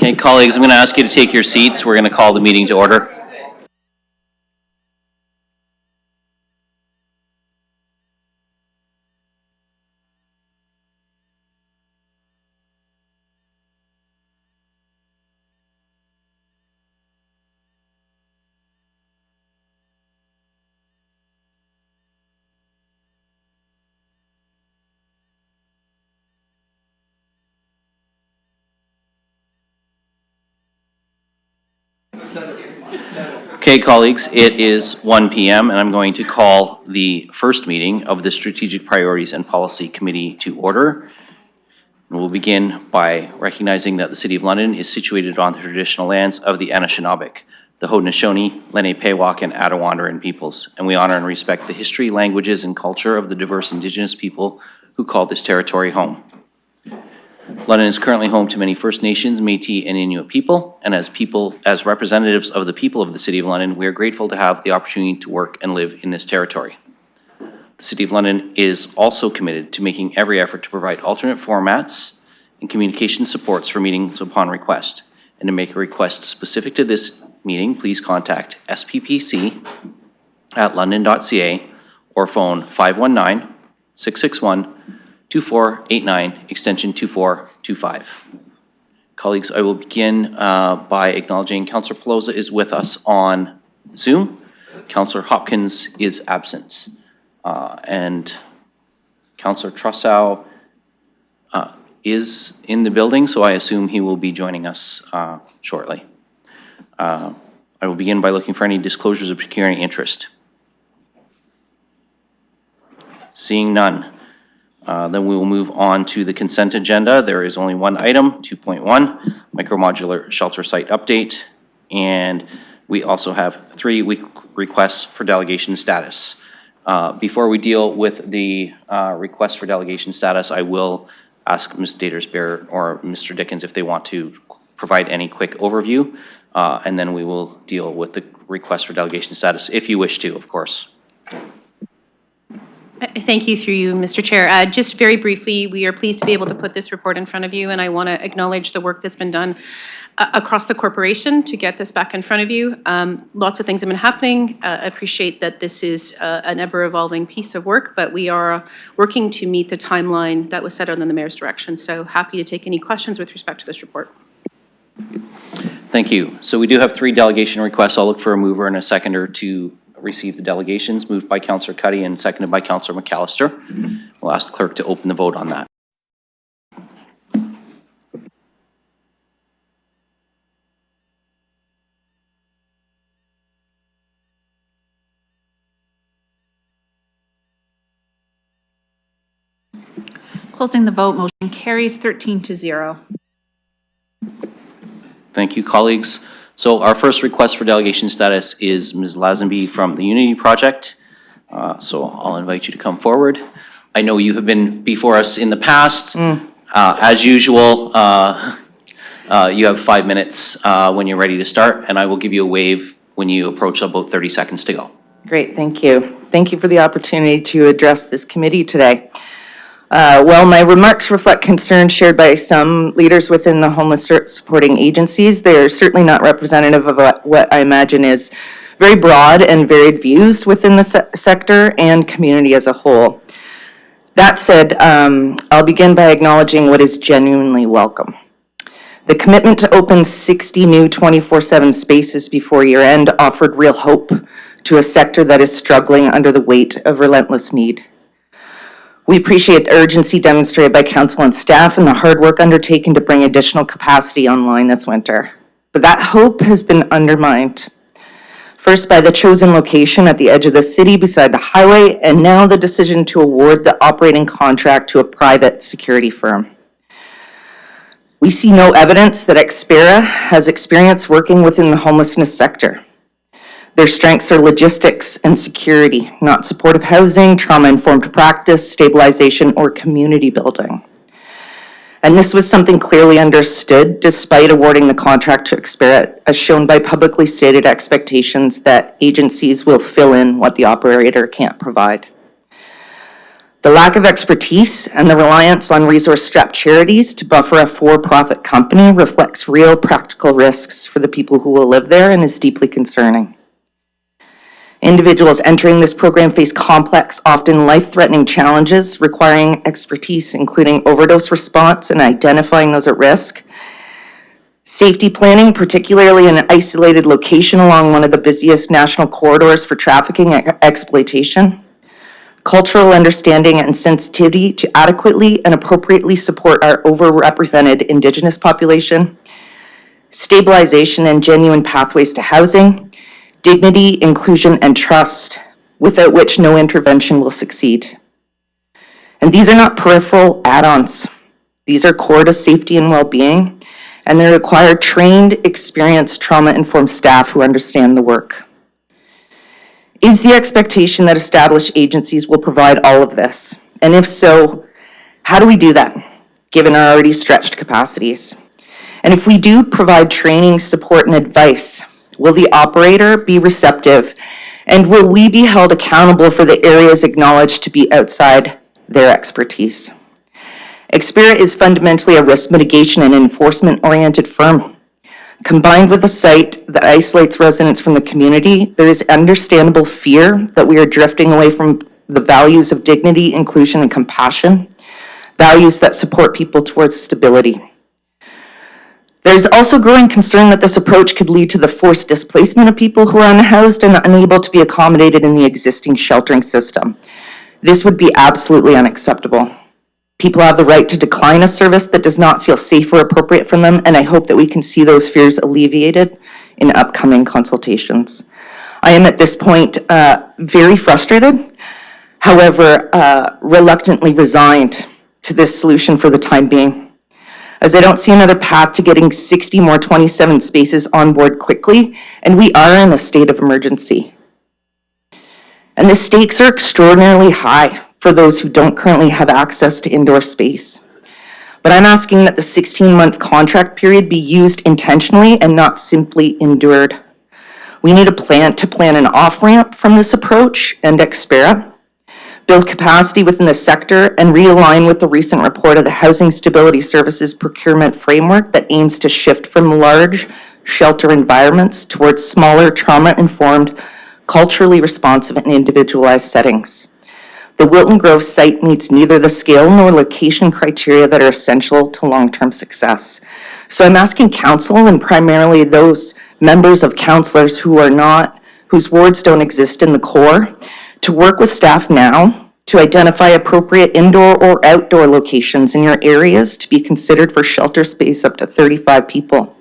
Okay, colleagues, I'm going to ask you to take your seats. We're going to call the meeting to order. Okay, colleagues, it is 1 p.m. and I'm going to call the first meeting of the Strategic Priorities and Policy Committee to order. And we'll begin by recognizing that the City of London is situated on the traditional lands of the Anishinaabe, the Haudenosaunee, Lenape-Pewak, and Attawandaron peoples, and we honor and respect the history, languages, and culture of the diverse Indigenous people who call this territory home. London is currently home to many First Nations, Métis, and Inuit people, and as representatives of the people of the City of London, we are grateful to have the opportunity to work and live in this territory. The City of London is also committed to making every effort to provide alternate formats and communication supports for meetings upon request. And to make a request specific to this meeting, please contact sppc@london.ca or phone 519-661-2489, extension 2425. Colleagues, I will begin by acknowledging Councillor Pelosa is with us on Zoom. Councillor Hopkins is absent. And Councillor Trussow is in the building, so I assume he will be joining us shortly. I will begin by looking for any disclosures of pecuniary interest. Seeing none. Then we will move on to the consent agenda. There is only one item, 2.1, micromodular shelter site update. And we also have 3 requests for delegation status. Before we deal with the request for delegation status, I will ask Ms. Datersbeer or Mr. Dickens if they want to provide any quick overview, and then we will deal with the request for delegation status, if you wish to, of course. Thank you, through you, Mr. Chair. Just very briefly, we are pleased to be able to put this report in front of you, and I want to acknowledge the work that's been done across the corporation to get this back in front of you. Lots of things have been happening. Appreciate that this is an ever-evolving piece of work, but we are working to meet the timeline that was set out in the Mayor's direction. So happy to take any questions with respect to this report. Thank you. So we do have 3 delegation requests. I'll look for a mover and a seconder to receive the delegations, moved by Councillor Cuddy and seconded by Councillor McAllister. We'll ask the clerk to open the vote on that. Closing the vote, motion carries 13-0. Thank you, colleagues. So our first request for delegation status is Ms. Lazenby from the Unity Project. So I'll invite you to come forward. I know you have been before us in the past. As usual, you have 5 minutes when you're ready to start, and I will give you a wave when you approach about 30 seconds to go. Great, thank you. Thank you for the opportunity to address this committee today. Well, my remarks reflect concerns shared by some leaders within the homeless supporting agencies. They are certainly not representative of what I imagine is very broad and varied views within the sector and community as a whole. That said, I'll begin by acknowledging what is genuinely welcome. The commitment to open 60 new 24/7 spaces before year end offered real hope to a sector that is struggling under the weight of relentless need. We appreciate the urgency demonstrated by council and staff and the hard work undertaken to bring additional capacity online this winter. But that hope has been undermined. First by the chosen location at the edge of the city beside the highway, and now the decision to award the operating contract to a private security firm. We see no evidence that Expera has experience working within the homelessness sector. Their strengths are logistics and security, not supportive housing, trauma-informed practice, stabilization, or community building. And this was something clearly understood despite awarding the contract to Expera, as shown by publicly stated expectations that agencies will fill in what the operator can't provide. The lack of expertise and the reliance on resource-strapped charities to buffer a for-profit company reflects real practical risks for the people who will live there and is deeply concerning. Individuals entering this program face complex, often life-threatening challenges requiring expertise, including overdose response and identifying those at risk, safety planning, particularly in an isolated location along one of the busiest national corridors for trafficking and exploitation, cultural understanding and sensitivity to adequately and appropriately support our overrepresented Indigenous population, stabilization and genuine pathways to housing, dignity, inclusion, and trust, without which no intervention will succeed. And these are not peripheral add-ons. These are core to safety and well-being, and they require trained, experienced, trauma-informed staff who understand the work. Is the expectation that established agencies will provide all of this? And if so, how do we do that, given our already stretched capacities? And if we do provide training, support, and advice, will the operator be receptive? And will we be held accountable for the areas acknowledged to be outside their expertise? Expera is fundamentally a risk mitigation and enforcement-oriented firm. Combined with a site that isolates residents from the community, there is understandable fear that we are drifting away from the values of dignity, inclusion, and compassion, values that support people towards stability. There's also growing concern that this approach could lead to the forced displacement of people who are unhoused and unable to be accommodated in the existing sheltering system. This would be absolutely unacceptable. People have the right to decline a service that does not feel safe or appropriate for them, and I hope that we can see those fears alleviated in upcoming consultations. I am at this point very frustrated, however, reluctantly resigned to this solution for the time being, as I don't see another path to getting 60 more 27 spaces on board quickly, and we are in a state of emergency. And the stakes are extraordinarily high for those who don't currently have access to indoor space. But I'm asking that the 16-month contract period be used intentionally and not simply endured. We need a plan to plan an off-ramp from this approach and Expera, build capacity within the sector, and realign with the recent report of the Housing Stability Services Procurement Framework that aims to shift from large shelter environments towards smaller, trauma-informed, culturally responsive, and individualized settings. The Wilton Grove site meets neither the scale nor location criteria that are essential to long-term success. So I'm asking council, and primarily those members of councillors who are not, whose wards don't exist in the core, to work with staff now to identify appropriate indoor or outdoor locations in your areas to be considered for shelter space up to 35 people.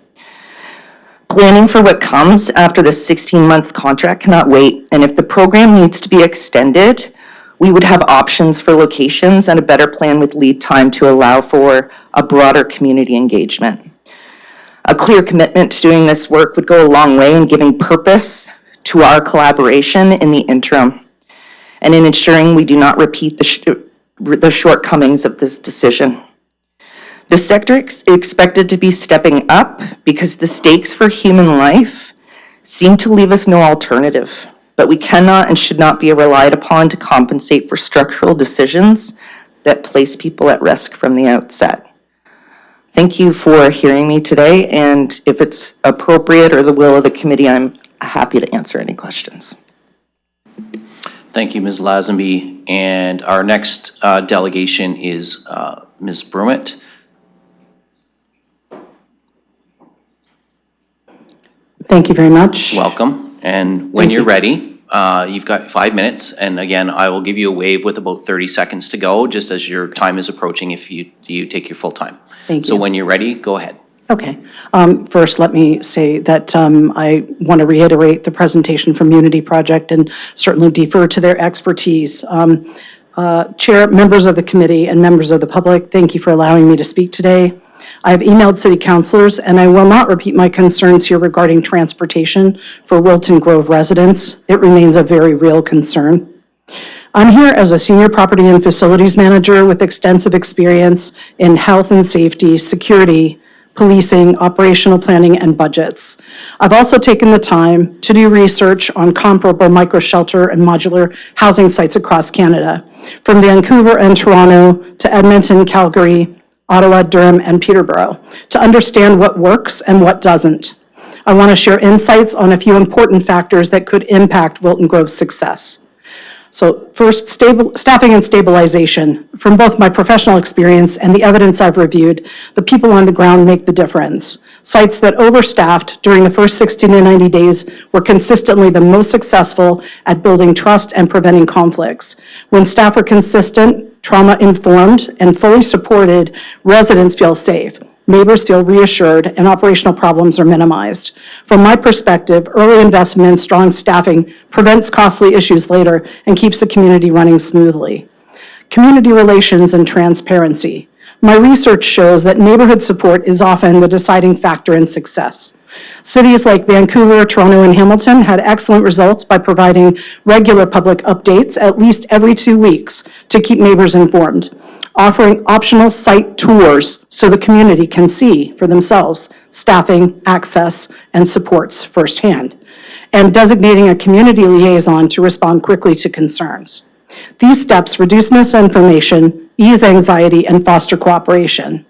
Planning for what comes after the 16-month contract cannot wait, and if the program needs to be extended, we would have options for locations and a better plan with lead time to allow for a broader community engagement. A clear commitment to doing this work would go a long way in giving purpose to our collaboration in the interim and in ensuring we do not repeat the shortcomings of this decision. The sector is expected to be stepping up because the stakes for human life seem to leave us no alternative. But we cannot and should not be relied upon to compensate for structural decisions that place people at risk from the outset. Thank you for hearing me today, and if it's appropriate or the will of the committee, I'm happy to answer any questions. Thank you, Ms. Lazenby. And our next delegation is Ms. Brumett. Thank you very much. Welcome. And when you're ready, you've got 5 minutes. And again, I will give you a wave with about 30 seconds to go, just as your time is approaching if you take your full time. Thank you. So when you're ready, go ahead. Okay. First, let me say that I want to reiterate the presentation from Unity Project and certainly defer to their expertise. Chair, members of the committee, and members of the public, thank you for allowing me to speak today. I have emailed city councilors, and I will not repeat my concerns here regarding transportation for Wilton Grove residents. It remains a very real concern. I'm here as a senior property and facilities manager with extensive experience in health and safety, security, policing, operational planning, and budgets. I've also taken the time to do research on comparable micro-shelter and modular housing sites across Canada, from Vancouver and Toronto to Edmonton, Calgary, Ottawa, Durham, and Peterborough, to understand what works and what doesn't. I want to share insights on a few important factors that could impact Wilton Grove's success. So first, staffing and stabilization. From both my professional experience and the evidence I've reviewed, the people on the ground make the difference. Sites that overstaffed during the first 60 to 90 days were consistently the most successful at building trust and preventing conflicts. When staff are consistent, trauma-informed, and fully supported, residents feel safe. Neighbors feel reassured, and operational problems are minimized. From my perspective, early investment in strong staffing prevents costly issues later and keeps the community running smoothly. Community relations and transparency. My research shows that neighborhood support is often the deciding factor in success. Cities like Vancouver, Toronto, and Hamilton had excellent results by providing regular public updates at least every 2 weeks to keep neighbors informed, offering optional site tours so the community can see for themselves staffing, access, and supports firsthand, and designating a community liaison to respond quickly to concerns. These steps reduce misinformation, ease anxiety, and foster cooperation.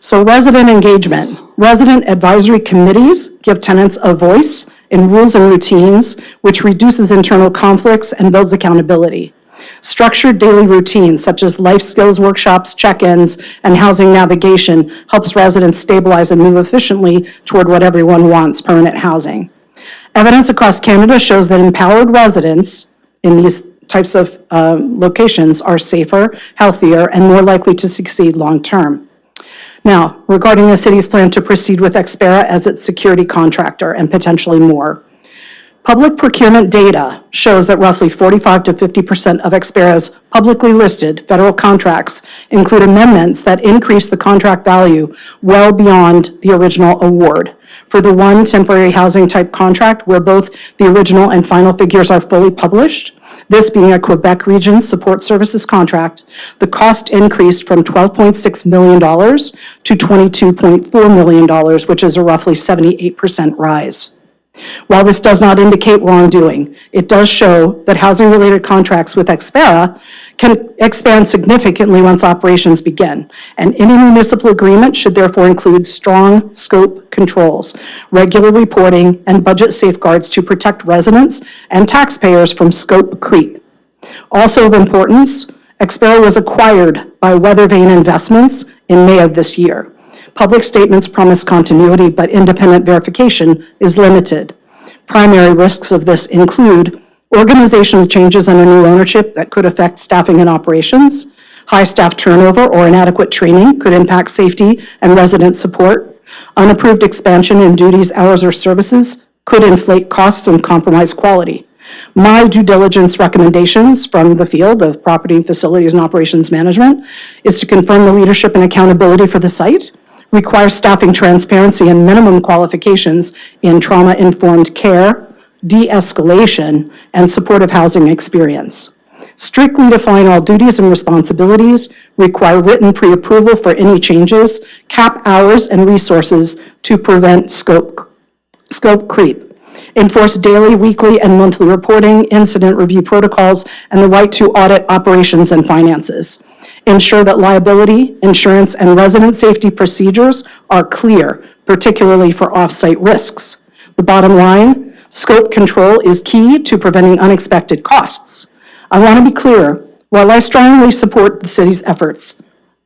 So resident engagement. Resident advisory committees give tenants a voice in rules and routines, which reduces internal conflicts and builds accountability. Structured daily routines such as life skills workshops, check-ins, and housing navigation helps residents stabilize and move efficiently toward what everyone wants, permanent housing. Evidence across Canada shows that empowered residents in these types of locations are safer, healthier, and more likely to succeed long-term. Now, regarding the city's plan to proceed with Expera as its security contractor and potentially more. Public procurement data shows that roughly 45 to 50% of Expera's publicly listed federal contracts include amendments that increase the contract value well beyond the original award. For the one temporary housing type contract where both the original and final figures are fully published, this being a Quebec Region Support Services contract, the cost increased from $12.6 million to $22.4 million, which is a roughly 78% rise. While this does not indicate wrongdoing, it does show that housing-related contracts with Expera can expand significantly once operations begin, and any municipal agreement should therefore include strong scope controls, regular reporting, and budget safeguards to protect residents and taxpayers from scope creep. Also of importance, Expera was acquired by Weathervane Investments in May of this year. Public statements promise continuity, but independent verification is limited. Primary risks of this include organizational changes under new ownership that could affect staffing and operations. High staff turnover or inadequate training could impact safety and resident support. Unapproved expansion in duties, hours, or services could inflate costs and compromise quality. My due diligence recommendations from the field of property, facilities, and operations management is to confirm the leadership and accountability for the site, require staffing transparency and minimum qualifications in trauma-informed care, de-escalation, and supportive housing experience. Strictly define all duties and responsibilities, require written pre-approval for any changes, cap hours and resources to prevent scope creep. Enforce daily, weekly, and monthly reporting, incident review protocols, and the right to audit operations and finances. Ensure that liability, insurance, and resident safety procedures are clear, particularly for off-site risks. The bottom line, scope control is key to preventing unexpected costs. I want to be clear, while I strongly support the city's efforts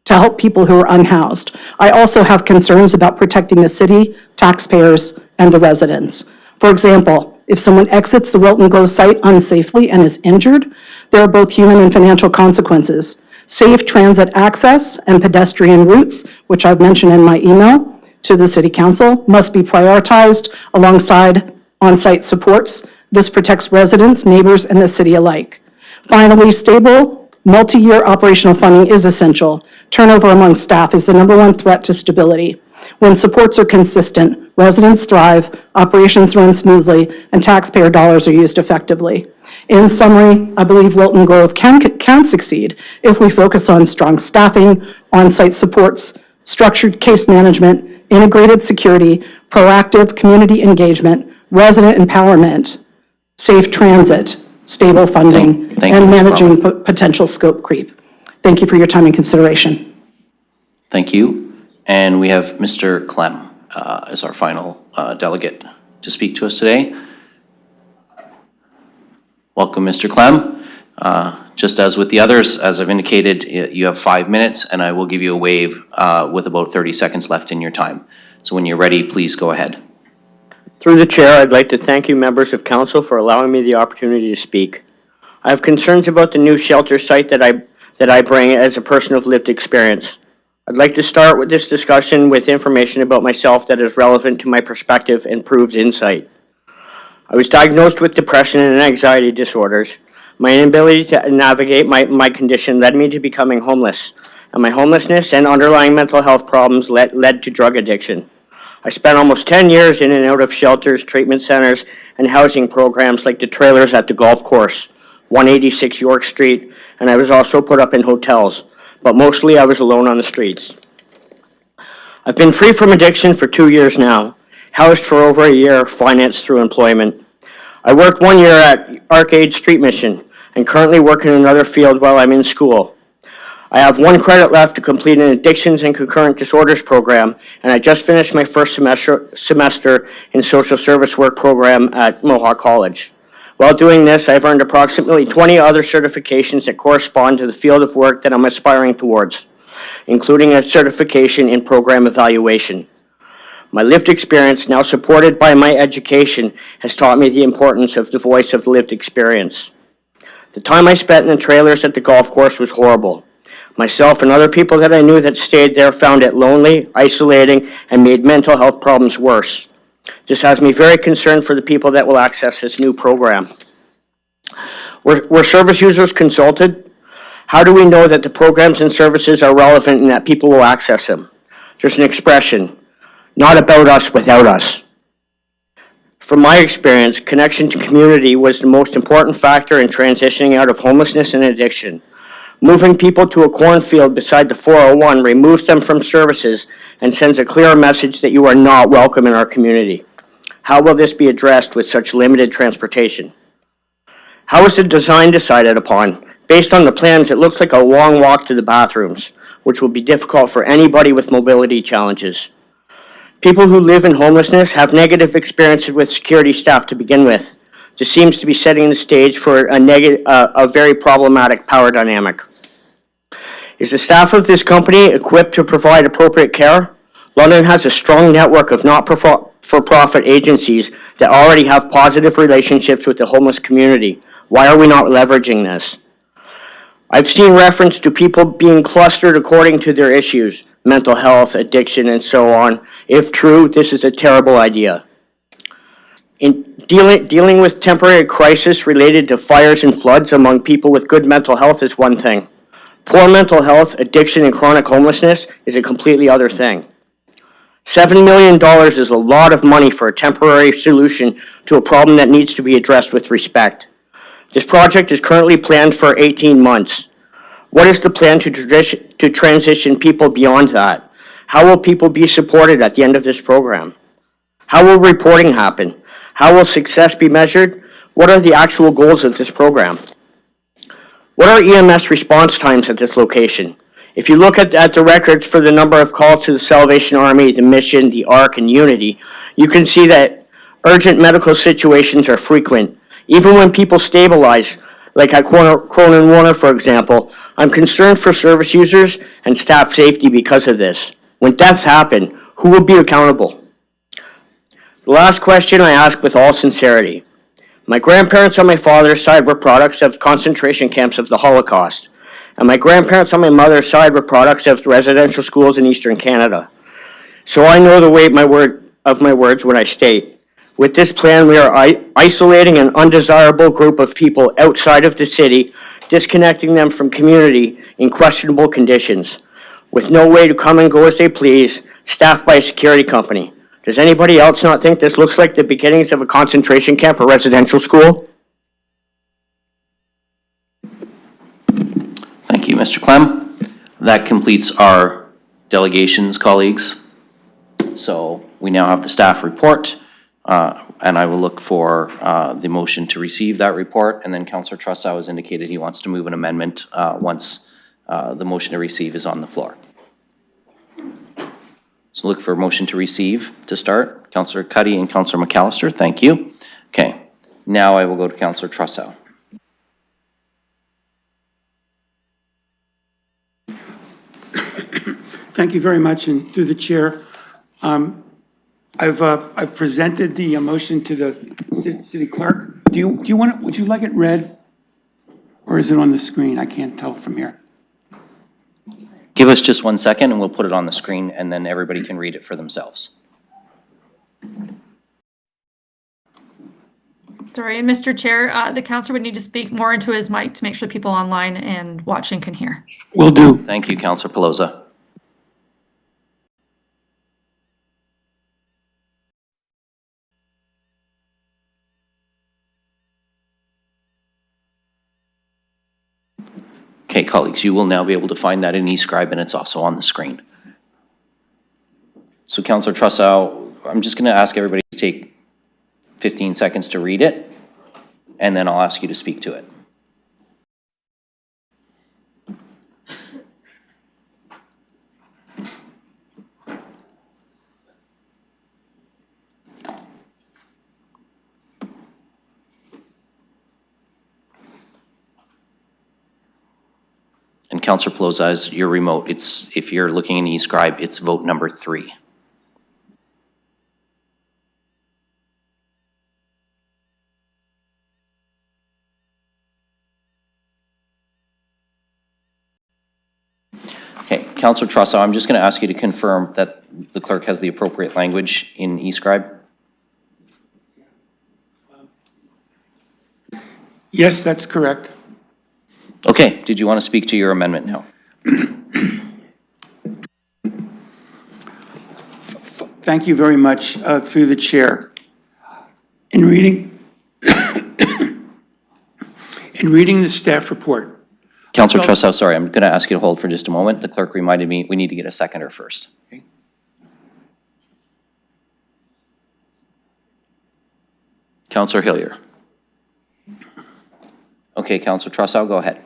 to help people who are unhoused, I also have concerns about protecting the city, taxpayers, and the residents. For example, if someone exits the Wilton Grove site unsafely and is injured, there are both human and financial consequences. Safe transit access and pedestrian routes, which I've mentioned in my email to the City Council, must be prioritized alongside on-site supports. This protects residents, neighbors, and the city alike. Finally, stable, multi-year operational funding is essential. Turnover among staff is the #1 threat to stability. When supports are consistent, residents thrive, operations run smoothly, and taxpayer dollars are used effectively. In summary, I believe Wilton Grove can succeed if we focus on strong staffing, on-site supports, structured case management, integrated security, proactive community engagement, resident empowerment, safe transit, stable funding, Thank you, and Ms. managing potential scope creep. Thank you for your time and consideration. Thank you. And we have Mr. Clem as our final delegate to speak to us today. Welcome, Mr. Clem. Just as with the others, as I've indicated, you have 5 minutes, and I will give you a wave with about 30 seconds left in your time. So when you're ready, please go ahead. Through the chair, I'd like to thank you, members of council, for allowing me the opportunity to speak. I have concerns about the new shelter site that I bring as a person of lived experience. I'd like to start with this discussion with information about myself that is relevant to my perspective and proves insight. I was diagnosed with depression and anxiety disorders. My inability to navigate my condition led me to becoming homeless, and my homelessness and underlying mental health problems led to drug addiction. I spent almost 10 years in and out of shelters, treatment centers, and housing programs like the trailers at the golf course, 186 York Street, and I was also put up in hotels, but mostly I was alone on the streets. I've been free from addiction for 2 years now, housed for over a year, financed through employment. I worked 1 year at Arcade Street Mission and currently work in another field while I'm in school. I have 1 credit left to complete an addictions and concurrent disorders program, and I just finished my first semester in social service work program at Mohawk College. While doing this, I've earned approximately 20 other certifications that correspond to the field of work that I'm aspiring towards, including a certification in program evaluation. My lived experience, now supported by my education, has taught me the importance of the voice of lived experience. The time I spent in the trailers at the golf course was horrible. Myself and other people that I knew that stayed there found it lonely, isolating, and made mental health problems worse. This has me very concerned for the people that will access this new program. Were service users consulted? How do we know that the programs and services are relevant and that people will access them? There's an expression, not about us without us. From my experience, connection to community was the most important factor in transitioning out of homelessness and addiction. Moving people to a cornfield beside the 401 removes them from services and sends a clear message that you are not welcome in our community. How will this be addressed with such limited transportation? How is the design decided upon? Based on the plans, it looks like a long walk to the bathrooms, which will be difficult for anybody with mobility challenges. People who live in homelessness have negative experiences with security staff to begin with. This seems to be setting the stage for a very problematic power dynamic. Is the staff of this company equipped to provide appropriate care? London has a strong network of not-for-profit agencies that already have positive relationships with the homeless community. Why are we not leveraging this? I've seen reference to people being clustered according to their issues, mental health, addiction, and so on. If true, this is a terrible idea. In dealing with temporary crisis related to fires and floods among people with good mental health is one thing. Poor mental health, addiction, and chronic homelessness is a completely other thing. $7 million is a lot of money for a temporary solution to a problem that needs to be addressed with respect. This project is currently planned for 18 months. What is the plan to transition people beyond that? How will people be supported at the end of this program? How will reporting happen? How will success be measured? What are the actual goals of this program? What are EMS response times at this location? If you look at the records for the number of calls to the Salvation Army, the Mission, the ARC, and Unity, you can see that urgent medical situations are frequent. Even when people stabilize, like at Cronin Warner, for example, I'm concerned for service users and staff safety because of this. When deaths happen, who will be accountable? The last question I ask with all sincerity. My grandparents on my father's side were products of concentration camps of the Holocaust, and my grandparents on my mother's side were products of residential schools in Eastern Canada. So I know the weight of my words when I state, with this plan we are isolating an undesirable group of people outside of the city, disconnecting them from community in questionable conditions, with no way to come and go as they please, staffed by a security company. Does anybody else not think this looks like the beginnings of a concentration camp or residential school? Thank you, Mr. Clem. That completes our delegations, colleagues. So we now have the staff report, and I will look for the motion to receive that report. And then Councillor Trussow has indicated he wants to move an amendment once the motion to receive is on the floor. So look for a motion to receive to start. Councillor Cuddy and Councillor McAllister, thank you. Okay, now I will go to Councillor Trussow. Thank you very much, and through the chair, I've presented the motion to the city clerk. Would you like it read? Or is it on the screen? I can't tell from here. Give us just 1 second and we'll put it on the screen and then everybody can read it for themselves. Sorry, Mr. Chair, the councillor would need to speak more into his mic to make sure people online and watching can hear. Will do. Thank you, Councillor Pelosa. Okay, colleagues, you will now be able to find that in eScribe and it's also on the screen. So Councillor Trussow, I'm just going to ask everybody to take 15 seconds to read it, and then I'll ask you to speak to it. And Councillor Pelosa, as your remote, if you're looking in eScribe, it's vote number 3. Okay, Councillor Trussow, I'm just going to ask you to confirm that the clerk has the appropriate language in eScribe. Yes, that's correct. Okay, did you want to speak to your amendment now? Thank you very much, through the chair. In reading, in reading the staff report, Councillor Trussow, sorry, I'm going to ask you to hold for just a moment. The clerk reminded me we need to get a seconder first. Okay. Councillor Hillier. Okay, Councillor Trussow, go ahead.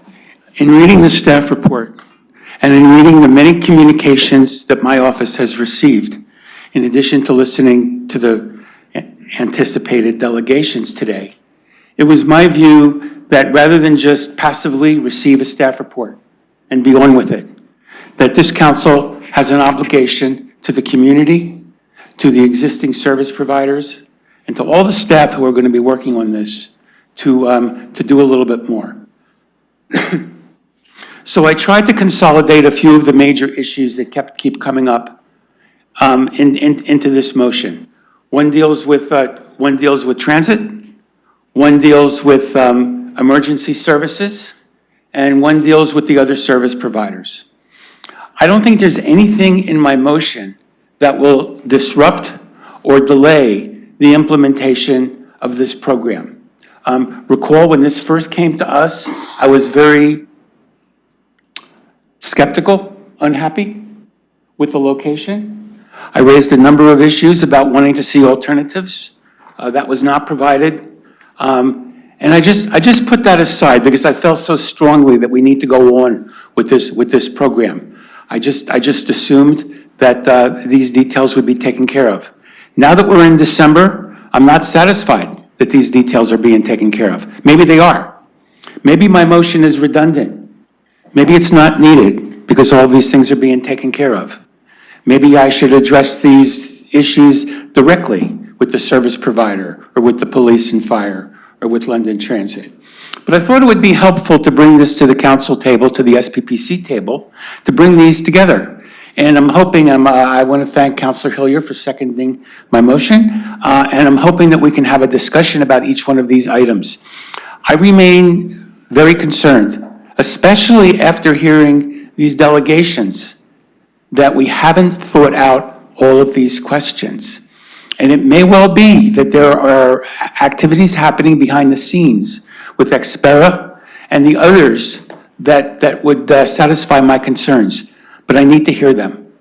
in reading the staff report and in reading the many communications that my office has received, in addition to listening to the anticipated delegations today, it was my view that rather than just passively receive a staff report and be on with it, that this council has an obligation to the community, to the existing service providers, and to all the staff who are going to be working on this to do a little bit more. So I tried to consolidate a few of the major issues that keep coming up into this motion. One deals with transit, one deals with emergency services, and one deals with the other service providers. I don't think there's anything in my motion that will disrupt or delay the implementation of this program. Recall when this first came to us, I was very skeptical, unhappy with the location. I raised a number of issues about wanting to see alternatives. That was not provided. And I just put that aside because I felt so strongly that we need to go on with this program. I just assumed that these details would be taken care of. Now that we're in December, I'm not satisfied that these details are being taken care of. Maybe they are. Maybe my motion is redundant. Maybe it's not needed because all these things are being taken care of. Maybe I should address these issues directly with the service provider or with the police and fire or with London Transit. But I thought it would be helpful to bring this to the council table, to the SPPC table, to bring these together. And I'm hoping, I want to thank Councillor Hillier for seconding my motion, and I'm hoping that we can have a discussion about each one of these items. I remain very concerned, especially after hearing these delegations, that we haven't thought out all of these questions. And it may well be that there are activities happening behind the scenes with Xpera and the others that would satisfy my concerns, but I need to hear them.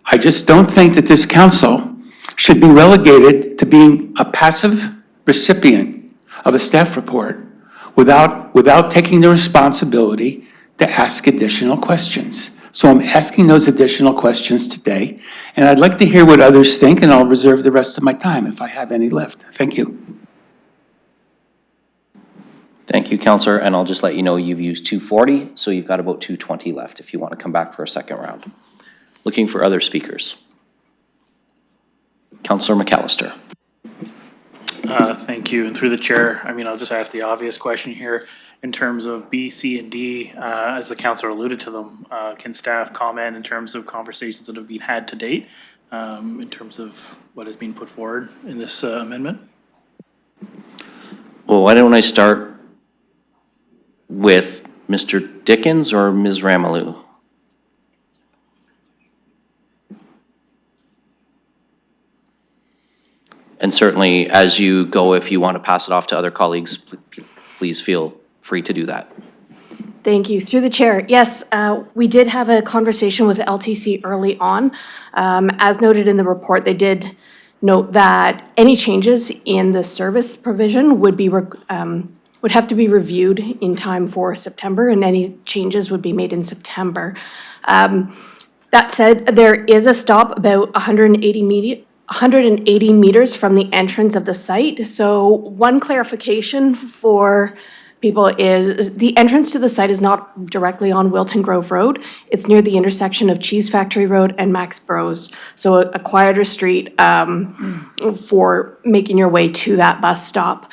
I just don't think that this council should be relegated to being a passive recipient of a staff report without taking the responsibility to ask additional questions. So I'm asking those additional questions today, and I'd like to hear what others think, and I'll reserve the rest of my time if I have any left. Thank you. Thank you, Counselor, and I'll just let you know you've used 240, so you've got about 220 left if you want to come back for a second round. Looking for other speakers. Counselor McAllister. Thank you. And through the chair, I mean, I'll just ask the obvious question here. In terms of B, C, and D, as the councilor alluded to them, can staff comment in terms of conversations that have been had to date in terms of what is being put forward in this amendment? Well, why don't I start with Mr. Dickens or Ms. Ramalou? And certainly, as you go, if you want to pass it off to other colleagues, please feel free to do that. Thank you. Through the chair, yes, we did have a conversation with LTC early on. As noted in the report, they did note that any changes in the service provision would have to be reviewed in time for September, and any changes would be made in September. That said, there is a stop about 180 meters from the entrance of the site. So one clarification for people is the entrance to the site is not directly on Wilton Grove Road. It's near the intersection of Cheese Factory Road and Max Bros. So a quieter street for making your way to that bus stop.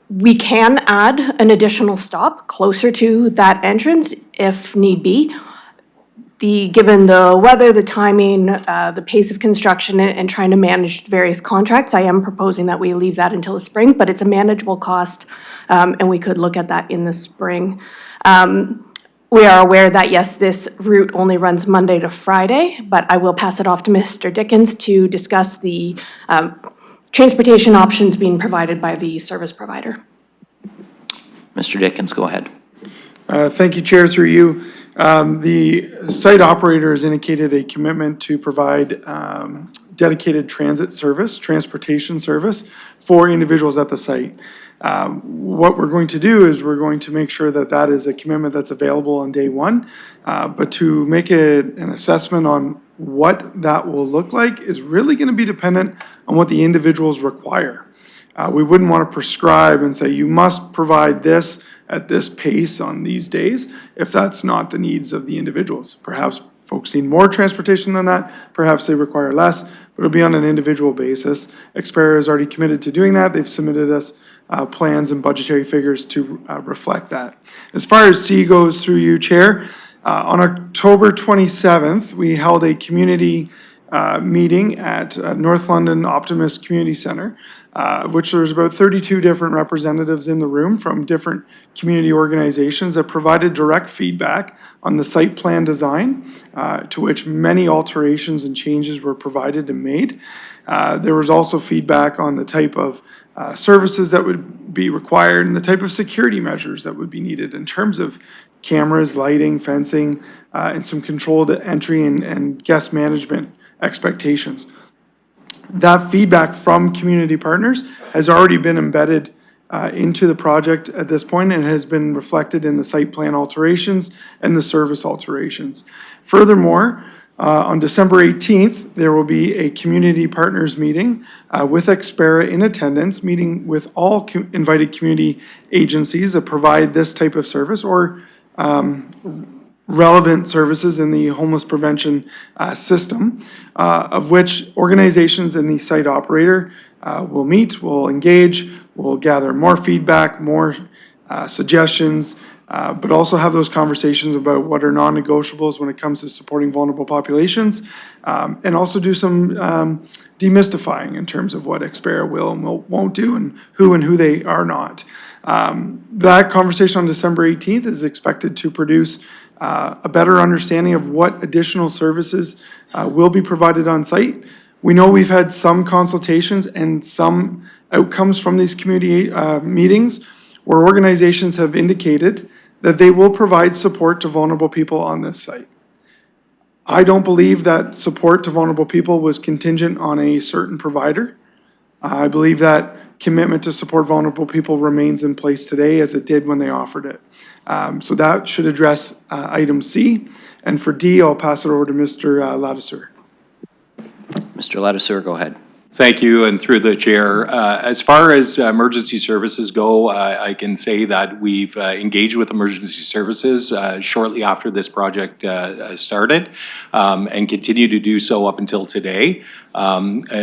We can add an additional stop closer to that entrance if need be. Given the weather, the timing, the pace of construction, and trying to manage the various contracts, I am proposing that we leave that until the spring, but it's a manageable cost, and we could look at that in the spring. We are aware that, yes, this route only runs Monday to Friday, but I will pass it off to Mr. Dickens to discuss the transportation options being provided by the service provider. Mr. Dickens, go ahead. Thank you, Chair, through you. The site operator has indicated a commitment to provide dedicated transportation service for individuals at the site. What we're going to do is we're going to make sure that that is a commitment that's available on day one, but to make an assessment on what that will look like is really going to be dependent on what the individuals require. We wouldn't want to prescribe and say you must provide this at this pace on these days if that's not the needs of the individuals. Perhaps folks need more transportation than that, perhaps they require less, but it'll be on an individual basis. Xperi is already committed to doing that. They've submitted us plans and budgetary figures to reflect that. As far as C goes, through you, Chair, on October 27th, we held a community meeting at North London Optimus Community Centre, of which there's about 32 different representatives in the room from different community organizations that provided direct feedback on the site plan design, to which many alterations and changes were provided and made. There was also feedback on the type of services that would be required and the type of security measures that would be needed in terms of cameras, lighting, fencing, and some controlled entry and guest management expectations. That feedback from community partners has already been embedded into the project at this point and has been reflected in the site plan alterations and the service alterations. Furthermore, on December 18th, there will be a community partners meeting with Xperi in attendance, meeting with all invited community agencies that provide this type of service or relevant services in the homeless prevention system, of which organizations and the site operator will meet, will engage, will gather more feedback, more suggestions, but also have those conversations about what are non-negotiables when it comes to supporting vulnerable populations, and also do some demystifying in terms of what Xperi will and won't do and who they are not. That conversation on December 18th is expected to produce a better understanding of what additional services will be provided on site. We know we've had some consultations and some outcomes from these community meetings where organizations have indicated that they will provide support to vulnerable people on this site. I don't believe that support to vulnerable people was contingent on a certain provider. I believe that commitment to support vulnerable people remains in place today as it did when they offered it. So that should address item C. And for D, I'll pass it over to Mr. Ladouceur. Mr. Ladouceur, go ahead. Thank you, and through the chair. As far as emergency services go, I can say that we've engaged with emergency services shortly after this project started and continue to do so up until today.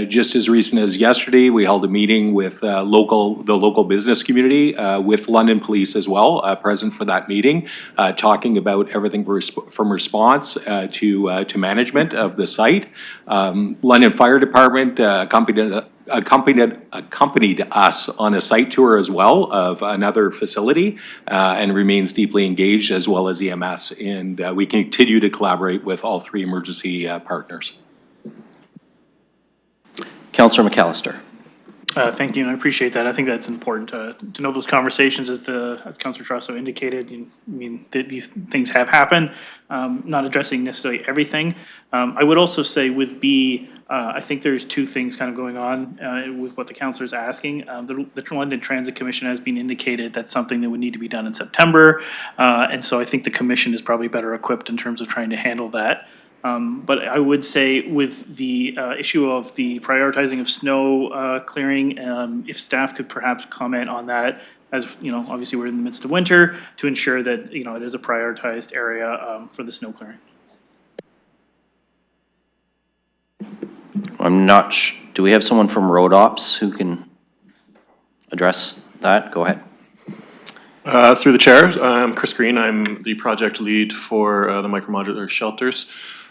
Just as recent as yesterday, we held a meeting with the local business community with London Police as well, present for that meeting, talking about everything from response to management of the site. London Fire Department accompanied us on a site tour as well of another facility and remains deeply engaged, as well as EMS. And we continue to collaborate with all three emergency partners. Councillor McAllister. Thank you, and I appreciate that. I think that's important to know those conversations, as Councillor Trusso indicated. I mean, these things have happened, not addressing necessarily everything. I would also say with B, I think there's two things kind of going on with what the councillor is asking. The London Transit Commission has been indicated that's something that would need to be done in September, and so I think the commission is probably better equipped in terms of trying to handle that. But I would say with the issue of the prioritizing of snow clearing, if staff could perhaps comment on that, as you know, obviously we're in the midst of winter, to ensure that it is a prioritized area for the snow clearing. I'm not do we have someone from Road Ops who can address that? Go ahead. Through the chair, I'm Chris Green. I'm the project lead for the micromodular shelters.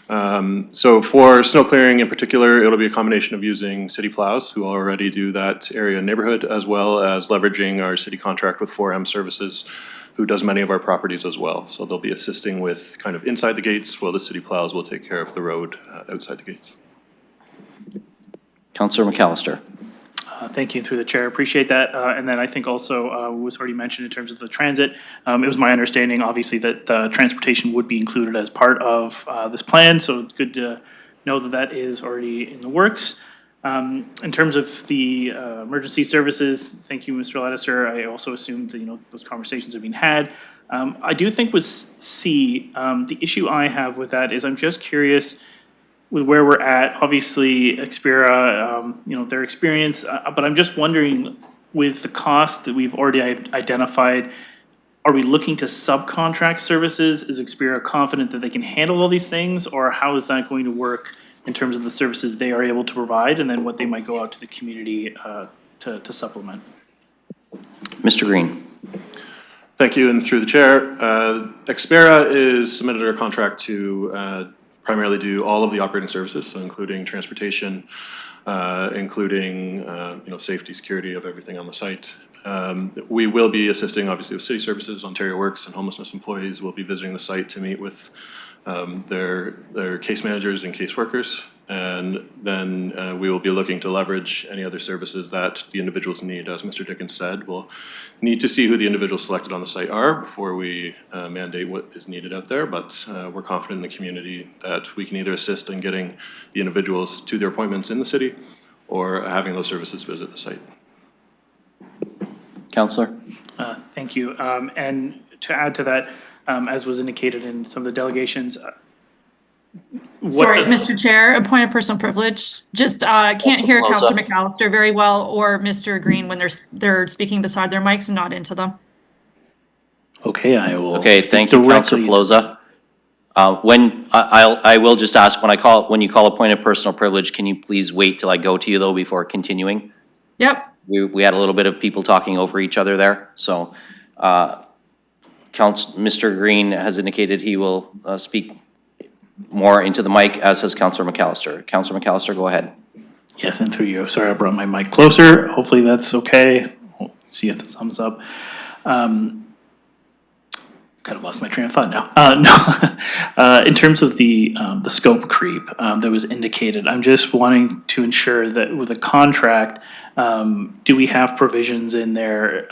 So for snow clearing in particular, it'll be a combination of using city plows, who already do that area neighborhood, as well as leveraging our city contract with 4M Services, who does many of our properties as well. So they'll be assisting with kind of inside the gates, while the city plows will take care of the road outside the gates. Councillor McAllister. Thank you, through the chair. Appreciate that. And then I think also was already mentioned in terms of the transit. It was my understanding, obviously, that transportation would be included as part of this plan. So it's good to know that that is already in the works. In terms of the emergency services, thank you, Mr. Ladouceur. I also assumed that those conversations have been had. I do think with C, the issue I have with that is I'm just curious with where we're at. Obviously, Expira, their experience, but I'm just wondering, with the cost that we've already identified, are we looking to subcontract services? Is Expira confident that they can handle all these things, or how is that going to work in terms of the services they are able to provide, and then what they might go out to the community to supplement? Mr. Green. Thank you, and through the chair, Expira is submitted our contract to primarily do all of the operating services, so including transportation, including safety, security of everything on the site. We will be assisting, obviously, with city services. Ontario Works and homelessness employees will be visiting the site to meet with their case managers and case workers. And then we will be looking to leverage any other services that the individuals need. As Mr. Dickens said, we'll need to see who the individuals selected on the site are before we mandate what is needed out there. But we're confident in the community that we can either assist in getting the individuals to their appointments in the city or having those services visit the site. Councillor. Thank you. And to add to that, as was indicated in some of the delegations, Sorry, Mr. Chair, a point of personal privilege. Just can't hear Councillor McAllister very well, or Mr. Green when they're speaking beside their mics and not into them. Okay, I will. Okay, thank you, Councillor Pelosa. I will just ask, when you call a point of personal privilege, can you please wait till I go to you though before continuing? Yep. We had a little bit of people talking over each other there, so Mr. Green has indicated he will speak more into the mic, as has Councillor McAllister. Councillor McAllister, go ahead. Yes, and through you. Sorry, I brought my mic closer. Hopefully that's okay. We'll see if the thumbs up. kind of lost my train of thought now. No, in terms of the scope creep that was indicated, I'm just wanting to ensure that with a contract, do we have provisions in there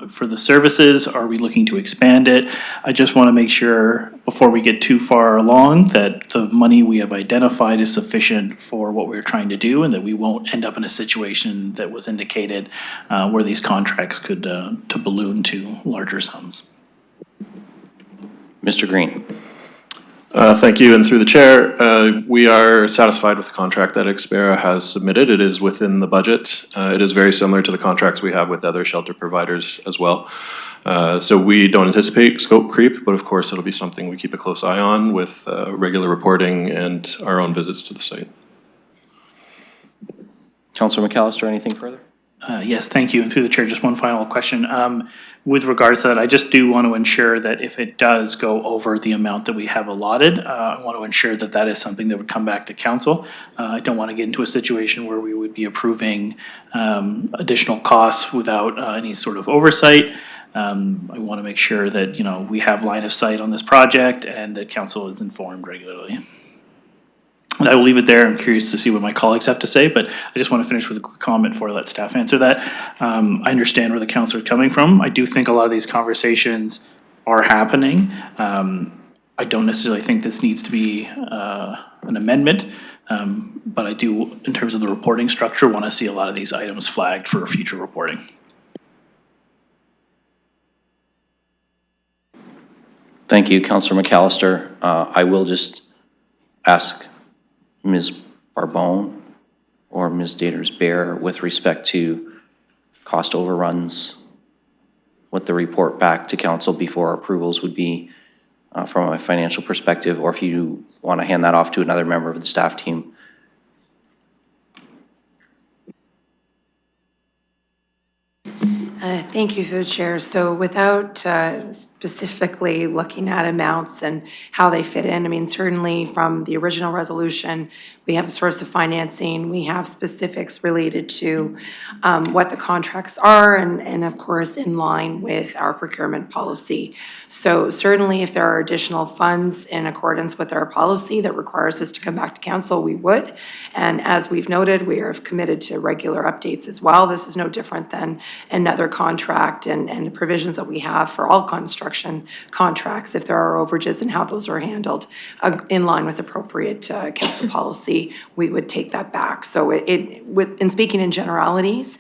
for the services? Are we looking to expand it? I just want to make sure before we get too far along that the money we have identified is sufficient for what we're trying to do, and that we won't end up in a situation that was indicated where these contracts could to balloon to larger sums. Mr. Green. Thank you, and through the chair, we are satisfied with the contract that Expera has submitted. It is within the budget. It is very similar to the contracts we have with other shelter providers as well. So we don't anticipate scope creep, but of course it'll be something we keep a close eye on with regular reporting and our own visits to the site. Councillor McAllister, anything further? Yes, thank you. And through the chair, just one final question. With regards to that, I just do want to ensure that if it does go over the amount that we have allotted, I want to ensure that that is something that would come back to council. I don't want to get into a situation where we would be approving additional costs without any sort of oversight. I want to make sure that, you know, we have line of sight on this project and that council is informed regularly. And I will leave it there. I'm curious to see what my colleagues have to say, but I just want to finish with a quick comment before I let staff answer that. I understand where the council is coming from. I do think a lot of these conversations are happening. I don't necessarily think this needs to be an amendment, but I do, in terms of the reporting structure, want to see a lot of these items flagged for future reporting. Thank you, Councillor McAllister. I will just ask Ms. Barbone or Ms. Daters-Bear with respect to cost overruns, what the report back to council before approvals would be from a financial perspective, or if you want to hand that off to another member of the staff team. Thank you through the chair. So without specifically looking at amounts and how they fit in, I mean, certainly from the original resolution, we have a source of financing, we have specifics related to what the contracts are, and of course, in line with our procurement policy. So certainly if there are additional funds in accordance with our policy that requires us to come back to council, we would. And as we've noted, we are committed to regular updates as well. This is no different than another contract and the provisions that we have for all construction contracts, if there are overages and how those are handled in line with appropriate council policy, we would take that back. So in speaking in generalities,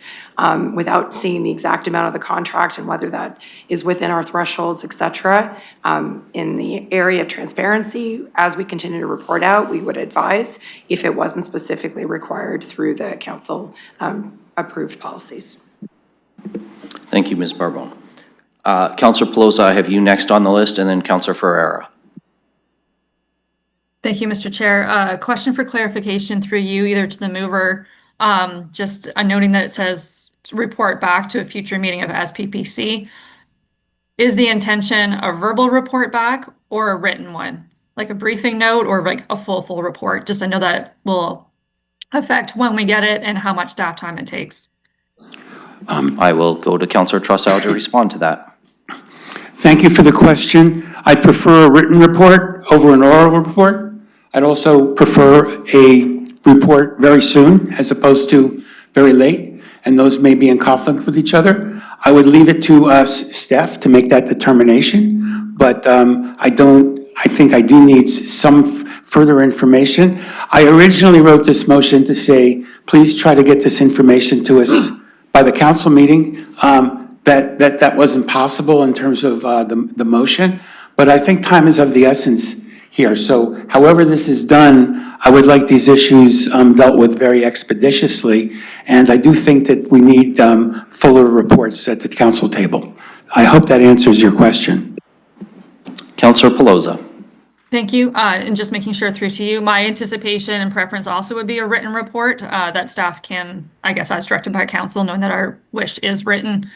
without seeing the exact amount of the contract and whether that is within our thresholds, et cetera, in the area of transparency, as we continue to report out, we would advise if it wasn't specifically required through the council approved policies. Thank you, Ms. Barbone. Councillor Pelosa, I have you next on the list, and then Councillor Ferreira. Thank you, Mr. Chair. Question for clarification through you, either to the mover, just noting that it says report back to a future meeting of SPPC. Is the intention a verbal report back or a written one? Like a briefing note or like a full report? Just I know that will affect when we get it and how much staff time it takes. I will go to Councillor Trussell to respond to that. Thank you for the question. I prefer a written report over an oral report. I'd also prefer a report very soon as opposed to very late, and those may be in conflict with each other. I would leave it to us, staff, to make that determination, but I think I do need some further information. I originally wrote this motion to say, please try to get this information to us by the council meeting. That wasn't possible in terms of the motion, but I think time is of the essence here. So however this is done, I would like these issues dealt with very expeditiously, and I do think that we need fuller reports at the council table. I hope that answers your question. Councillor Pelosa. Thank you, and just making sure through to you, my anticipation and preference also would be a written report that staff can, I guess as directed by council, knowing that our wish is written.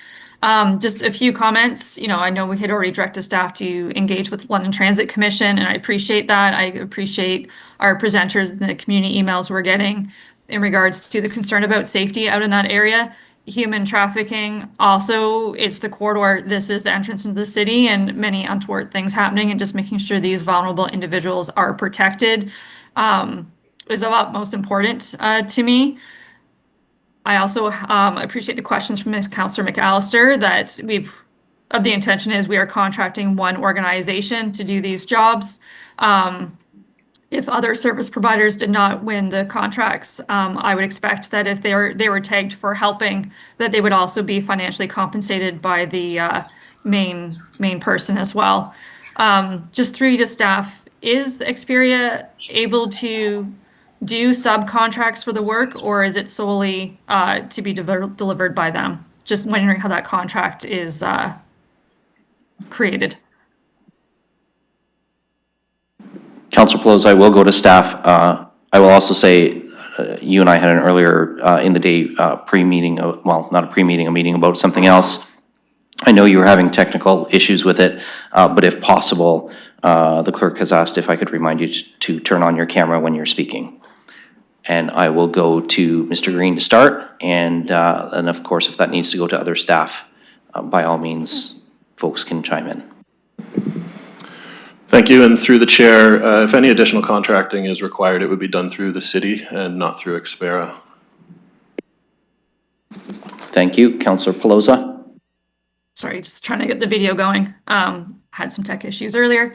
Just a few comments. You know, I know we had already directed staff to engage with London Transit Commission, and I appreciate that. I appreciate our presenters and the community emails we're getting in regards to the concern about safety out in that area. human trafficking. Also, it's the corridor. This is the entrance into the city and many untoward things happening, and just making sure these vulnerable individuals are protected is of utmost importance to me. I also appreciate the questions from Councillor McAllister that the intention is we are contracting one organization to do these jobs. If other service providers did not win the contracts, I would expect that if they were tagged for helping, that they would also be financially compensated by the main person as well. Just through to staff, is Xperia able to do subcontracts for the work, or is it solely to be delivered by them? Just wondering how that contract is created. Councillor Pelosi, I will go to staff. I will also say, you and I had an earlier in the day pre-meeting, well, not a pre-meeting, a meeting about something else. I know you were having technical issues with it, but if possible, the clerk has asked if I could remind you to turn on your camera when you're speaking. And I will go to Mr. Green to start, and of course, if that needs to go to other staff, by all means, folks can chime in. Thank you, and through the chair, if any additional contracting is required, it would be done through the city and not through Xpera. Thank you. Councillor Pelosi. Sorry, just trying to get the video going. Had some tech issues earlier.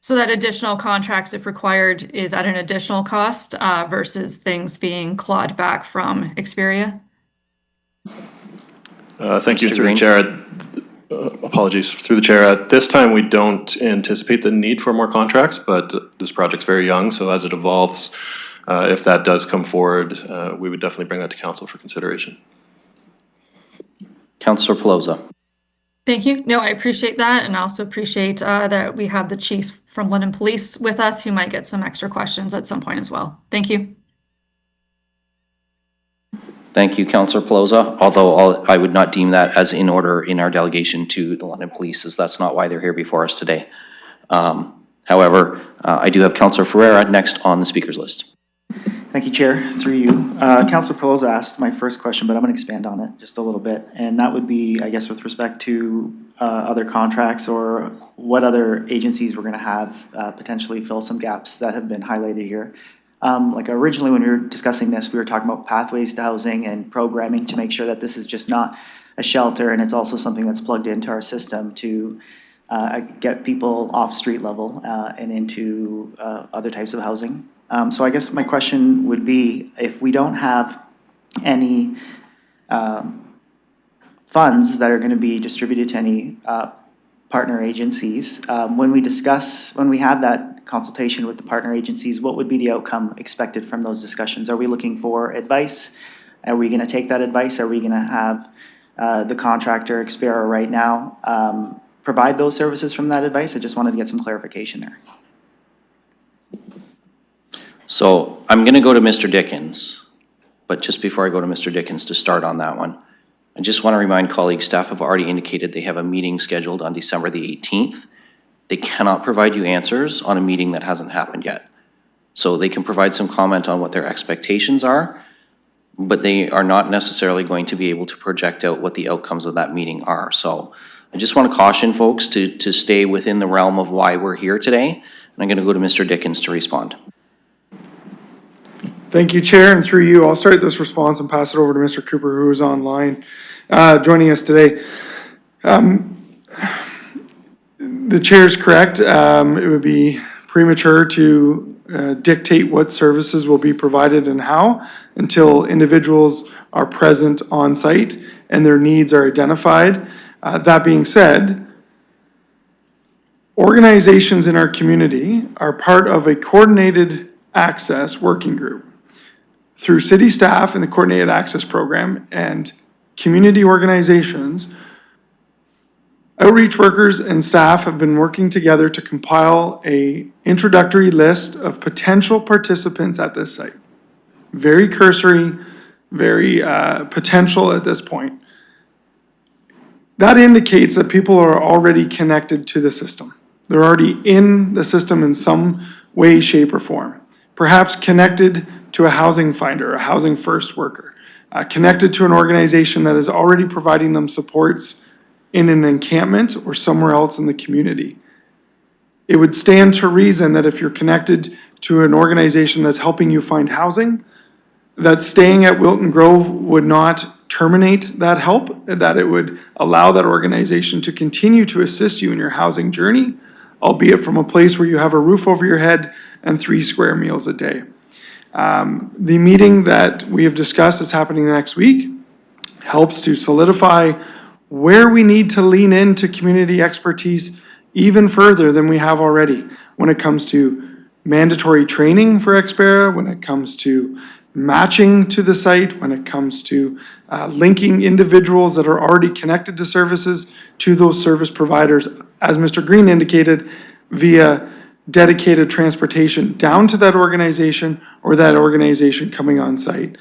So that additional contracts, if required, is at an additional cost versus things being clawed back from Xperia? Thank you, Mr. through Green. the chair. Apologies, through the chair. At this time, we don't anticipate the need for more contracts, but this project's very young, so as it evolves, if that does come forward, we would definitely bring that to council for consideration. Councillor Pelosi. Thank you. No, I appreciate that, and I also appreciate that we have the chiefs from London Police with us who might get some extra questions at some point as well. Thank you. Thank you, Councillor Pelosi, although I would not deem that as in order in our delegation to the London Police, as that's not why they're here before us today. However, I do have Councillor Ferreira next on the speakers list. Thank you, Chair. Through you. Councillor Pelosi asked my first question, but I'm going to expand on it just a little bit. And that would be, I guess, with respect to other contracts or what other agencies we're going to have potentially fill some gaps that have been highlighted here. Like originally when we were discussing this, we were talking about pathways to housing and programming to make sure that this is just not a shelter and it's also something that's plugged into our system to get people off street level and into other types of housing. So I guess my question would be, if we don't have any funds that are going to be distributed to any partner agencies, when we have that consultation with the partner agencies, what would be the outcome expected from those discussions? Are we looking for advice? Are we going to take that advice? Are we going to have the contractor, Xpera right now, provide those services from that advice? I just wanted to get some clarification there. So I'm going to go to Mr. Dickens, but just before I go to Mr. Dickens to start on that one, I just want to remind colleagues, staff have already indicated they have a meeting scheduled on December the 18th. They cannot provide you answers on a meeting that hasn't happened yet. So they can provide some comment on what their expectations are, but they are not necessarily going to be able to project out what the outcomes of that meeting are. So I just want to caution folks to stay within the realm of why we're here today. And I'm going to go to Mr. Dickens to respond. Thank you, Chair, and through you, I'll start this response and pass it over to Mr. Cooper, who is online joining us today. The Chair is correct. It would be premature to dictate what services will be provided and how until individuals are present on site and their needs are identified. That being said, organizations in our community are part of a coordinated access working group through city staff and the Coordinated Access Program and community organizations. Outreach workers and staff have been working together to compile an introductory list of potential participants at this site. Very cursory, very potential at this point. That indicates that people are already connected to the system. They're already in the system in some way, shape, or form. Perhaps connected to a housing finder, a housing first worker, connected to an organization that is already providing them supports in an encampment or somewhere else in the community. It would stand to reason that if you're connected to an organization that's helping you find housing, that staying at Wilton Grove would not terminate that help, that it would allow that organization to continue to assist you in your housing journey, albeit from a place where you have a roof over your head and 3 square meals a day. The meeting that we have discussed is happening next week, helps to solidify where we need to lean into community expertise even further than we have already when it comes to mandatory training for Expera, when it comes to matching to the site, when it comes to linking individuals that are already connected to services to those service providers, as Mr. Green indicated, via dedicated transportation down to that organization or that organization coming on site.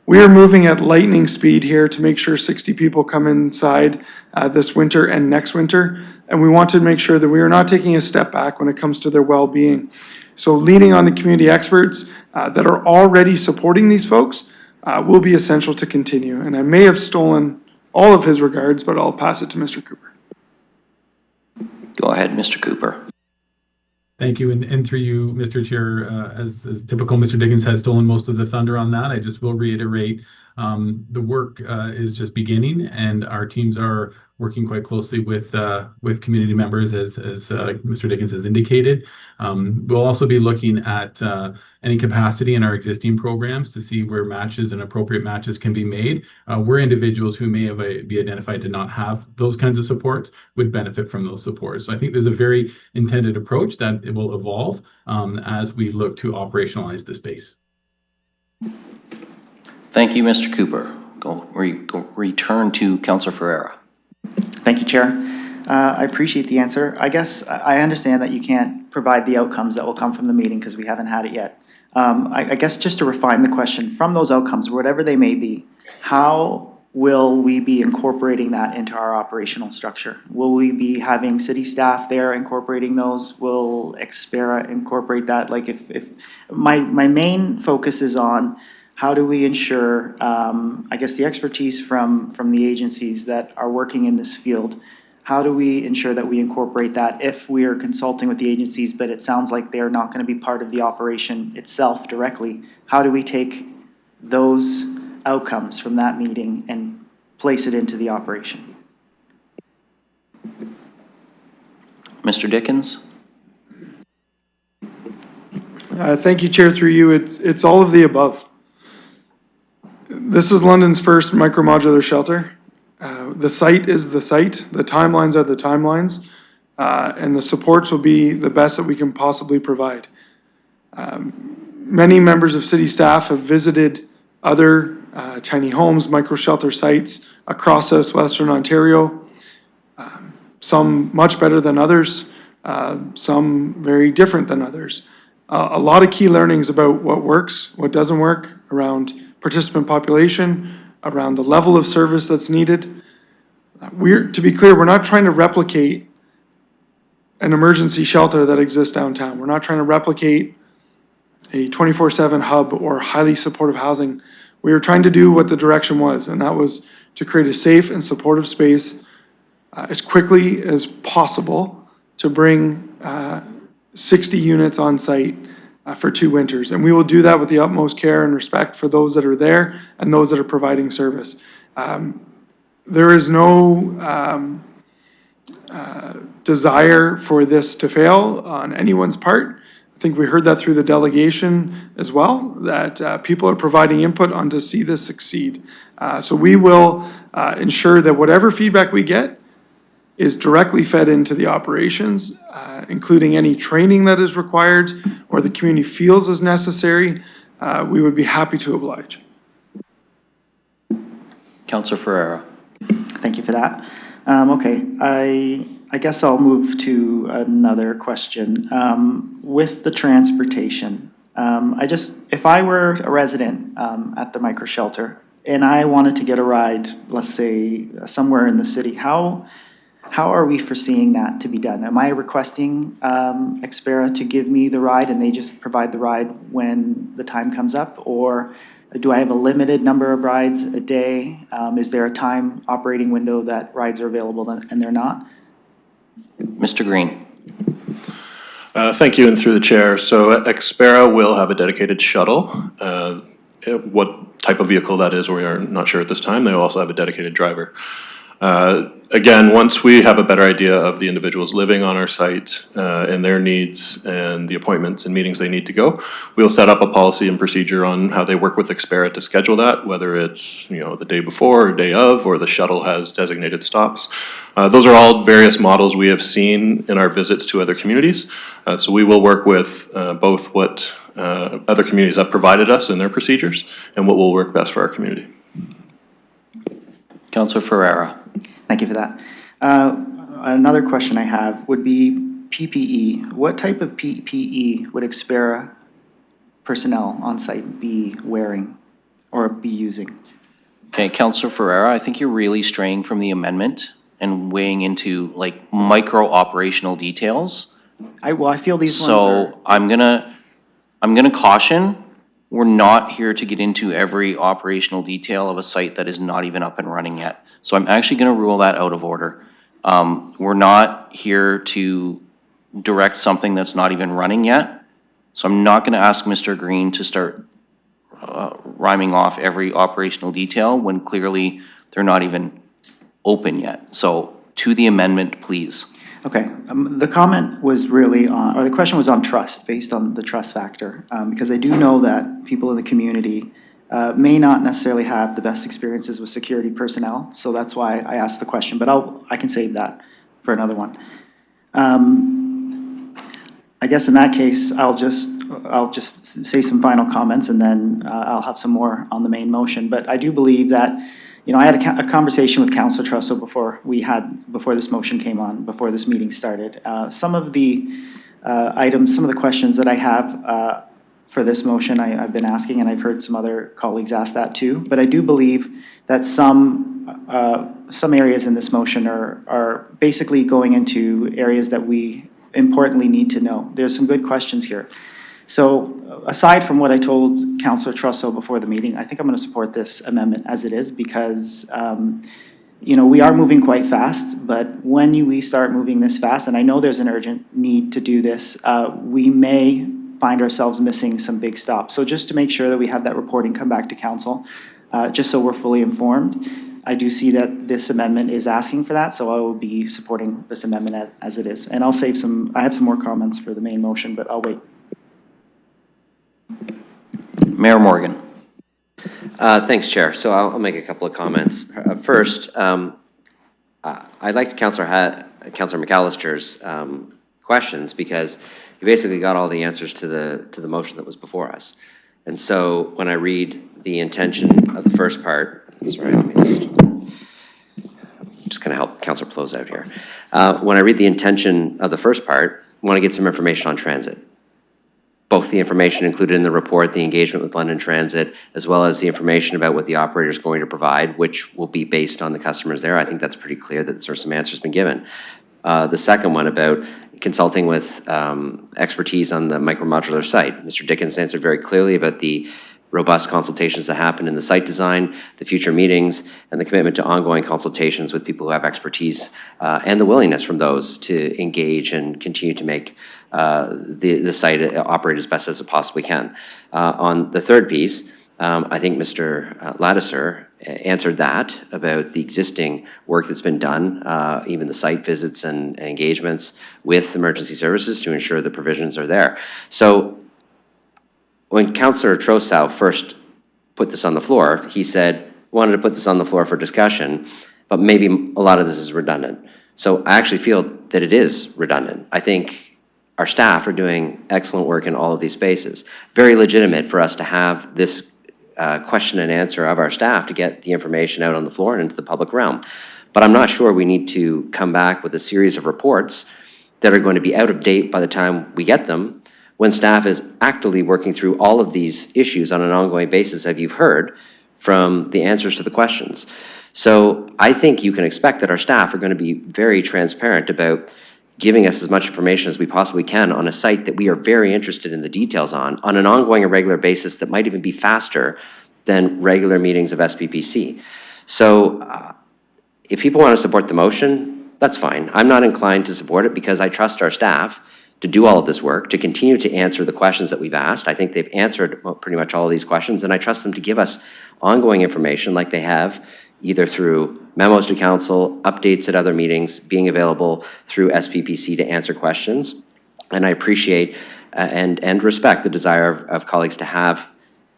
We are moving at lightning speed here to make sure 60 people come inside this winter and next winter, and we want to make sure that we are not taking a step back when it comes to their well-being. So leaning on the community experts that are already supporting these folks will be essential to continue. And I may have stolen all of his regards, but I'll pass it to Mr. Cooper. Go ahead, Mr. Cooper. Thank you, and through you, Mr. Chair, as typical, Mr. Dickens has stolen most of the thunder on that. I just will reiterate, the work is just beginning, and our teams are working quite closely with community members, as Mr. Dickens has indicated. We'll also be looking at any capacity in our existing programs to see where matches and appropriate matches can be made. Where individuals who may have be identified to not have those kinds of supports would benefit from those supports. So I think there's a very intended approach that it will evolve as we look to operationalize the space. Thank you, Mr. Cooper. Return to Councillor Ferreira. Thank you, Chair. I appreciate the answer. I guess I understand that you can't provide the outcomes that will come from the meeting because we haven't had it yet. I guess just to refine the question, from those outcomes, whatever they may be, how will we be incorporating that into our operational structure? Will we be having city staff there incorporating those? Will Expera incorporate that? Like if my main focus is on how do we ensure, I guess, the expertise from the agencies that are working in this field, how do we ensure that we incorporate that if we are consulting with the agencies, but it sounds like they're not going to be part of the operation itself directly? How do we take those outcomes from that meeting and place it into the operation? Mr. Dickens? Thank you, Chair, through you. It's all of the above. This is London's first micro-modular shelter. The site is the site, the timelines are the timelines, and the supports will be the best that we can possibly provide. Many members of city staff have visited other tiny homes, micro-shelter sites across southwestern Ontario, some much better than others, some very different than others. A lot of key learnings about what works, what doesn't work around participant population, around the level of service that's needed. To be clear, we're not trying to replicate an emergency shelter that exists downtown. We're not trying to replicate a 24/7 hub or highly supportive housing. We were trying to do what the direction was, and that was to create a safe and supportive space as quickly as possible to bring 60 units on site for 2 winters. And we will do that with the utmost care and respect for those that are there and those that are providing service. There is no desire for this to fail on anyone's part. I think we heard that through the delegation as well, that people are providing input on to see this succeed. So we will ensure that whatever feedback we get is directly fed into the operations, including any training that is required or the community feels is necessary. We would be happy to oblige. Councillor Ferreira. Thank you for that. Okay, I guess I'll move to another question. With the transportation, if I were a resident at the micro shelter and I wanted to get a ride, let's say somewhere in the city, how how are we foreseeing that to be done? Am I requesting Xpera to give me the ride and they just provide the ride when the time comes up? Or do I have a limited number of rides a day? Is there a time operating window that rides are available and they're not? Mr. Green. Thank you, and through the chair. So Xpera will have a dedicated shuttle. What type of vehicle that is, we are not sure at this time. They will also have a dedicated driver. Again, once we have a better idea of the individuals living on our site and their needs and the appointments and meetings they need to go, we'll set up a policy and procedure on how they work with Xpera to schedule that, whether it's the day before or day of, or the shuttle has designated stops. Those are all various models we have seen in our visits to other communities. So we will work with both what other communities have provided us in their procedures and what will work best for our community. Councillor Ferreira. Thank you for that. Another question I have would be PPE. What type of PPE would Xpera personnel on site be wearing or be using? Okay, Councillor Ferreira, I think you're really straying from the amendment and weighing into like micro operational details. I feel these ones are... So I'm gonna caution, we're not here to get into every operational detail of a site that is not even up and running yet. So I'm actually gonna rule that out of order. We're not here to direct something that's not even running yet. So I'm not gonna ask Mr. Green to start rhyming off every operational detail when clearly they're not even open yet. So to the amendment, please. Okay, the comment was really on, or the question was on trust, based on the trust factor, because I do know that people in the community may not necessarily have the best experiences with security personnel, so that's why I asked the question, but I can save that for another one. I guess in that case, I'll just say some final comments, and then I'll have some more on the main motion. But I do believe that, I had a conversation with Councillor Trusso before this motion came on, before this meeting started. Some of the items, some of the questions that I have for this motion, I've been asking, and I've heard some other colleagues ask that too. But I do believe that some areas in this motion are basically going into areas that we importantly need to know. There's some good questions here. So aside from what I told Councillor Trusso before the meeting, I think I'm going to support this amendment as it is because, we are moving quite fast, but when we start moving this fast, and I know there's an urgent need to do this, we may find ourselves missing some big stops. So just to make sure that we have that reporting come back to council, just so we're fully informed, I do see that this amendment is asking for that, so I will be supporting this amendment as it is. And I'll save I have some more comments for the main motion, but I'll wait. Mayor Morgan. Thanks, Chair. So I'll make a couple of comments. First, I liked Councillor McAllister's questions because he basically got all the answers to the motion that was before us. And so when I read the intention of the first part, sorry, let me just going to help Councillor close out here. When I read the intention of the first part, I want to get some information on transit. Both the information included in the report, the engagement with London Transit, as well as the information about what the operator is going to provide, which will be based on the customers there. I think that's pretty clear that there's some answers been given. The second one about consulting with expertise on the micromodular site. Mr. Dickens answered very clearly about the robust consultations that happen in the site design, the future meetings, and the commitment to ongoing consultations with people who have expertise and the willingness from those to engage and continue to make the site operate as best as it possibly can. On the third piece, I think Mr. Ladouceur answered that about the existing work that's been done, even the site visits and engagements with emergency services to ensure the provisions are there. So when Councillor Trossau first put this on the floor, he said, wanted to put this on the floor for discussion, but maybe a lot of this is redundant. So I actually feel that it is redundant. I think our staff are doing excellent work in all of these spaces. Very legitimate for us to have this question and answer of our staff to get the information out on the floor and into the public realm. But I'm not sure we need to come back with a series of reports that are going to be out of date by the time we get them, when staff is actively working through all of these issues on an ongoing basis, as you've heard from the answers to the questions. So I think you can expect that our staff are going to be very transparent about giving us as much information as we possibly can on a site that we are very interested in the details on an ongoing and regular basis that might even be faster than regular meetings of SPPC. So if people want to support the motion, that's fine. I'm not inclined to support it because I trust our staff to do all of this work, to continue to answer the questions that we've asked. I think they've answered pretty much all of these questions, and I trust them to give us ongoing information like they have, either through memos to council, updates at other meetings, being available through SPPC to answer questions. And I appreciate and respect the desire of colleagues to have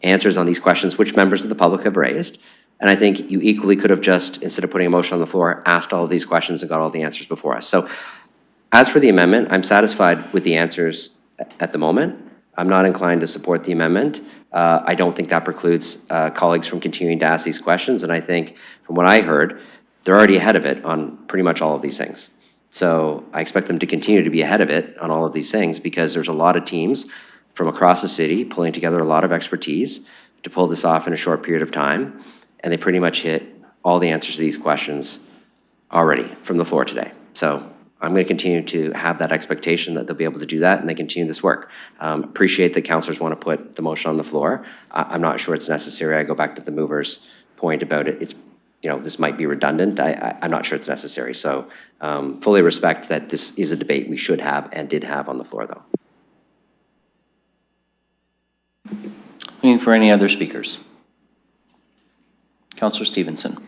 answers on these questions which members of the public have raised. And I think you equally could have just, instead of putting a motion on the floor, asked all of these questions and got all the answers before us. So as for the amendment, I'm satisfied with the answers at the moment. I'm not inclined to support the amendment. I don't think that precludes colleagues from continuing to ask these questions. And I think from what I heard, they're already ahead of it on pretty much all of these things. So I expect them to continue to be ahead of it on all of these things because there's a lot of teams from across the city pulling together a lot of expertise to pull this off in a short period of time. And they pretty much hit all the answers to these questions already from the floor today. So I'm going to continue to have that expectation that they'll be able to do that and they continue this work. Appreciate that councillors want to put the motion on the floor. I'm not sure it's necessary. I go back to the mover's point about it. It's, this might be redundant. I'm not sure it's necessary. So fully respect that this is a debate we should have and did have on the floor though. Looking for any other speakers? Councillor Stevenson.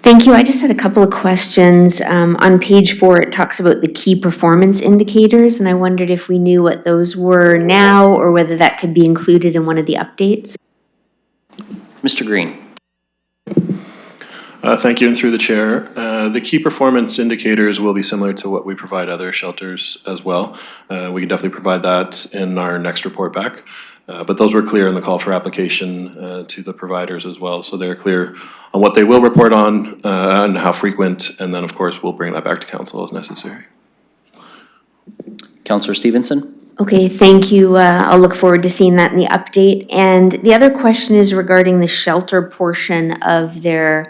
Thank you. I just had a couple of questions. On page 4, it talks about the key performance indicators, and I wondered if we knew what those were now or whether that could be included in one of the updates. Mr. Green. Thank you, and through the chair. The key performance indicators will be similar to what we provide other shelters as well. We can definitely provide that in our next report back. But those were clear in the call for application to the providers as well. So they're clear on what they will report on and how frequent, and then of course we'll bring that back to council as necessary. Councillor Stevenson. Okay, thank you. I'll look forward to seeing that in the update. And the other question is regarding the shelter portion of their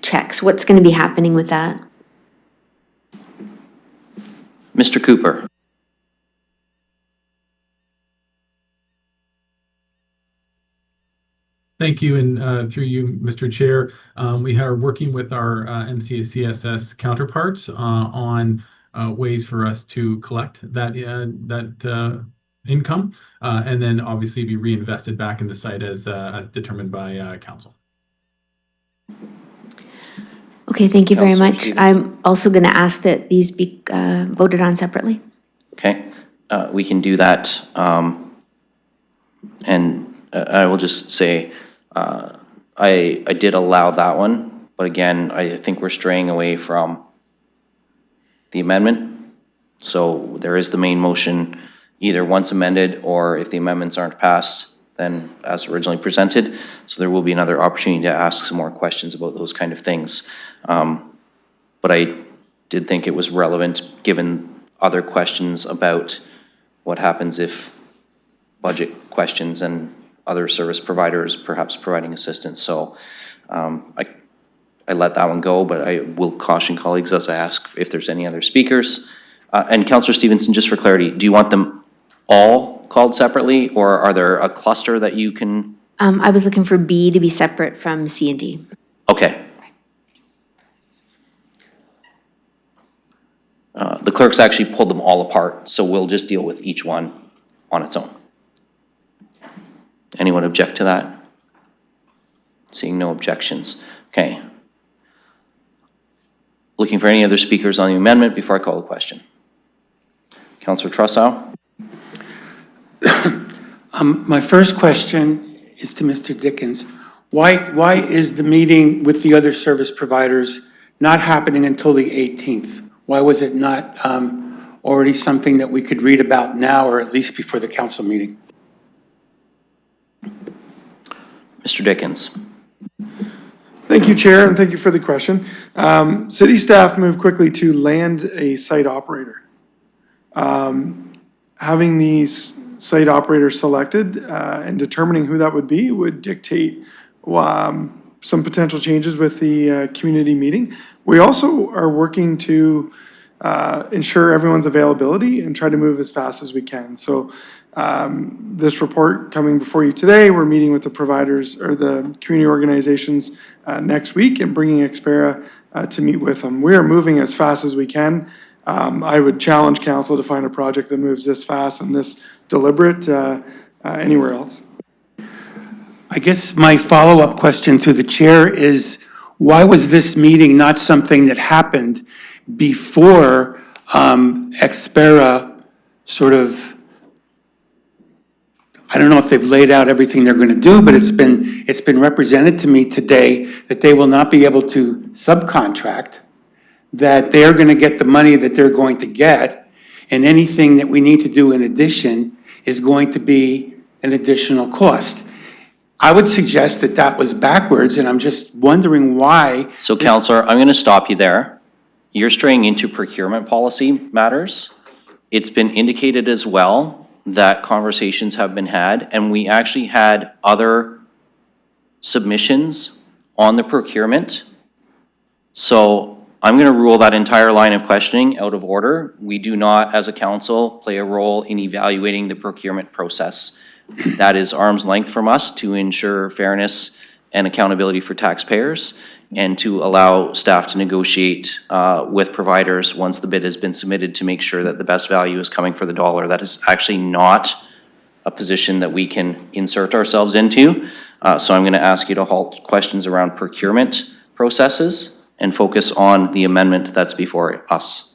checks. What's going to be happening with that? Mr. Cooper. Thank you, and through you, Mr. Chair, we are working with our MCCSS counterparts on ways for us to collect that income, and then obviously be reinvested back in the site as determined by council. Okay, thank you very much. I'm also going to ask that these be voted on separately. Okay, we can do that. And I will just say, I did allow that one, but again, I think we're straying away from the amendment. So there is the main motion, either once amended or if the amendments aren't passed, then as originally presented. So there will be another opportunity to ask some more questions about those kind of things. But I did think it was relevant given other questions about what happens if budget questions and other service providers perhaps providing assistance. So I let that one go, but I will caution colleagues as I ask if there's any other speakers. And Councillor Stevenson, just for clarity, do you want them all called separately, or are there a cluster that you can? I was looking for B to be separate from C and D. Okay. The clerks actually pulled them all apart, so we'll just deal with each one on its own. Anyone object to that? Seeing no objections. Okay. Looking for any other speakers on the amendment before I call the question. Councillor Trussow. My first question is to Mr. Dickens. Why is the meeting with the other service providers not happening until the 18th? Why was it not already something that we could read about now, or at least before the council meeting? Mr. Dickens. Thank you, Chair, and thank you for the question. City staff moved quickly to land a site operator. Having these site operators selected and determining who that would be would dictate some potential changes with the community meeting. We also are working to ensure everyone's availability and try to move as fast as we can. So this report coming before you today, we're meeting with the providers or the community organizations next week and bringing Expera to meet with them. We are moving as fast as we can. I would challenge council to find a project that moves this fast and this deliberate anywhere else. I guess my follow-up question to the chair is, why was this meeting not something that happened before Expera sort of, I don't know if they've laid out everything they're going to do, but it's been represented to me today that they will not be able to subcontract, that they're going to get the money that they're going to get, and anything that we need to do in addition is going to be an additional cost. I would suggest that that was backwards, and I'm just wondering why. So Counselor, I'm going to stop you there. You're straying into procurement policy matters. It's been indicated as well that conversations have been had, and we actually had other submissions on the procurement. So I'm going to rule that entire line of questioning out of order. We do not, as a council, play a role in evaluating the procurement process. That is arm's length from us to ensure fairness and accountability for taxpayers and to allow staff to negotiate with providers once the bid has been submitted to make sure that the best value is coming for the dollar. That is actually not a position that we can insert ourselves into. So I'm going to ask you to halt questions around procurement processes and focus on the amendment that's before us.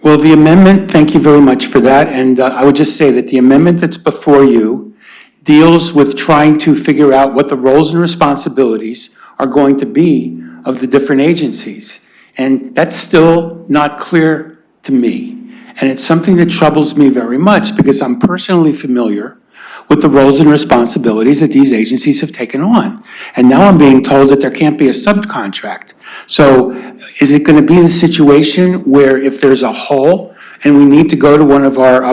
Well, the amendment, thank you very much for that, and I would just say that the amendment that's before you deals with trying to figure out what the roles and responsibilities are going to be of the different agencies. And that's still not clear to me. And it's something that troubles me very much because I'm personally familiar with the roles and responsibilities that these agencies have taken on. And now I'm being told that there can't be a subcontract. So is it going to be the situation where if there's a hole and we need to go to one of our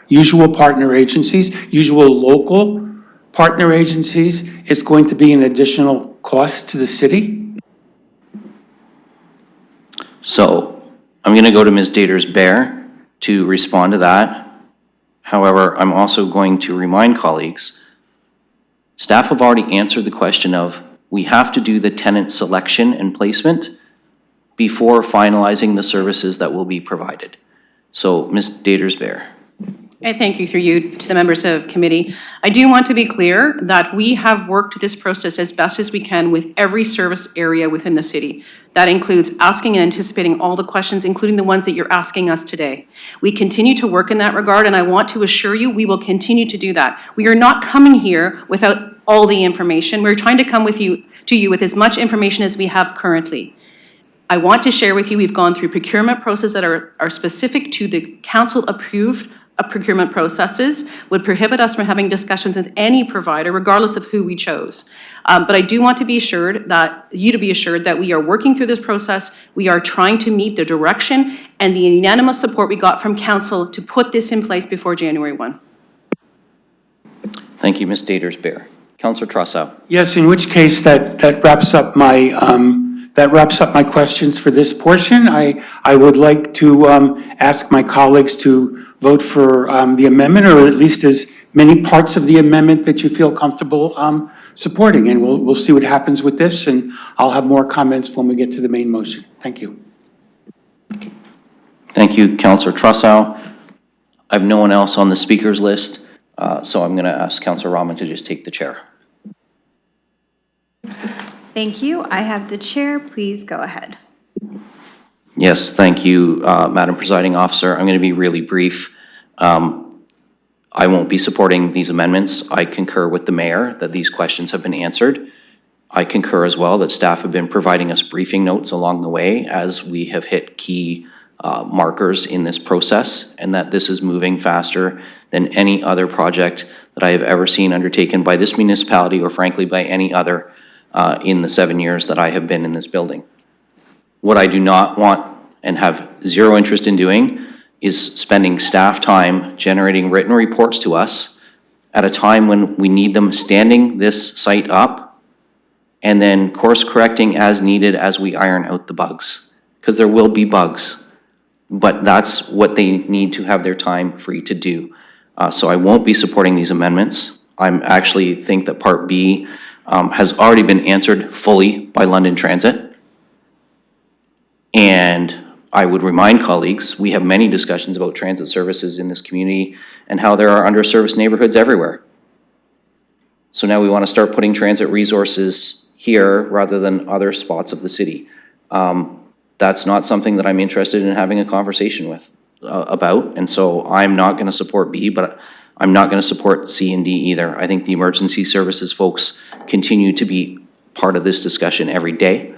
usual partner agencies, usual local partner agencies, it's going to be an additional cost to the city? So I'm going to go to Ms. Daters-Bear to respond to that. However, I'm also going to remind colleagues, staff have already answered the question of, we have to do the tenant selection and placement before finalizing the services that will be provided. So, Ms. Daters-Bear. I thank you through you to the members of committee. I do want to be clear that we have worked this process as best as we can with every service area within the city. That includes asking and anticipating all the questions, including the ones that you're asking us today. We continue to work in that regard, and I want to assure you we will continue to do that. We are not coming here without all the information. We're trying to come to you with as much information as we have currently. I want to share with you, we've gone through procurement processes that are specific to the council-approved procurement processes, would prohibit us from having discussions with any provider, regardless of who we chose. But I do want to be assured that, we are working through this process. We are trying to meet the direction and the unanimous support we got from council to put this in place before January 1. Thank you, Ms. Daters-Bear. Councillor Trossow. Yes, in which case that wraps up my questions for this portion. I would like to ask my colleagues to vote for the amendment, or at least as many parts of the amendment that you feel comfortable supporting. And we'll see what happens with this, and I'll have more comments when we get to the main motion. Thank you. Thank you, Councillor Trossow. I have no one else on the speakers list, so I'm going to ask Councillor Rahman to just take the chair. Thank you. I have the chair. Please go ahead. Yes, thank you, Madam Presiding Officer. I'm going to be really brief. I won't be supporting these amendments. I concur with the mayor that these questions have been answered. I concur as well that staff have been providing us briefing notes along the way as we have hit key markers in this process, and that this is moving faster than any other project that I have ever seen undertaken by this municipality or frankly by any other in the 7 years that I have been in this building. What I do not want and have zero interest in doing is spending staff time generating written reports to us at a time when we need them standing this site up and then course correcting as needed as we iron out the bugs. Because there will be bugs, but that's what they need to have their time free to do. So I won't be supporting these amendments. I'm actually think that Part B has already been answered fully by London Transit. And I would remind colleagues, we have many discussions about transit services in this community and how there are underserviced neighborhoods everywhere. So now we want to start putting transit resources here rather than other spots of the city. That's not something that I'm interested in having a conversation with about, and so I'm not going to support B, but I'm not going to support C and D either. I think the emergency services folks continue to be part of this discussion every day.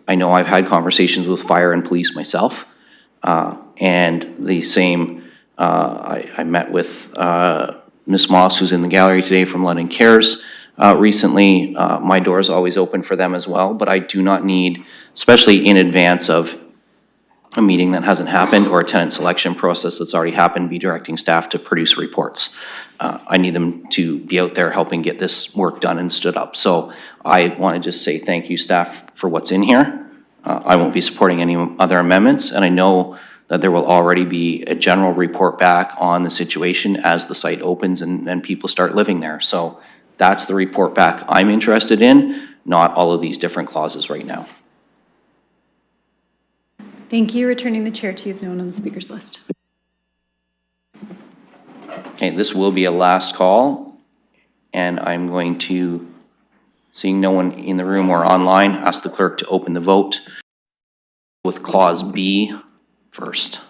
I know I've had conversations with fire and police myself, and the same, I met with Ms. Moss, who's in the gallery today from London Cares recently. My door is always open for them as well, but I do not need, especially in advance of a meeting that hasn't happened or a tenant selection process that's already happened, be directing staff to produce reports. I need them to be out there helping get this work done and stood up. So I want to just say thank you, staff, for what's in here. I won't be supporting any other amendments, and I know that there will already be a general report back on the situation as the site opens and people start living there. So that's the report back I'm interested in, not all of these different clauses right now. Thank you. Returning the chair to you if no one on the speakers list. Okay, this will be a last call, and I'm going to, seeing no one in the room or online, ask the clerk to open the vote with clause B first.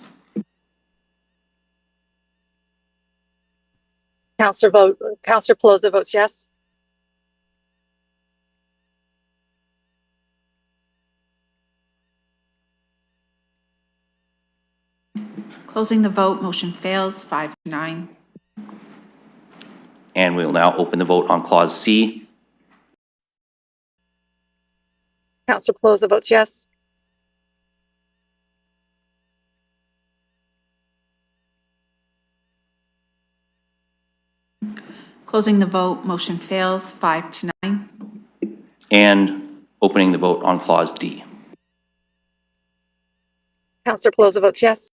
Councillor Pelosi votes yes. Closing the vote, motion fails, 5-9. And we'll now open the vote on clause C. Councillor Pelosi votes yes. Closing the vote, motion fails, 5-9. And opening the vote on clause D. Councillor Pelosi votes yes.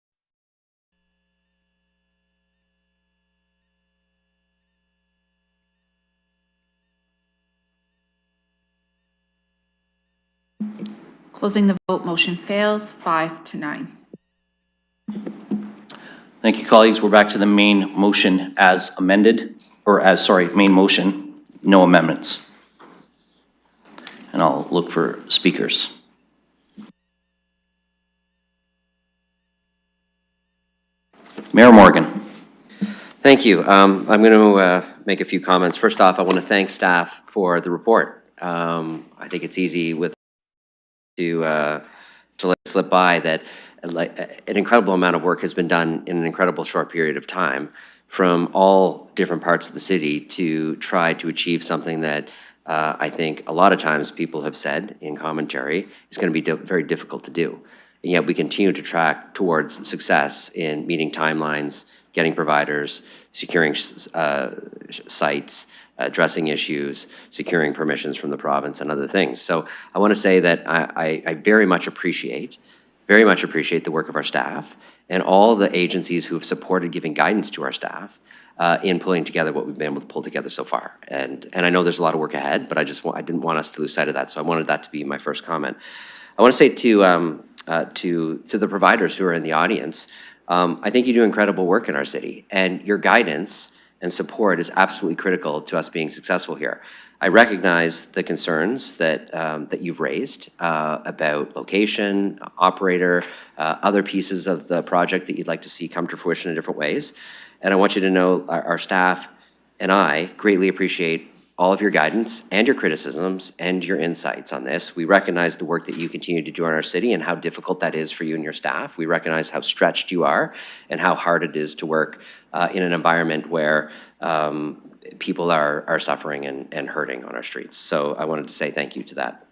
Closing the vote, motion fails, 5-9. Thank you, colleagues. We're back to the main motion as amended, or as, sorry, main motion, no amendments. And I'll look for speakers. Mayor Morgan. Thank you. I'm going to make a few comments. First off, I want to thank staff for the report. I think it's easy to let it slip by that an incredible amount of work has been done in an incredible short period of time from all different parts of the city to try to achieve something that I think a lot of times people have said in commentary is going to be very difficult to do. And yet we continue to track towards success in meeting timelines, getting providers, securing sites, addressing issues, securing permissions from the province and other things. So I want to say that I very much appreciate the work of our staff and all the agencies who have supported giving guidance to our staff in pulling together what we've been able to pull together so far. And I know there's a lot of work ahead, but I didn't want us to lose sight of that. So I wanted that to be my first comment. I want to say to the providers who are in the audience, I think you do incredible work in our city, and your guidance and support is absolutely critical to us being successful here. I recognize the concerns that you've raised about location, operator, other pieces of the project that you'd like to see come to fruition in different ways. And I want you to know our staff and I greatly appreciate all of your guidance and your criticisms and your insights on this. We recognize the work that you continue to do in our city and how difficult that is for you and your staff. We recognize how stretched you are and how hard it is to work in an environment where people are suffering and hurting on our streets. So I wanted to say thank you to that.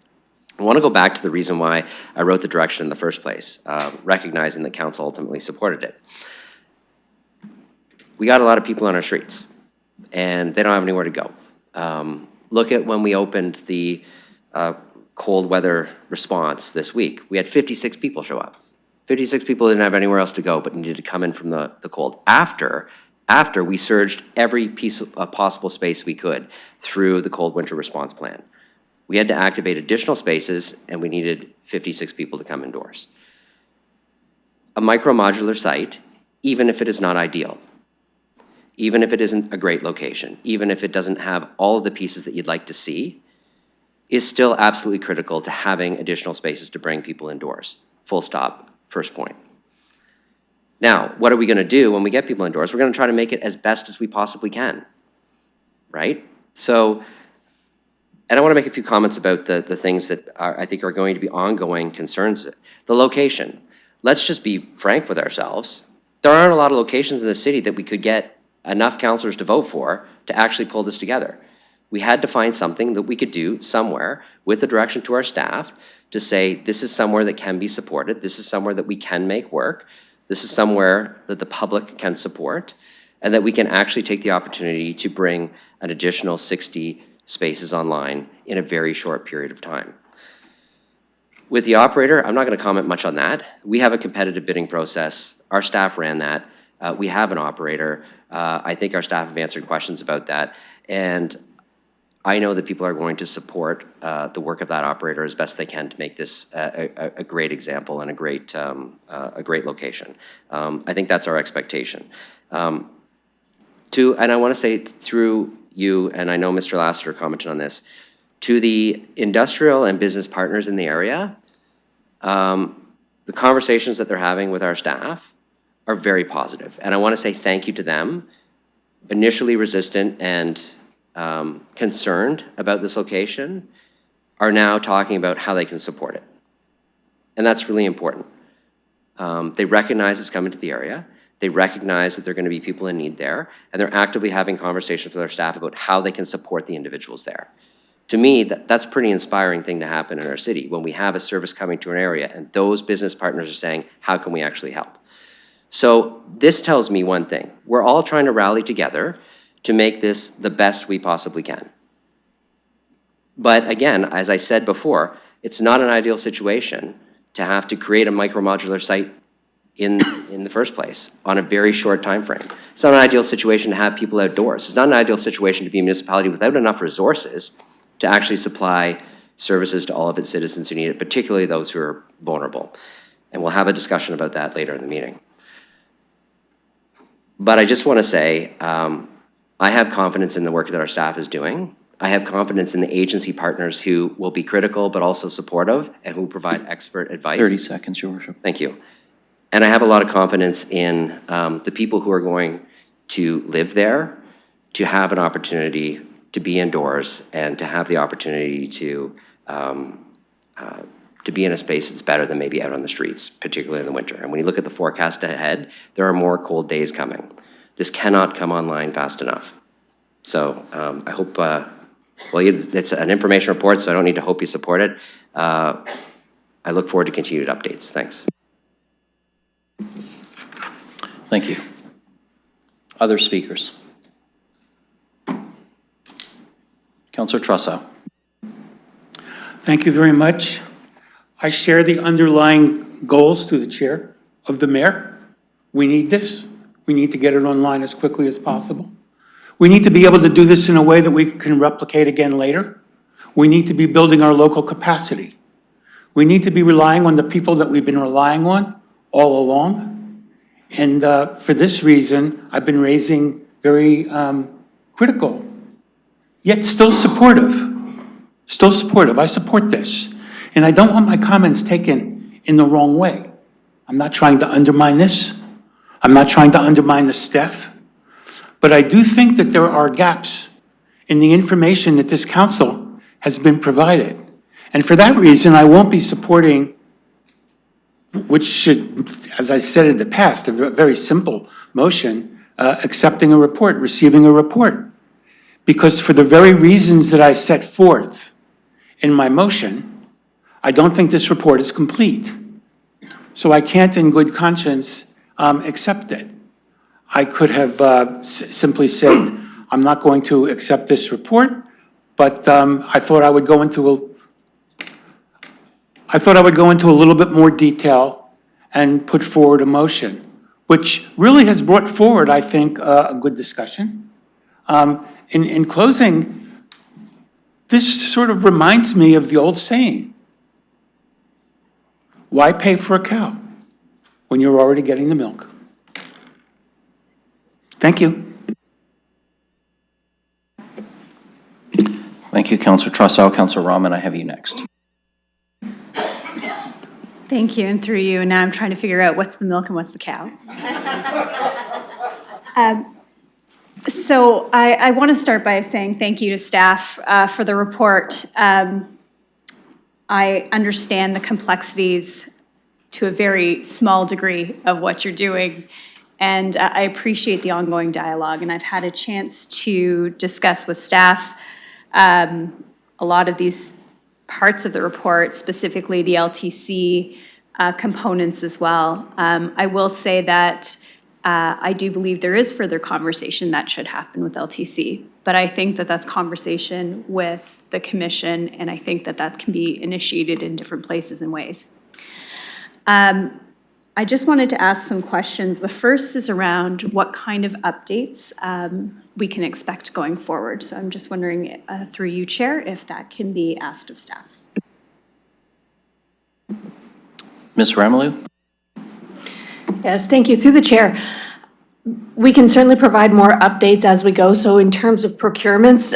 I want to go back to the reason why I wrote the direction in the first place, recognizing that council ultimately supported it. We got a lot of people on our streets, and they don't have anywhere to go. Look at when we opened the cold weather response this week. We had 56 people show up. 56 people didn't have anywhere else to go but needed to come in from the cold. After we surged every piece of possible space we could through the cold winter response plan. We had to activate additional spaces, and we needed 56 people to come indoors. A micro-modular site, even if it is not ideal, even if it isn't a great location, even if it doesn't have all of the pieces that you'd like to see, is still absolutely critical to having additional spaces to bring people indoors. Full stop, first point. Now, what are we gonna do when we get people indoors? We're gonna try to make it as best as we possibly can, right? So, and I wanna make a few comments about the things that I think are going to be ongoing concerns. The location. Let's just be frank with ourselves. There aren't a lot of locations in the city that we could get enough councillors to vote for to actually pull this together. We had to find something that we could do somewhere with the direction to our staff to say, this is somewhere that can be supported, this is somewhere that we can make work, this is somewhere that the public can support, and that we can actually take the opportunity to bring an additional 60 spaces online in a very short period of time. With the operator, I'm not going to comment much on that. We have a competitive bidding process. Our staff ran that. We have an operator. I think our staff have answered questions about that. And I know that people are going to support the work of that operator as best they can to make this a great example and a great location. I think that's our expectation. And I want to say through you, and I know Mr. Lassiter commented on this, to the industrial and business partners in the area, the conversations that they're having with our staff are very positive. And I want to say thank you to them. Initially resistant and concerned about this location are now talking about how they can support it. And that's really important. They recognize it's coming to the area. They recognize that there are going to be people in need there, and they're actively having conversations with our staff about how they can support the individuals there. To me, that's a pretty inspiring thing to happen in our city when we have a service coming to an area and those business partners are saying, how can we actually help? So this tells me one thing. We're all trying to rally together to make this the best we possibly can. But again, as I said before, it's not an ideal situation to have to create a micro-modular site in the first place on a very short time frame. It's not an ideal situation to have people outdoors. It's not an ideal situation to be a municipality without enough resources to actually supply services to all of its citizens who need it, particularly those who are vulnerable. And we'll have a discussion about that later in the meeting. But I just want to say, I have confidence in the work that our staff is doing. I have confidence in the agency partners who will be critical but also supportive and who provide expert advice. 30 seconds, Your Worship. Thank you. And I have a lot of confidence in the people who are going to live there, to have an opportunity to be indoors and to have the opportunity to be in a space that's better than maybe out on the streets, particularly in the winter. And when you look at the forecast ahead, there are more cold days coming. This cannot come online fast enough. So I hope, well, it's an information report, so I don't need to hope you support it. I look forward to continued updates. Thanks. Thank you. Other speakers? Councillor Trusso. Thank you very much. I share the underlying goals through the chair of the mayor. We need this. We need to get it online as quickly as possible. We need to be able to do this in a way that we can replicate again later. We need to be building our local capacity. We need to be relying on the people that we've been relying on all along. And for this reason, I've been raising very critical, yet still supportive. Still supportive. I support this. And I don't want my comments taken in the wrong way. I'm not trying to undermine this. I'm not trying to undermine the staff. But I do think that there are gaps in the information that this council has been provided. And for that reason, I won't be supporting, which should, as I said in the past, a very simple motion, accepting a report, receiving a report. Because for the very reasons that I set forth in my motion, I don't think this report is complete. So I can't in good conscience accept it. I could have simply said, I'm not going to accept this report. but I thought I would go into a little bit more detail and put forward a motion, which really has brought forward, I think, a good discussion. In closing, this sort of reminds me of the old saying, why pay for a cow when you're already getting the milk? Thank you. Thank you, Councillor Trossel. Councillor Rahman, I have you next. Thank you, and through you, now I'm trying to figure out what's the milk and what's the cow. So I want to start by saying thank you to staff for the report. I understand the complexities to a very small degree of what you're doing, and I appreciate the ongoing dialogue, and I've had a chance to discuss with staff a lot of these parts of the report, specifically the LTC components as well. I will say that I do believe there is further conversation that should happen with LTC, but I think that that's conversation with the commission, and I think that that can be initiated in different places and ways. I just wanted to ask some questions. The first is around what kind of updates we can expect going forward. So I'm just wondering, through you, Chair, if that can be asked of staff. Ms. Ramalou? Yes, thank you. Through the chair, we can certainly provide more updates as we go. So in terms of procurements,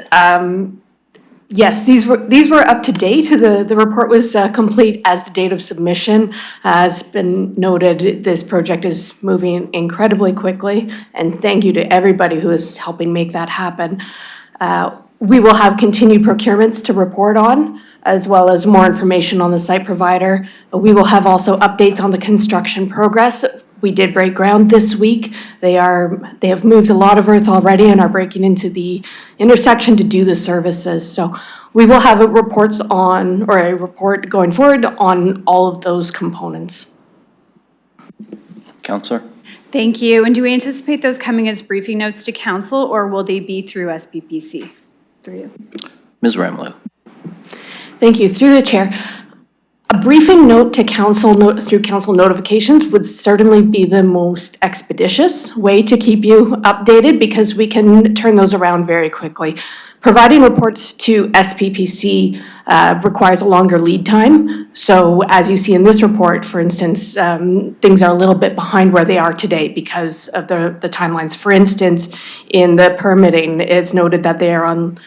yes, these were up to date. The report was complete as the date of submission. Has been noted, this project is moving incredibly quickly, and thank you to everybody who is helping make that happen. We will have continued procurements to report on, as well as more information on the site provider. We will have also updates on the construction progress. We did break ground this week. They have moved a lot of earth already and are breaking into the intersection to do the services. So we will have a report going forward on all of those components. Councillor? Thank you. And do we anticipate those coming as briefing notes to council, or will they be through SPPC? Through you. Ms. Ramalou? Thank you. Through the chair, a briefing note to council through council notifications would certainly be the most expeditious way to keep you updated, because we can turn those around very quickly. Providing reports to SPPC requires a longer lead time. So as you see in this report, for instance, things are a little bit behind where they are today because of the timelines. For instance, in the permitting, it's noted that they are on,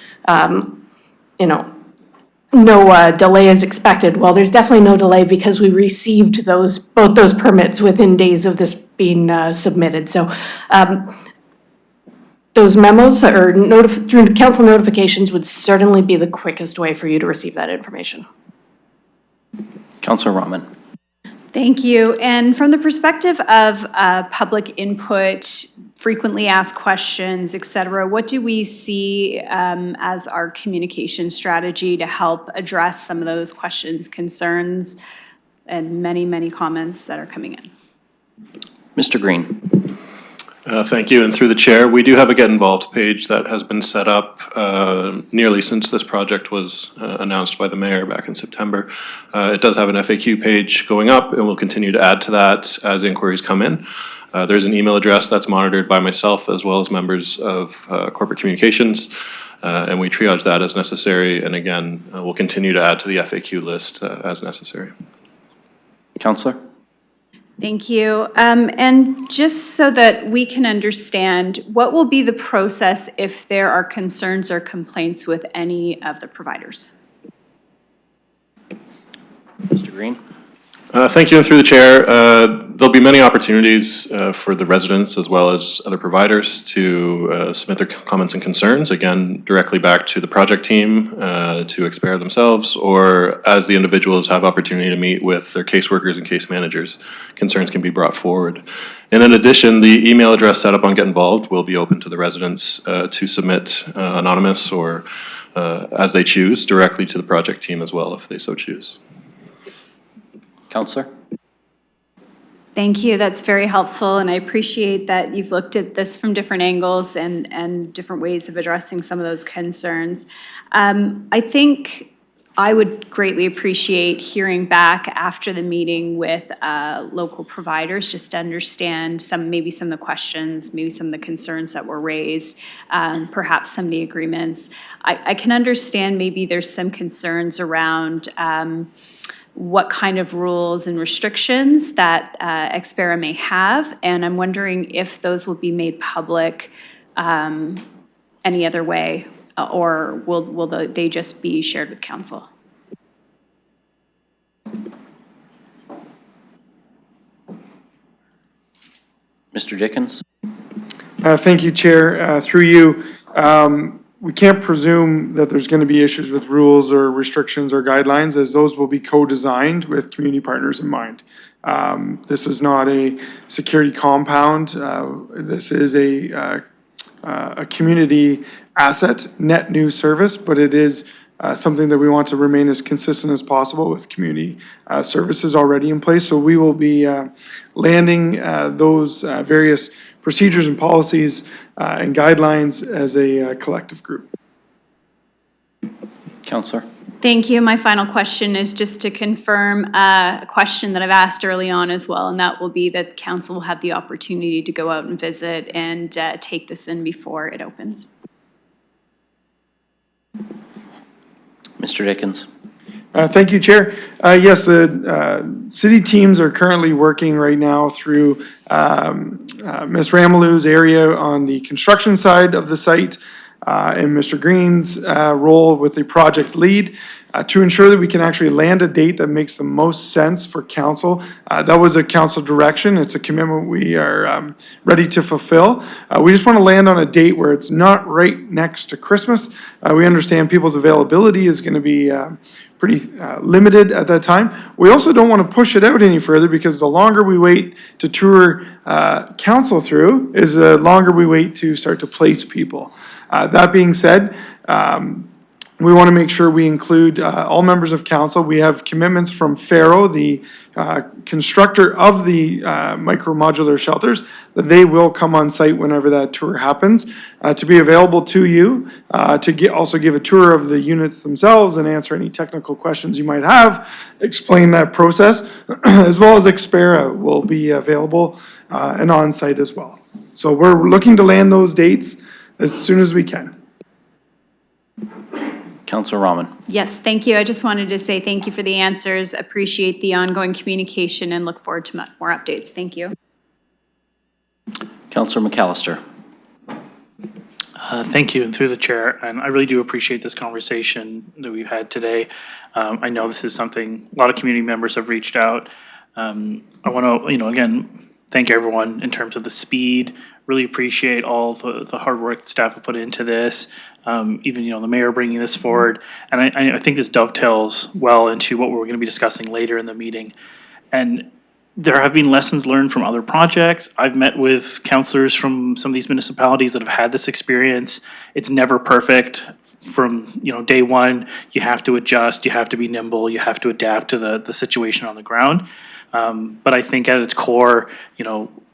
no delay is expected. Well, there's definitely no delay because we received both those permits within days of this being submitted. So those memos or through council notifications would certainly be the quickest way for you to receive that information. Councillor Rahman? Thank you. And from the perspective of public input, frequently asked questions, et cetera, what do we see as our communication strategy to help address some of those questions, concerns, and many, many comments that are coming in? Mr. Green? Thank you, and through the chair, we do have a Get Involved page that has been set up nearly since this project was announced by the mayor back in September. It does have an FAQ page going up, and we'll continue to add to that as inquiries come in. There's an email address that's monitored by myself as well as members of corporate communications, and we triage that as necessary, and again, we'll continue to add to the FAQ list as necessary. Councillor? Thank you. And just so that we can understand, what will be the process if there are concerns or complaints with any of the providers? Mr. Green? Thank you, and through the chair, there'll be many opportunities for the residents as well as other providers to submit their comments and concerns, again, directly back to the project team, to Expera themselves, or as the individuals have opportunity to meet with their caseworkers and case managers, concerns can be brought forward. And in addition, the email address set up on Get Involved will be open to the residents to submit anonymous or as they choose, directly to the project team as well, if they so choose. Councillor? Thank you. That's very helpful, and I appreciate that you've looked at this from different angles and different ways of addressing some of those concerns. I think I would greatly appreciate hearing back after the meeting with local providers, just to understand maybe some of the questions, maybe some of the concerns that were raised, perhaps some of the agreements. I can understand maybe there's some concerns around what kind of rules and restrictions that Expera may have, and I'm wondering if those will be made public any other way, or will they just be shared with council? Mr. Dickens? Thank you, Chair. Through you, we can't presume that there's going to be issues with rules or restrictions or guidelines, as those will be co-designed with community partners in mind. This is not a security compound. This is a community asset, net new service, but it is something that we want to remain as consistent as possible with community services already in place. So we will be landing those various procedures and policies and guidelines as a collective group. Councillor? Thank you. My final question is just to confirm a question that I've asked early on as well, and that will be that council will have the opportunity to go out and visit and take this in before it opens. Mr. Dickens? Thank you, Chair. Yes, the city teams are currently working right now through Ms. Ramalou's area on the construction side of the site and Mr. Green's role with the project lead to ensure that we can actually land a date that makes the most sense for council. That was a council direction. It's a commitment we are ready to fulfill. We just want to land on a date where it's not right next to Christmas. We understand people's availability is going to be pretty limited at that time. We also don't want to push it out any further, because the longer we wait to tour council through is the longer we wait to start to place people. That being said, we want to make sure we include all members of council. We have commitments from Faro, the constructor of the micro-modular shelters, that they will come on site whenever that tour happens, to be available to you, to also give a tour of the units themselves and answer any technical questions you might have, explain that process, as well as Expera will be available and on site as well. So we're looking to land those dates as soon as we can. Councillor Rahman? Yes, thank you. I just wanted to say thank you for the answers. Appreciate the ongoing communication and look forward to more updates. Thank you. Councillor McAllister? Thank you, and through the chair, and I really do appreciate this conversation that we've had today. I know this is something a lot of community members have reached out. I want to, again, thank everyone in terms of the speed. Really appreciate all the hard work that staff have put into this. Even, the mayor bringing this forward. And I think this dovetails well into what we're going to be discussing later in the meeting. And there have been lessons learned from other projects. I've met with councillors from some of these municipalities that have had this experience. It's never perfect. From, day one, you have to adjust, you have to be nimble, you have to adapt to the situation on the ground. But I think at its core,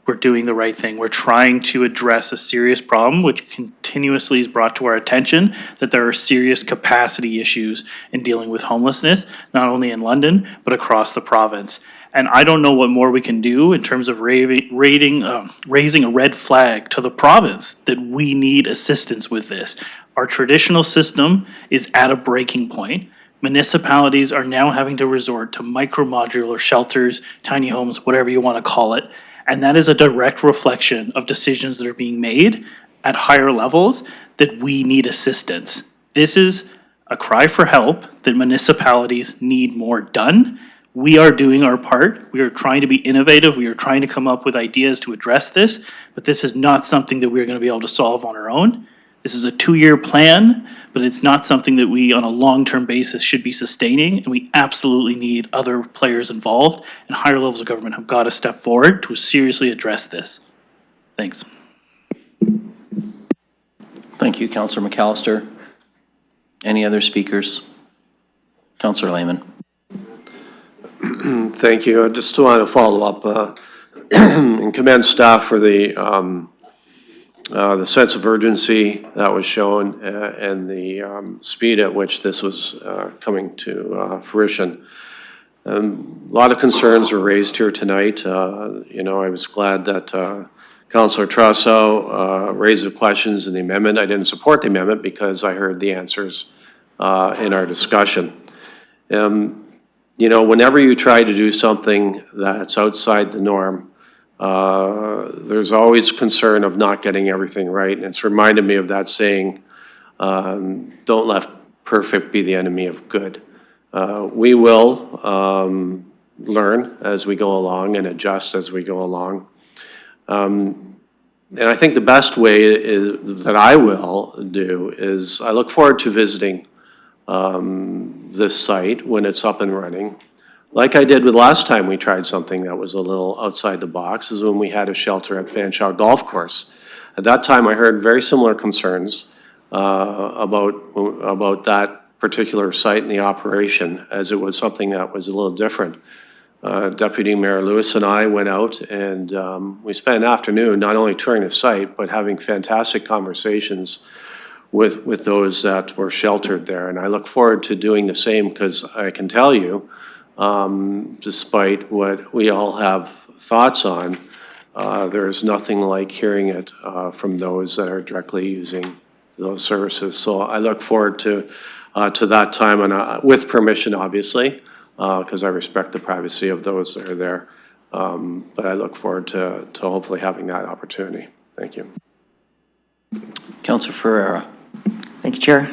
we're doing the right thing. We're trying to address a serious problem, which continuously is brought to our attention, that there are serious capacity issues in dealing with homelessness, not only in London, but across the province. And I don't know what more we can do in terms of raising a red flag to the province that we need assistance with this. Our traditional system is at a breaking point. Municipalities are now having to resort to micro-modular shelters, tiny homes, whatever you want to call it. And that is a direct reflection of decisions that are being made at higher levels that we need assistance. This is a cry for help that municipalities need more done. We are doing our part. We are trying to be innovative. We are trying to come up with ideas to address this, but this is not something that we're going to be able to solve on our own. This is a 2-year plan, but it's not something that we on a long-term basis should be sustaining, and we absolutely need other players involved, and higher levels of government have got to step forward to seriously address this. Thanks. Thank you, Councillor McAllister. Any other speakers? Councillor Lehman. Thank you. I just want to follow up and commend staff for the sense of urgency that was shown and the speed at which this was coming to fruition. A lot of concerns were raised here tonight. You know, I was glad that Councillor Trasso raised the questions in the amendment. I didn't support the amendment because I heard the answers in our discussion. You know, whenever you try to do something that's outside the norm, there's always concern of not getting everything right. And it's reminded me of that saying, don't let perfect be the enemy of good. We will learn as we go along and adjust as we go along. And I think the best way that I will do is I look forward to visiting this site when it's up and running. Like I did with last time we tried something that was a little outside the box, is when we had a shelter at Fanshawe Golf Course. At that time, I heard very similar concerns about that particular site and the operation, as it was something that was a little different. Deputy Mayor Lewis and I went out and we spent an afternoon not only touring the site, but having fantastic conversations with those that were sheltered there. And I look forward to doing the same, because I can tell you, despite what we all have thoughts on, there's nothing like hearing it from those that are directly using those services. So I look forward to that time, and with permission, obviously, because I respect the privacy of those that are there. But I look forward to hopefully having that opportunity. Thank you. Councillor Ferreira. Thank you, Chair.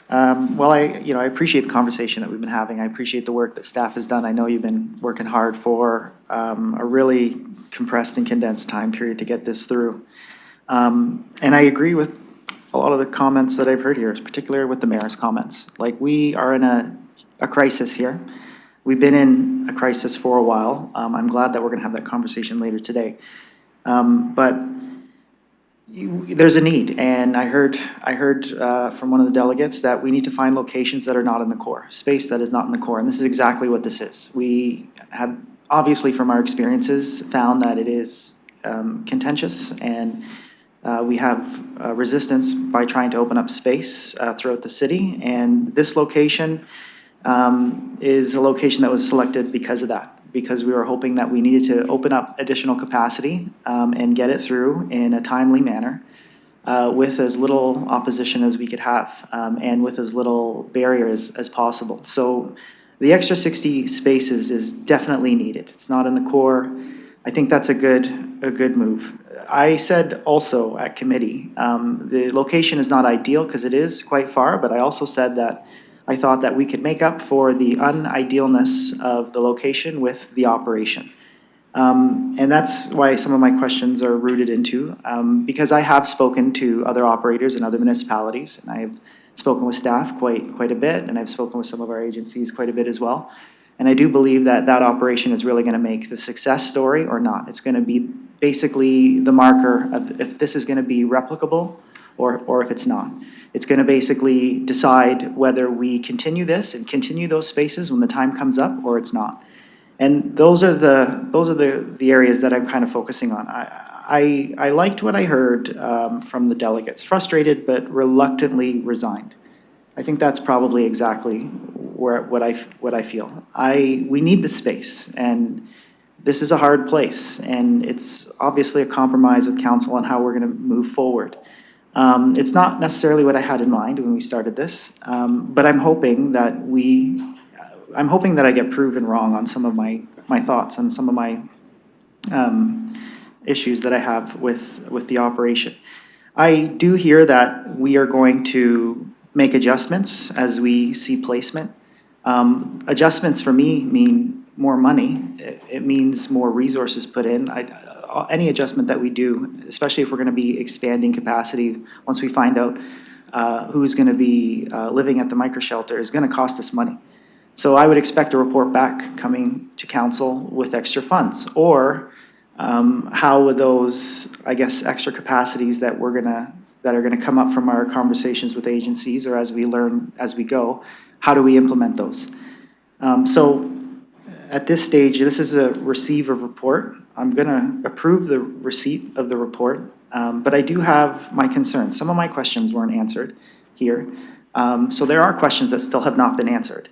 Well, I appreciate the conversation that we've been having. I appreciate the work that staff has done. I know you've been working hard for a really compressed and condensed time period to get this through. And I agree with a lot of the comments that I've heard here, particularly with the mayor's comments. Like, we are in a crisis here. We've been in a crisis for a while. I'm glad that we're going to have that conversation later today. But there's a need, and I heard from one of the delegates that we need to find locations that are not in the core, space that is not in the core, and this is exactly what this is. We have, obviously from our experiences, found that it is contentious, and we have resistance by trying to open up space throughout the city, and this location is a location that was selected because of that, because we were hoping that we needed to open up additional capacity and get it through in a timely manner with as little opposition as we could have and with as little barriers as possible. So the extra 60 spaces is definitely needed. It's not in the core. I think that's a good move. I said also at committee, the location is not ideal because it is quite far, but I also said that I thought that we could make up for the unidealness of the location with the operation. And that's why some of my questions are rooted into, because I have spoken to other operators in other municipalities, and I have spoken with staff quite a bit, and I've spoken with some of our agencies quite a bit as well. And I do believe that that operation is really going to make the success story or not. It's going to be basically the marker of if this is going to be replicable or if it's not. It's going to basically decide whether we continue this and continue those spaces when the time comes up or it's not. And those are the areas that I'm kind of focusing on. I liked what I heard from the delegates, frustrated but reluctantly resigned. I think that's probably exactly what I feel. We need the space, and this is a hard place, and it's obviously a compromise with council on how we're going to move forward. It's not necessarily what I had in mind when we started this, but I'm hoping that I get proven wrong on some of my thoughts and some of my issues that I have with the operation. I do hear that we are going to make adjustments as we see placement. Adjustments for me mean more money. It means more resources put in. Any adjustment that we do, especially if we're going to be expanding capacity, once we find out who's going to be living at the microshelter, is going to cost us money. So I would expect a report back coming to council with extra funds, or how would those, I guess, extra capacities that are going to come up from our conversations with agencies, or as we learn as we go, how do we implement those? So at this stage, this is a receive of report. I'm going to approve the receipt of the report, but I do have my concerns. Some of my questions weren't answered here. So there are questions that still have not been answered.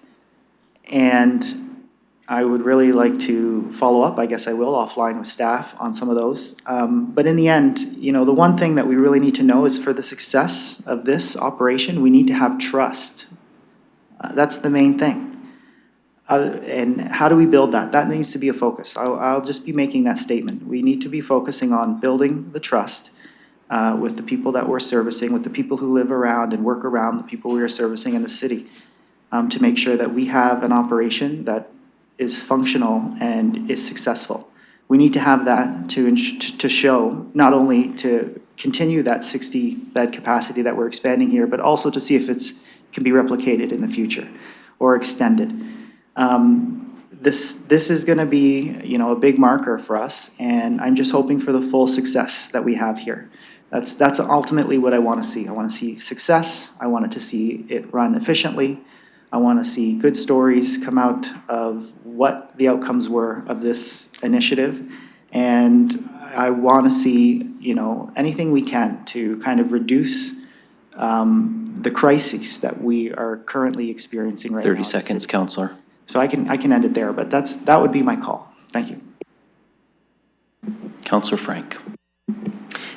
And I would really like to follow up, I guess I will, offline with staff on some of those. But in the end, you know, the one thing that we really need to know is for the success of this operation, we need to have trust. That's the main thing. And how do we build that? That needs to be a focus. I'll just be making that statement. We need to be focusing on building the trust with the people that we're servicing, with the people who live around and work around the people we are servicing in the city, to make sure that we have an operation that is functional and is successful. We need to have that to show, not only to continue that 60-bed capacity that we're expanding here, but also to see if it can be replicated in the future or extended. This is going to be, you know, a big marker for us, and I'm just hoping for the full success that we have here. That's ultimately what I want to see. I want to see success. I wanted to see it run efficiently. I want to see good stories come out of what the outcomes were of this initiative, and I want to see, you know, anything we can to kind of reduce the crises that we are currently experiencing right now. 30 seconds, Councillor. So I can end it there, but that would be my call. Thank you. Councillor Frank.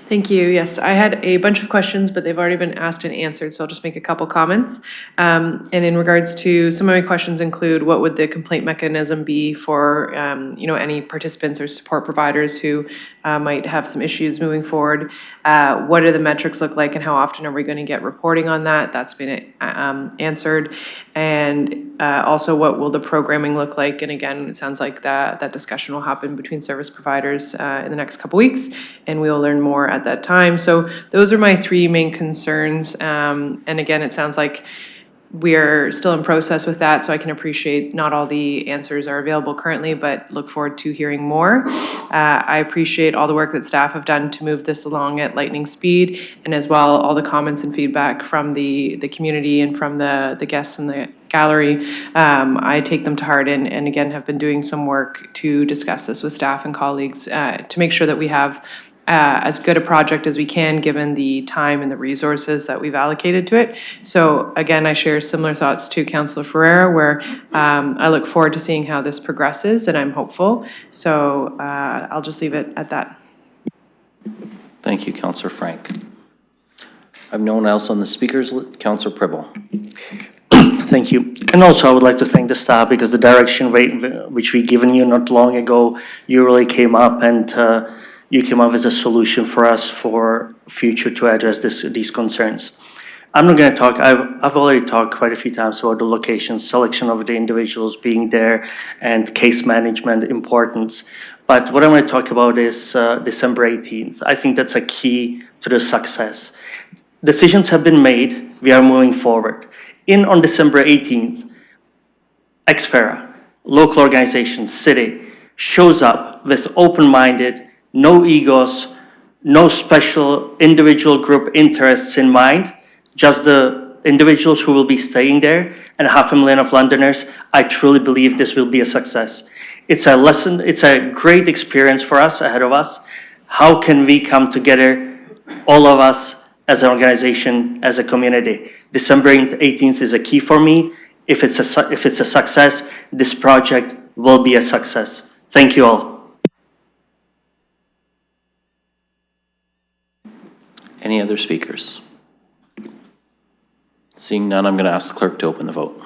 Thank you. Yes, I had a bunch of questions, but they've already been asked and answered, so I'll just make a couple comments. And in regards to, some of my questions include, what would the complaint mechanism be for, you know, any participants or support providers who might have some issues moving forward? What do the metrics look like, and how often are we going to get reporting on that? That's been answered. And also, what will the programming look like? And again, it sounds like that discussion will happen between service providers in the next couple weeks, and we will learn more at that time. So those are my three main concerns. And again, it sounds like we're still in process with that, so I can appreciate not all the answers are available currently, but look forward to hearing more. I appreciate all the work that staff have done to move this along at lightning speed, and as well all the comments and feedback from the community and from the guests in the gallery. I take them to heart, and again have been doing some work to discuss this with staff and colleagues to make sure that we have as good a project as we can, given the time and the resources that we've allocated to it. So again, I share similar thoughts to Councillor Ferreira, where I look forward to seeing how this progresses, and I'm hopeful. So I'll just leave it at that. Thank you, Councillor Frank. I have no one else on the speakers list. Councillor Pribble. Thank you. And also I would like to thank the staff, because the direction which we given you not long ago, you really came up and you came up with a solution for us for future to address these concerns. I'm not going to talk, I've already talked quite a few times about the location, selection of the individuals being there, and case management importance. But what I'm going to talk about is December 18th. I think that's a key to the success. Decisions have been made, we are moving forward. On December 18th, Expera, local organization, city, shows up with open-minded, no egos, no special individual group interests in mind, just the individuals who will be staying there and 500,000 of Londoners. I truly believe this will be a success. It's a lesson, it's a great experience for us, ahead of us. How can we come together, all of us, as an organization, as a community? December 18th is a key for me. If it's a success, this project will be a success. Thank you all. Any other speakers? Seeing none, I'm going to ask the clerk to open the vote.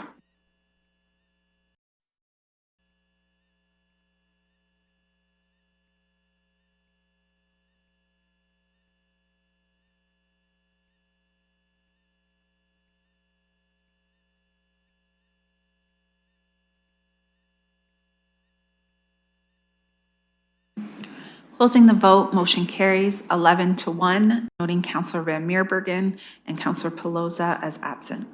Closing the vote, motion carries 11-1, noting Councillor Van Meerbergen and Councillor Pelosa as absent.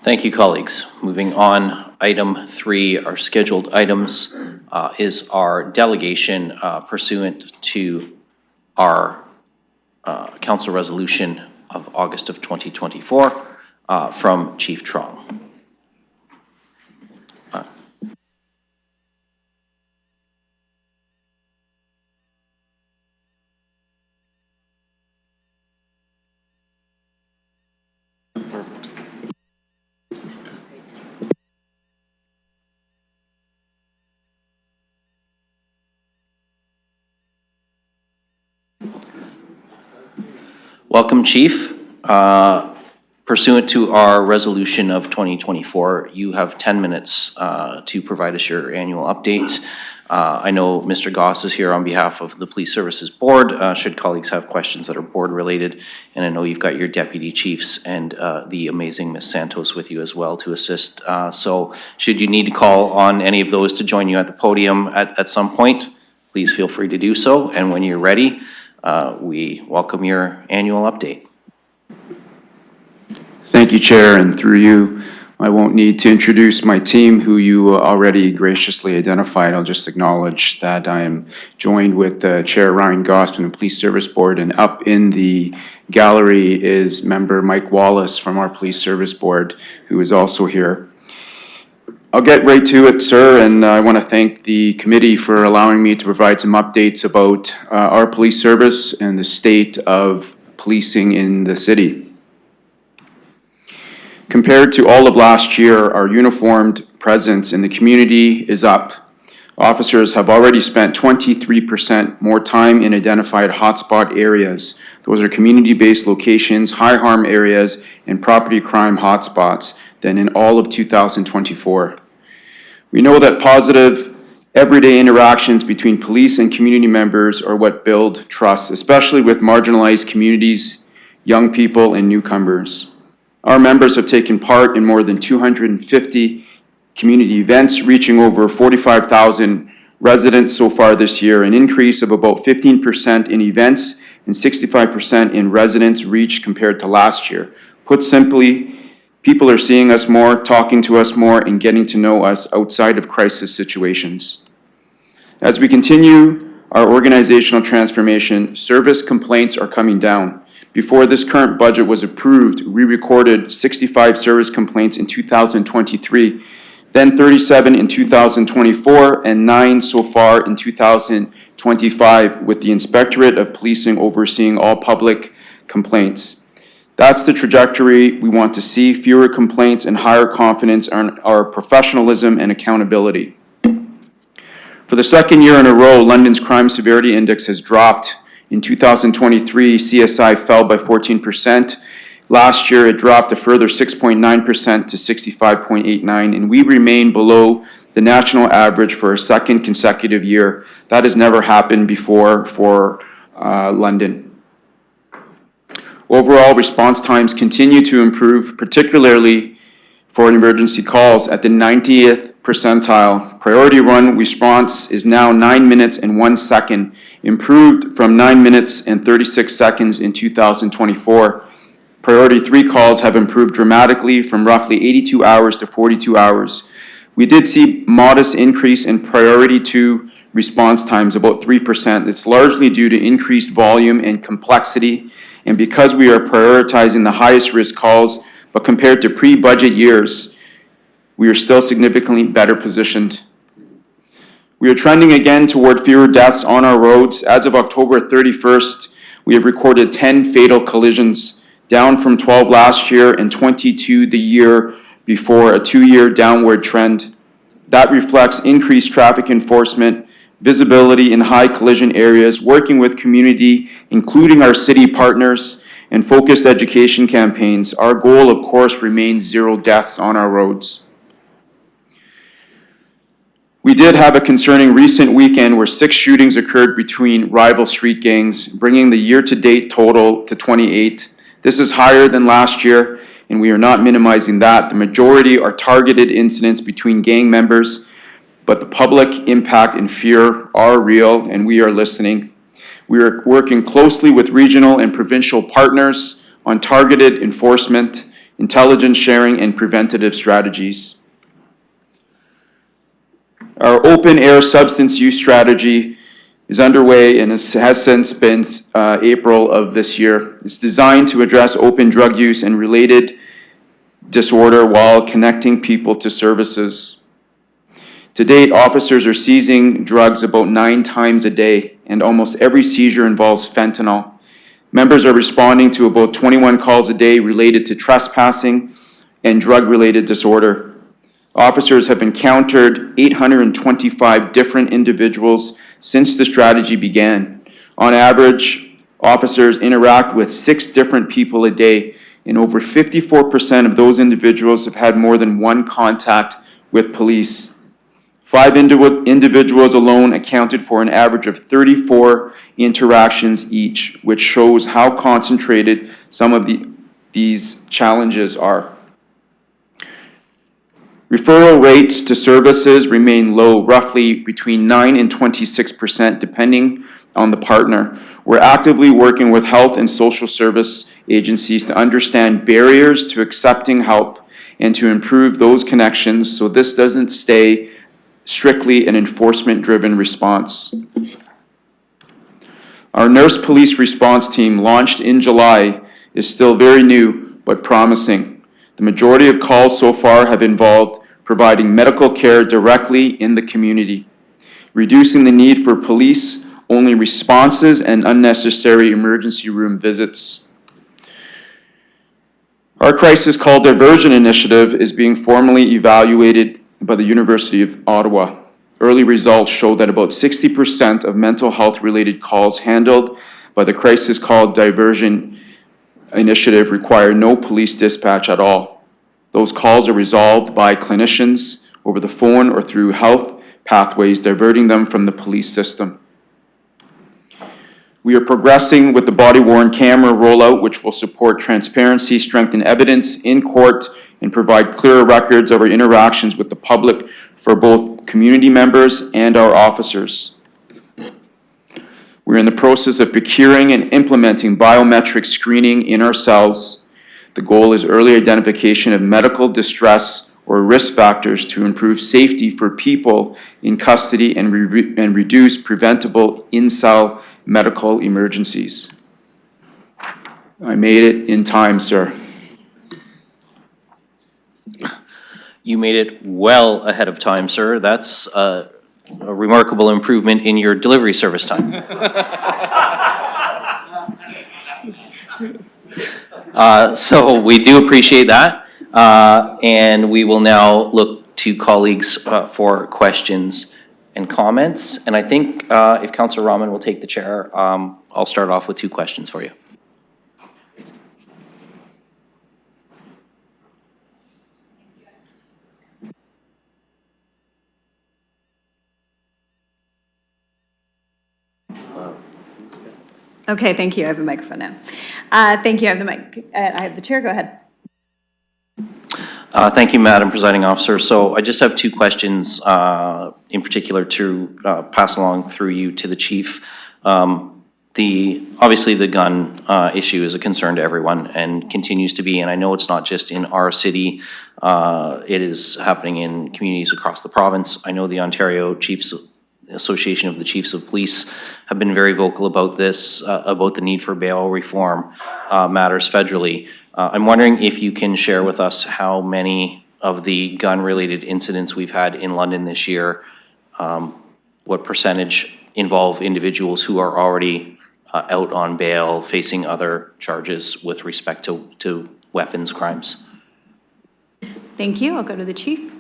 Thank you, colleagues. Moving on, item 3, our scheduled items, is our delegation pursuant to our council resolution of August of 2024 from Chief Trong. Welcome, Chief. Pursuant to our resolution of 2024, you have 10 minutes to provide us your annual update. I know Mr. Goss is here on behalf of the Police Services Board, should colleagues have questions that are board-related. And I know you've got your deputy chiefs and the amazing Ms. Santos with you as well to assist. So should you need to call on any of those to join you at the podium at some point, please feel free to do so. And when you're ready, we welcome your annual update. Thank you, Chair, and through you, I won't need to introduce my team, who you already graciously identified. I'll just acknowledge that I am joined with Chair Ryan Goss from the Police Service Board, and up in the gallery is member Mike Wallace from our Police Service Board, who is also here. I'll get right to it, sir, and I want to thank the committee for allowing me to provide some updates about our police service and the state of policing in the city. Compared to all of last year, our uniformed presence in the community is up. Officers have already spent 23% more time in identified hotspot areas. Those are community-based locations, high harm areas, and property crime hotspots than in all of 2024. We know that positive, everyday interactions between police and community members are what build trust, especially with marginalized communities, young people, and newcomers. Our members have taken part in more than 250 community events, reaching over 45,000 residents so far this year, an increase of about 15% in events and 65% in residents reached compared to last year. Put simply, people are seeing us more, talking to us more, and getting to know us outside of crisis situations. As we continue our organizational transformation, service complaints are coming down. Before this current budget was approved, we recorded 65 service complaints in 2023, then 37 in 2024, and 9 so far in 2025, with the Inspectorate of Policing overseeing all public complaints. That's the trajectory we want to see: fewer complaints and higher confidence in our professionalism and accountability. For the second year in a row, London's Crime Severity Index has dropped. In 2023, CSI fell by 14%. Last year, it dropped a further 6.9% to 65.89, and we remain below the national average for a second consecutive year. That has never happened before for London. Overall, response times continue to improve, particularly for emergency calls at the 90th percentile. Priority run response is now 9 minutes and 1 second, improved from 9 minutes and 36 seconds in 2024. Priority 3 calls have improved dramatically from roughly 82 hours to 42 hours. We did see modest increase in priority 2 response times, about 3%. It's largely due to increased volume and complexity, and because we are prioritizing the highest risk calls, but compared to pre-budget years, we are still significantly better positioned. We are trending again toward fewer deaths on our roads. As of October 31st, we have recorded 10 fatal collisions, down from 12 last year and 22 the year before, a 2-year downward trend. That reflects increased traffic enforcement, visibility in high collision areas, working with community, including our city partners, and focused education campaigns. Our goal, of course, remains 0 deaths on our roads. We did have a concerning recent weekend where 6 shootings occurred between rival street gangs, bringing the year-to-date total to 28. This is higher than last year, and we are not minimizing that. The majority are targeted incidents between gang members, but the public impact and fear are real, and we are listening. We are working closely with regional and provincial partners on targeted enforcement, intelligence sharing, and preventative strategies. Our open-air substance use strategy is underway and has since been April of this year. It's designed to address open drug use and related disorder while connecting people to services. To date, officers are seizing drugs about 9 times a day, and almost every seizure involves fentanyl. Members are responding to about 21 calls a day related to trespassing and drug-related disorder. Officers have encountered 825 different individuals since the strategy began. On average, Officers interact with 6 different people a day, and over 54% of those individuals have had more than one contact with police. 5 individuals alone accounted for an average of 34 interactions each, which shows how concentrated some of these challenges are. Referral rates to services remain low, roughly between 9 and 26%, depending on the partner. We're actively working with health and social service agencies to understand barriers to accepting help and to improve those connections so this doesn't stay strictly an enforcement-driven response. Our nurse police response team, launched in July, is still very new but promising. The majority of calls so far have involved providing medical care directly in the community, reducing the need for police-only responses and unnecessary emergency room visits. Our crisis call diversion initiative is being formally evaluated by the University of Ottawa. Early results show that about 60% of mental health-related calls handled by the crisis call diversion initiative require no police dispatch at all. Those calls are resolved by clinicians over the phone or through health pathways, diverting them from the police system. We are progressing with the body-worn camera rollout, which will support transparency, strengthen evidence in court, and provide clearer records of our interactions with the public for both community members and our officers. We're in the process of procuring and implementing biometric screening in our cells. The goal is early identification of medical distress or risk factors to improve safety for people in custody and reduce preventable in-cell medical emergencies. I made it in time, sir. You made it well ahead of time, sir. That's a remarkable improvement in your delivery service time. So we do appreciate that. And we will now look to colleagues for questions and comments. And I think if Councillor Rahman will take the chair, I'll start off with 2 questions for you. Okay, thank you. I have a microphone now. Thank you. I have the mic. I have the chair. Go ahead. Thank you, Madam Presiding Officer. So I just have 2 questions in particular to pass along through you to the Chief. Obviously the gun issue is a concern to everyone and continues to be, and I know it's not just in our city, it is happening in communities across the province. I know the Ontario Chiefs Association of the Chiefs of Police have been very vocal about this, about the need for bail reform matters federally. I'm wondering if you can share with us how many of the gun-related incidents we've had in London this year, what percentage involve individuals who are already out on bail facing other charges with respect to weapons crimes. Thank you. I'll go to the Chief.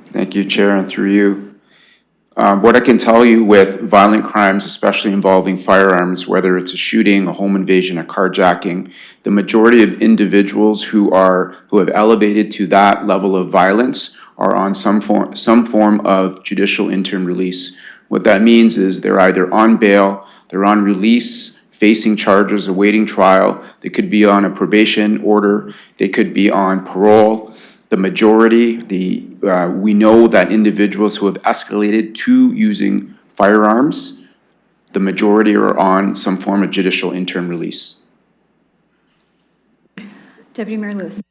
Thank you, Chair, and through you. What I can tell you with violent crimes, especially involving firearms, whether it's a shooting, a home invasion, a carjacking, the majority of individuals who have elevated to that level of violence are on some form of judicial interim release. What that means is they're either on bail, they're on release, facing charges, awaiting trial. They could be on a probation order. They could be on parole. The majority, we know that individuals who have escalated to using firearms, the majority are on some form of judicial interim release. Deputy Mayor Lewis.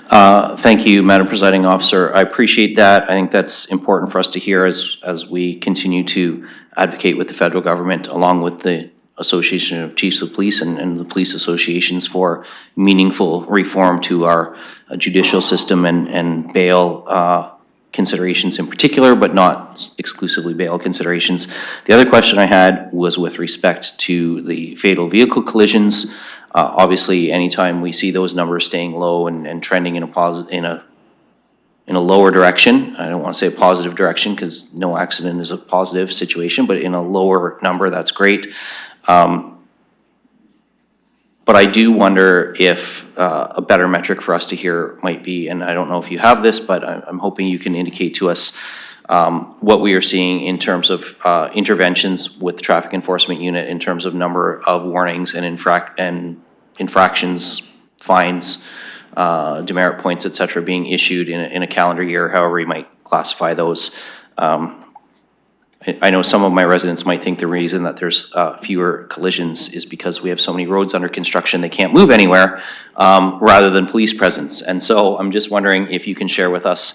Thank you, Madam Presiding Officer. I appreciate that. I think that's important for us to hear as we continue to advocate with the federal government along with the Association of Chiefs of Police and the police associations for meaningful reform to our judicial system and bail considerations in particular, but not exclusively bail considerations. The other question I had was with respect to the fatal vehicle collisions. Obviously, anytime we see those numbers staying low and trending in a in a lower direction. I don't want to say a positive direction because no accident is a positive situation, but in a lower number, that's great. But I do wonder if a better metric for us to hear might be, and I don't know if you have this, but I'm hoping you can indicate to us what we are seeing in terms of interventions with the traffic enforcement unit in terms of number of warnings and infractions, fines, demerit points, et cetera, being issued in a calendar year, however you might classify those. I know some of my residents might think the reason that there's fewer collisions is because we have so many roads under construction they can't move anywhere, rather than police presence. And so I'm just wondering if you can share with us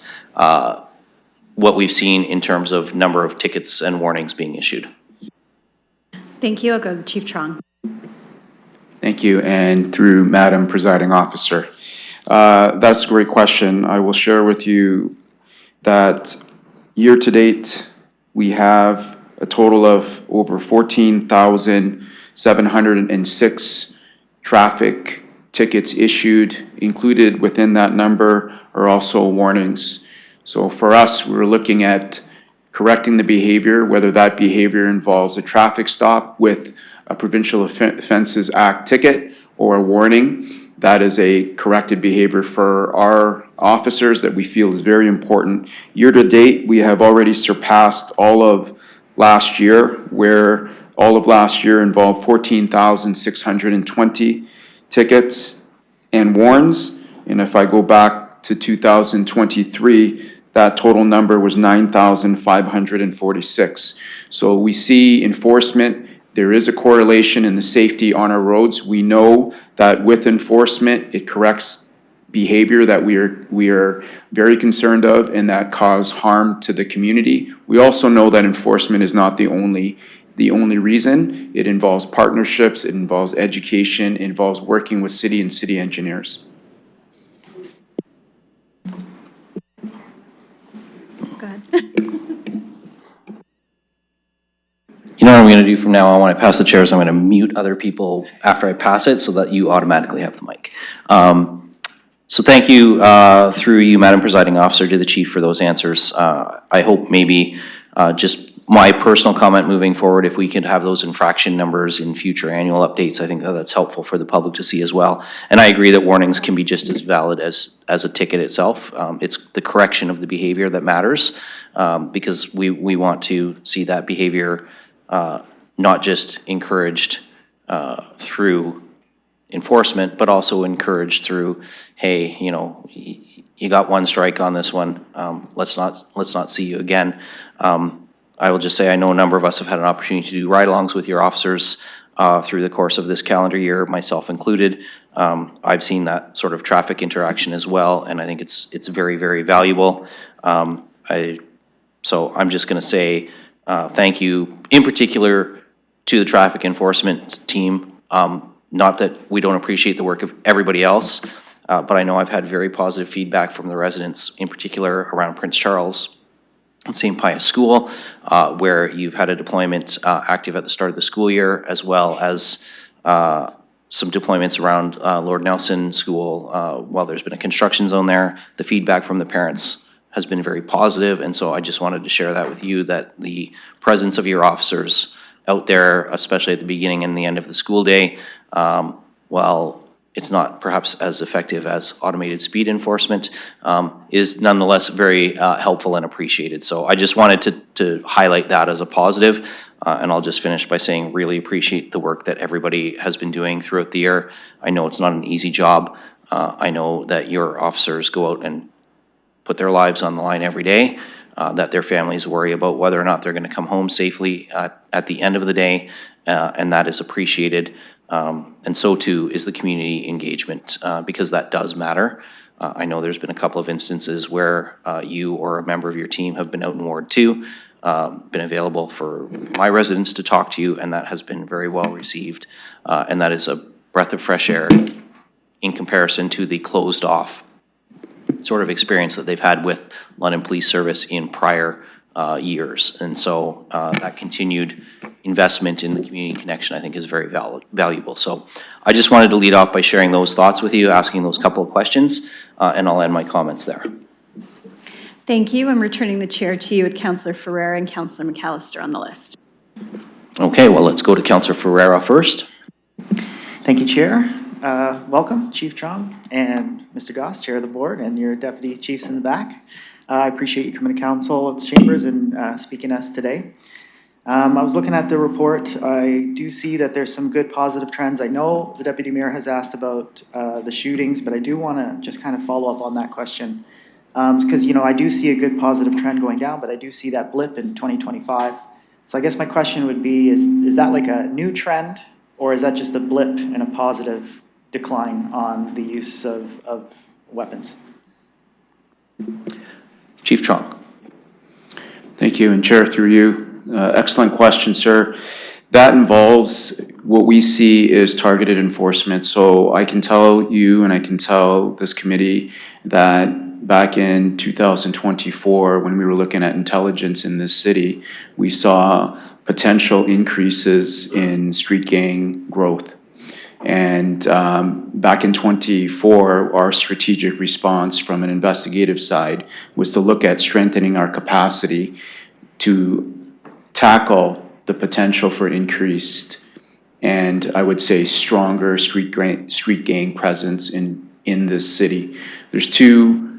what we've seen in terms of number of tickets and warnings being issued. Thank you. I'll go to Chief Trong. Thank you, and through Madam Presiding Officer. That's a great question. I will share with you that year-to-date, we have a total of over 14,706 traffic tickets issued. Included within that number are also warnings. So for us, we're looking at correcting the behavior, whether that behavior involves a traffic stop with a Provincial Offences Act ticket or a warning. That is a corrected behavior for our officers that we feel is very important. Year to date, we have already surpassed all of last year, where all of last year involved 14,620 tickets and warns. And if I go back to 2023, that total number was 9,546. So we see enforcement. There is a correlation in the safety on our roads. We know that with enforcement, it corrects behavior that we are very concerned of and that cause harm to the community. We also know that enforcement is not the only reason. It involves partnerships, it involves education, it involves working with city and city engineers. Go ahead. You know what I'm going to do from now on when I pass the chairs? I'm going to mute other people after I pass it so that you automatically have the mic. So thank you, through you, Madam Presiding Officer, to the Chief for those answers. I hope maybe just my personal comment moving forward, if we could have those infraction numbers in future annual updates, I think that's helpful for the public to see as well. And I agree that warnings can be just as valid as a ticket itself. It's the correction of the behavior that matters, because we want to see that behavior not just encouraged through enforcement, but also encouraged through, hey, you know, you got one strike on this one. Let's not see you again. I will just say I know a number of us have had an opportunity to do ride-alongs with your officers through the course of this calendar year, myself included. I've seen that sort of traffic interaction as well, and I think it's very, very valuable. So I'm just going to say thank you, in particular, to the traffic enforcement team. Not that we don't appreciate the work of everybody else, but I know I've had very positive feedback from the residents, in particular around Prince Charles and St. Pius School, where you've had a deployment active at the start of the school year, as well as some deployments around Lord Nelson School while there's been a construction zone there. The feedback from the parents has been very positive, and so I just wanted to share that with you, that the presence of your officers out there, especially at the beginning and the end of the school day, while it's not perhaps as effective as automated speed enforcement, is nonetheless very helpful and appreciated. So I just wanted to highlight that as a positive, and I'll just finish by saying really appreciate the work that everybody has been doing throughout the year. I know it's not an easy job. I know that your officers go out and put their lives on the line every day, that their families worry about whether or not they're going to come home safely at the end of the day, and that is appreciated. And so too is the community engagement, because that does matter. I know there's been a couple of instances where you or a member of your team have been out in Ward 2, been available for my residents to talk to you, and that has been very well received. And that is a breath of fresh air in comparison to the closed off sort of experience that they've had with London Police Service in prior years. And so that continued investment in the community connection, I think, is very valuable. So I just wanted to lead off by sharing those thoughts with you, asking those couple of questions, and I'll end my comments there. Thank you. I'm returning the chair to you with Councillor Ferreira and Councillor McAllister on the list. Okay, well, let's go to Councillor Ferreira first. Thank you, Chair. Welcome, Chief Chong and Mr. Goss, Chair of the Board, and your deputy chiefs in the back. I appreciate you coming to Council's chambers and speaking to us today. I was looking at the report. I do see that there's some good positive trends. I know the Deputy Mayor has asked about the shootings, but I do want to just kind of follow up on that question. Because, you know, I do see a good positive trend going down, but I do see that blip in 2025. So I guess my question would be, is that like a new trend, or is that just a blip and a positive decline on the use of weapons? Chief Chong. Thank you, and Chair, through you. Excellent question, sir. That involves what we see is targeted enforcement. So I can tell you and I can tell this committee that back in 2024, when we were looking at intelligence in this city, we saw potential increases in street gang growth. And back in 24, our strategic response from an investigative side was to look at strengthening our capacity to tackle the potential for increased and I would say stronger street gang presence in this city. There's two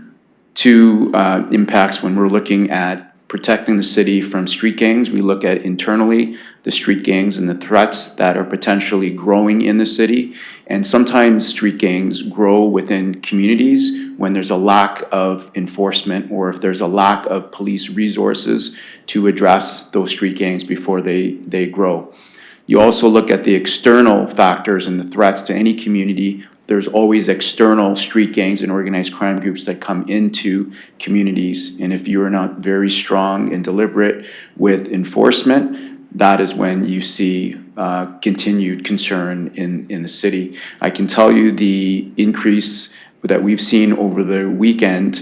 impacts when we're looking at protecting the city from street gangs. We look at internally the street gangs and the threats that are potentially growing in the city. And sometimes street gangs grow within communities when there's a lack of enforcement or if there's a lack of police resources to address those street gangs before they grow. You also look at the external factors and the threats to any community. There's always external street gangs and organized crime groups that come into communities. And if you are not very strong and deliberate with enforcement, that is when you see continued concern in the city. I can tell you the increase that we've seen over the weekend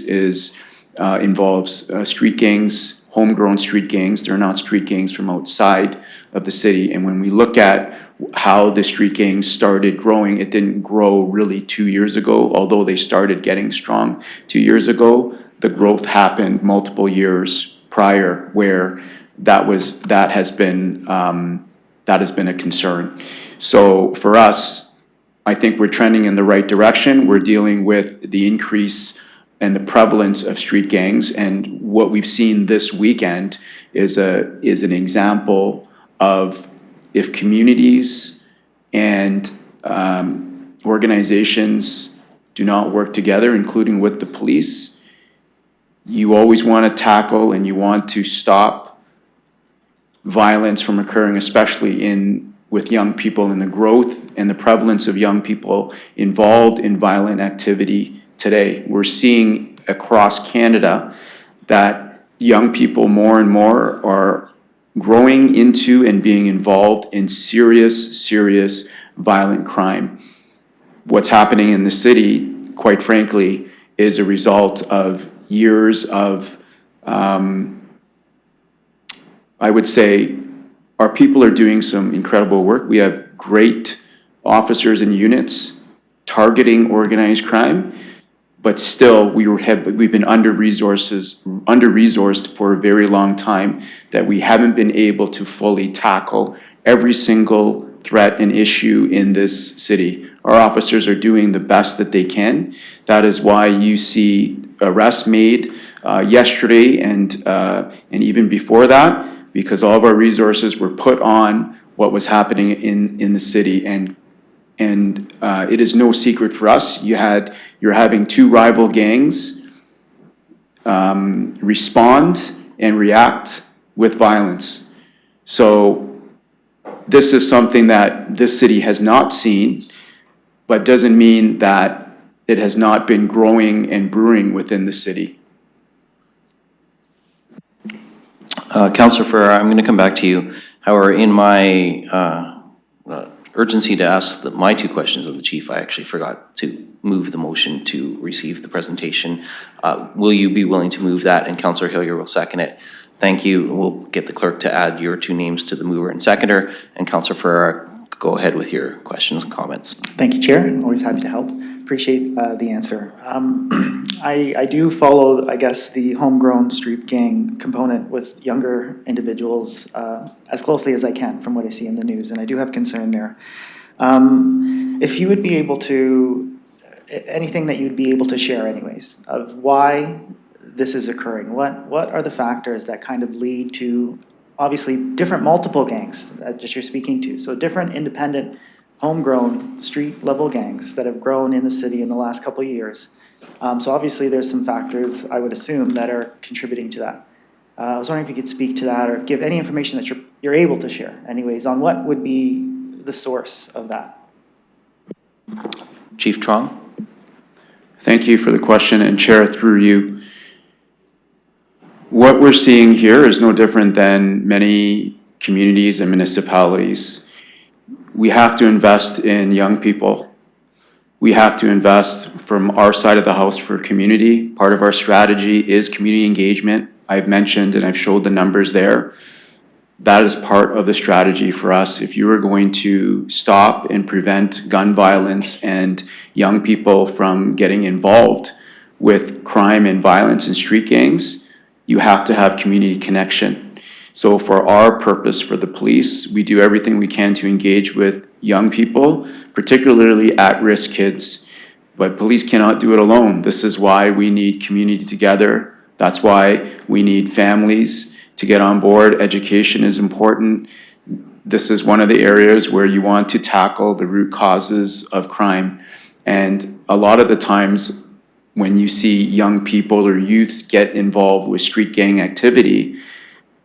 involves street gangs, homegrown street gangs. They're not street gangs from outside of the city. And when we look at how the street gangs started growing, it didn't grow really 2 years ago, although they started getting strong 2 years ago. The growth happened multiple years prior, where that has been a concern. So for us, I think we're trending in the right direction. We're dealing with the increase and the prevalence of street gangs, and what we've seen this weekend is an example of if communities and organizations do not work together, including with the police, you always want to tackle and you want to stop violence from occurring, especially with young people, and the growth and the prevalence of young people involved in violent activity today. We're seeing across Canada that young people more and more are growing into and being involved in serious violent crime. What's happening in the city, quite frankly, is a result of years of, I would say, our people are doing some incredible work. We have great officers and units targeting organized crime, but still we've been under-resourced for a very long time, that we haven't been able to fully tackle every single threat and issue in this city. Our officers are doing the best that they can. That is why you see arrests made yesterday and even before that, because all of our resources were put on what was happening in the city. And it is no secret for us. You're having two rival gangs respond and react with violence. So this is something that this city has not seen, but doesn't mean that it has not been growing and brewing within the city. Councillor Ferreira, I'm going to come back to you. However, in my urgency to ask my two questions of the chief, I actually forgot to move the motion to receive the presentation. Will you be willing to move that? And Councillor Hillier will second it. Thank you. We'll get the clerk to add your two names to the mover and seconder. And Councillor Ferreira, go ahead with your questions and comments. Thank you, Chair. I'm always happy to help. Appreciate the answer. I do follow, I guess, the homegrown street gang component with younger individuals as closely as I can from what I see in the news, and I do have concern there. If you would be able to, anything that you'd be able to share anyways, of why this is occurring, what are the factors that kind of lead to, obviously, different multiple gangs that you're speaking to, so different independent homegrown street-level gangs that have grown in the city in the last couple of years. So obviously, there's some factors, I would assume, that are contributing to that. I was wondering if you could speak to that or give any information that you're able to share, anyways, on what would be the source of that. Chief Trong? Thank you for the question, and Chair, through you. What we're seeing here is no different than many communities and municipalities. We have to invest in young people. We have to invest from our side of the house for community. Part of our strategy is community engagement. I've mentioned and I've showed the numbers there. That is part of the strategy for us. If you are going to stop and prevent gun violence and young people from getting involved with crime and violence and street gangs, you have to have community connection. So for our purpose, for the police, we do everything we can to engage with young people, particularly at-risk kids. But police cannot do it alone. This is why we need community together. That's why we need families to get on board. Education is important. This is one of the areas where you want to tackle the root causes of crime. And a lot of the times when you see young people or youths get involved with street gang activity,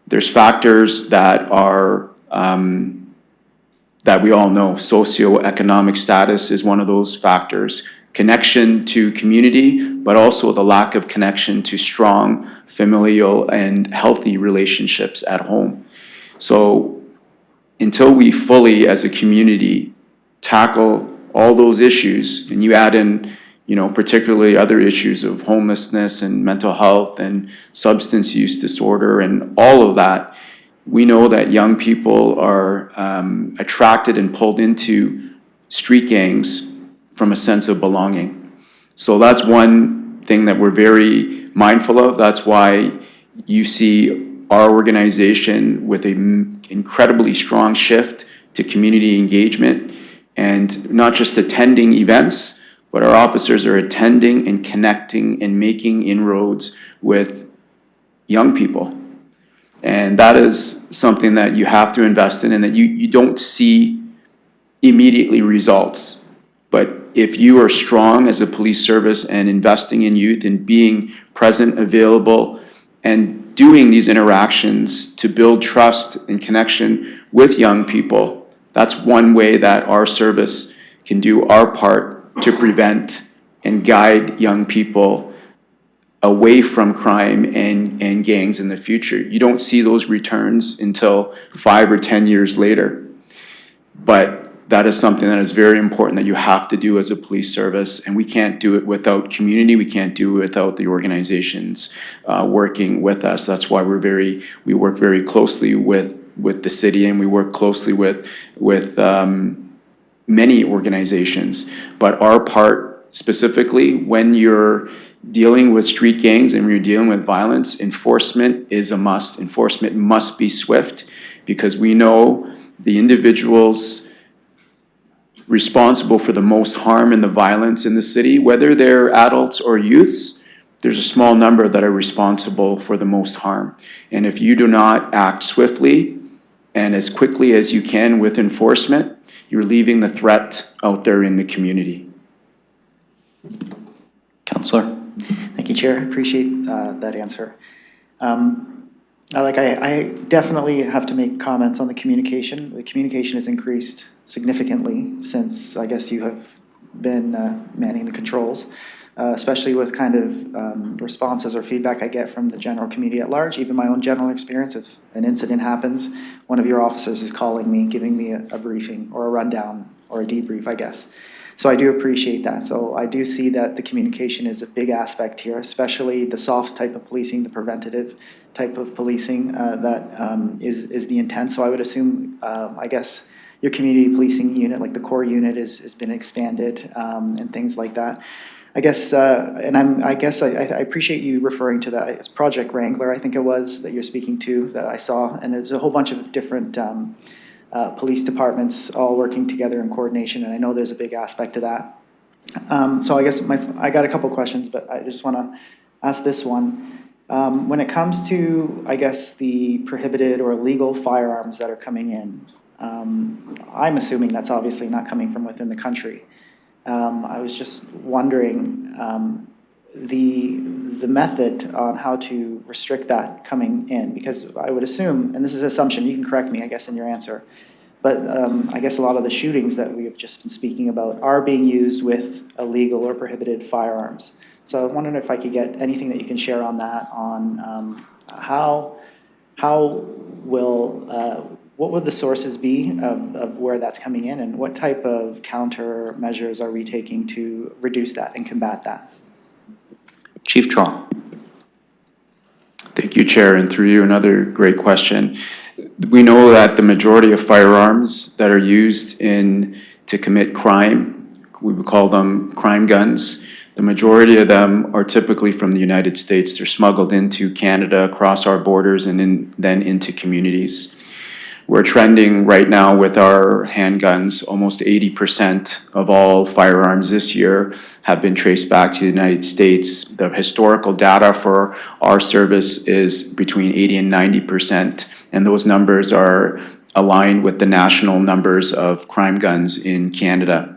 there's factors that are, that we all know. Socioeconomic status is one of those factors. Connection to community, but also the lack of connection to strong familial and healthy relationships at home. So until we fully, as a community, tackle all those issues, and you add in, you know, particularly other issues of homelessness and mental health and substance use disorder and all of that, we know that young people are attracted and pulled into street gangs from a sense of belonging. So that's one thing that we're very mindful of. That's why you see our organization with an incredibly strong shift to community engagement and not just attending events, but our officers are attending and connecting and making inroads with young people. And that is something that you have to invest in and that you don't see immediately results. But if you are strong as a police service and investing in youth and being present, available, and doing these interactions to build trust and connection with young people, that's one way that our service can do our part to prevent and guide young people away from crime and gangs in the future. You don't see those returns until 5 or 10 years later. But that is something that is very important that you have to do as a police service, and we can't do it without community. We can't do it without the organizations working with us. That's why we work very closely with the city, and we work closely with many organizations. But our part specifically, when you're dealing with street gangs and when you're dealing with violence, enforcement is a must. Enforcement must be swift because we know the individuals responsible for the most harm and the violence in the city, whether they're adults or youths, there's a small number that are responsible for the most harm. And if you do not act swiftly and as quickly as you can with enforcement, you're leaving the threat out there in the community. Councillor? Thank you, Chair. Appreciate that answer. I definitely have to make comments on the communication. The communication has increased significantly since, I guess, you have been manning the controls, especially with kind of responses or feedback I get from the general community at large. Even my own general experience, if an incident happens, one of your officers is calling me, giving me a briefing or a rundown or a debrief, I guess. So I do appreciate that. So I do see that the communication is a big aspect here, especially the soft type of policing, the preventative type of policing that is the intent. So I would assume, I guess, your community policing unit, like the core unit has been expanded, and things like that. I guess, I appreciate you referring to that as Project Wrangler, I think it was, that you're speaking to, that I saw, and there's a whole bunch of different police departments all working together in coordination, and I know there's a big aspect to that. So I guess I got a couple questions, but I just want to ask this one. When it comes to, I guess, the prohibited or illegal firearms that are coming in, I'm assuming that's obviously not coming from within the country. I was just wondering the method on how to restrict that coming in, because I would assume, and this is an assumption, you can correct me, I guess, in your answer, but I guess a lot of the shootings that we have just been speaking about are being used with illegal or prohibited firearms. So I wondered if I could get anything that you can share on that, on what would the sources be of where that's coming in, and what type of countermeasures are we taking to reduce that and combat that? Chief Trong. Thank you, Chair, and through you, another great question. We know that the majority of firearms that are used to commit crime, we would call them crime guns, the majority of them are typically from the United States. They're smuggled into Canada, across our borders, and then into communities. We're trending right now with our handguns. Almost 80% of all firearms this year have been traced back to the United States. The historical data for our service is between 80 and 90%, and those numbers are aligned with the national numbers of crime guns in Canada.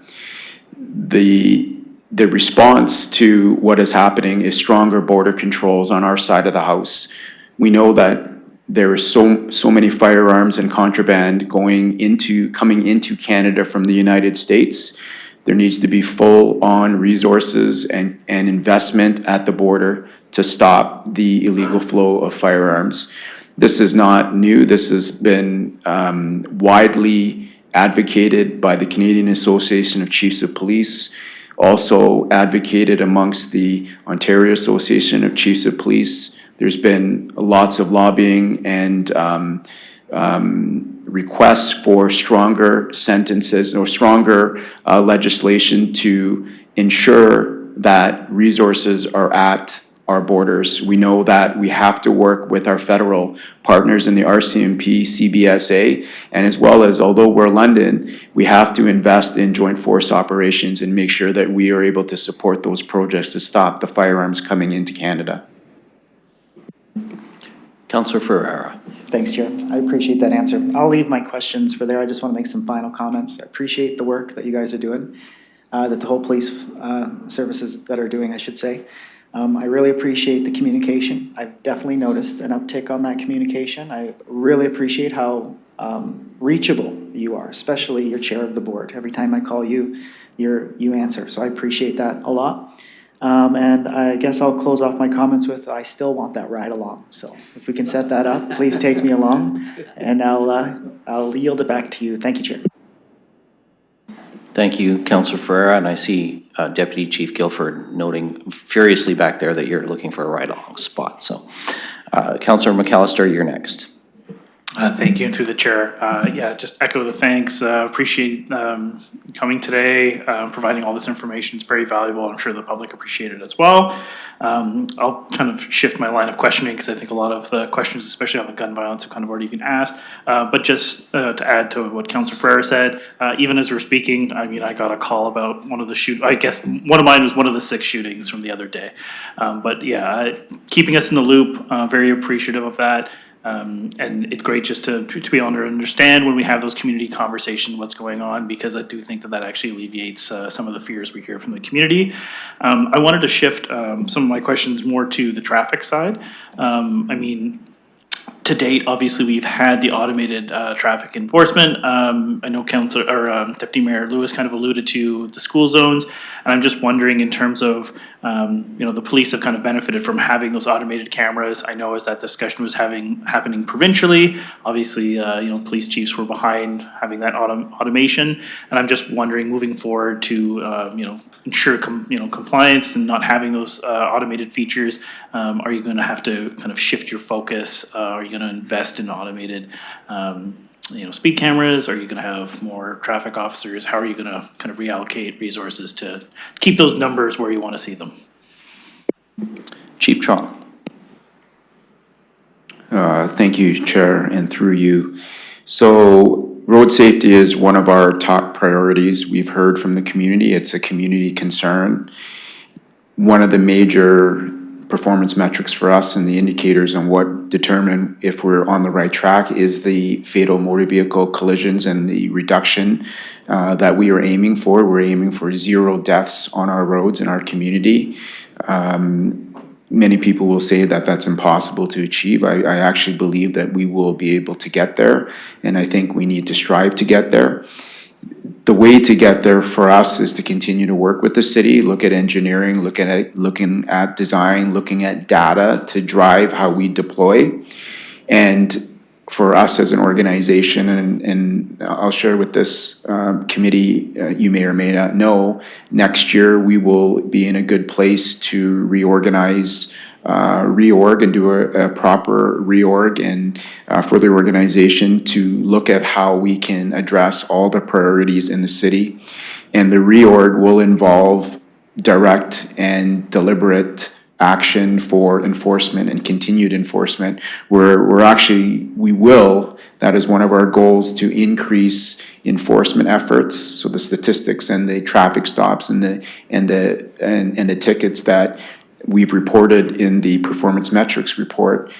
The response to what is happening is stronger border controls on our side of the house. We know that there are so many firearms and contraband coming into Canada from the United States. There needs to be full-on resources and investment at the border to stop the illegal flow of firearms. This is not new. This has been widely advocated by the Canadian Association of Chiefs of Police, also advocated amongst the Ontario Association of Chiefs of Police. There's been lots of lobbying and requests for stronger sentences or stronger legislation to ensure that resources are at our borders. We know that we have to work with our federal partners in the RCMP, CBSA, and as well as, although we're London, we have to invest in joint force operations and make sure that we are able to support those projects to stop the firearms coming into Canada. Councillor Ferreira. Thanks, Chair. I appreciate that answer. I'll leave my questions for there. I just want to make some final comments. I appreciate the work that you guys are doing, that the whole police services that are doing, I should say. I really appreciate the communication. I've definitely noticed an uptick on that communication. I really appreciate how reachable you are, especially your chair of the board. Every time I call you, you answer. So I appreciate that a lot. And I guess I'll close off my comments with, I still want that ride along. So if we can set that up, please take me along, and I'll yield it back to you. Thank you, Chair. Thank you, Councillor Ferreira, and I see Deputy Chief Guilford noting furiously back there that you're looking for a ride-along spot. So, Councillor McAllister, you're next. Thank you, and through the chair, yeah, just echo the thanks. Appreciate coming today, providing all this information. It's very valuable. I'm sure the public appreciate it as well. I'll kind of shift my line of questioning because I think a lot of the questions, especially on the gun violence, have kind of already been asked. But just to add to what Councillor Ferreira said, even as we're speaking, I mean, I got a call about one of the I guess one of mine was one of the 6 shootings from the other day. But yeah, keeping us in the loop, very appreciative of that. And it's great just to be able to understand when we have those community conversations what's going on, because I do think that actually alleviates some of the fears we hear from the community. I wanted to shift some of my questions more to the traffic side. I mean, to date, obviously, we've had the automated traffic enforcement. I know Deputy Mayor Lewis kind of alluded to the school zones, and I'm just wondering in terms of, the police have kind of benefited from having those automated cameras. I know as that discussion was happening provincially, obviously, police chiefs were behind having that automation, and I'm just wondering moving forward to, ensure compliance and not having those automated features, are you going to have to kind of shift your focus? Are you going to invest in automated speed cameras? Are you going to have more traffic officers? How are you going to kind of reallocate resources to keep those numbers where you want to see them? Chief Chong. Thank you, Chair, and through you. So road safety is one of our top priorities. We've heard from the community. It's a community concern. One of the major performance metrics for us and the indicators on what determine if we're on the right track is the fatal motor vehicle collisions and the reduction that we are aiming for. We're aiming for 0 deaths on our roads in our community. Many people will say that that's impossible to achieve. I actually believe that we will be able to get there, and I think we need to strive to get there. The way to get there for us is to continue to work with the city, look at engineering, looking at design, looking at data to drive how we deploy. And for us as an organization, and I'll share with this committee, you may or may not know, next year we will be in a good place to reorganize, reorg and do a proper reorg and for the organization to look at how we can address all the priorities in the city. And the reorg will involve direct and deliberate action for enforcement and continued enforcement. That is one of our goals, to increase enforcement efforts. So the statistics and the traffic stops and the tickets that we've reported in the performance metrics report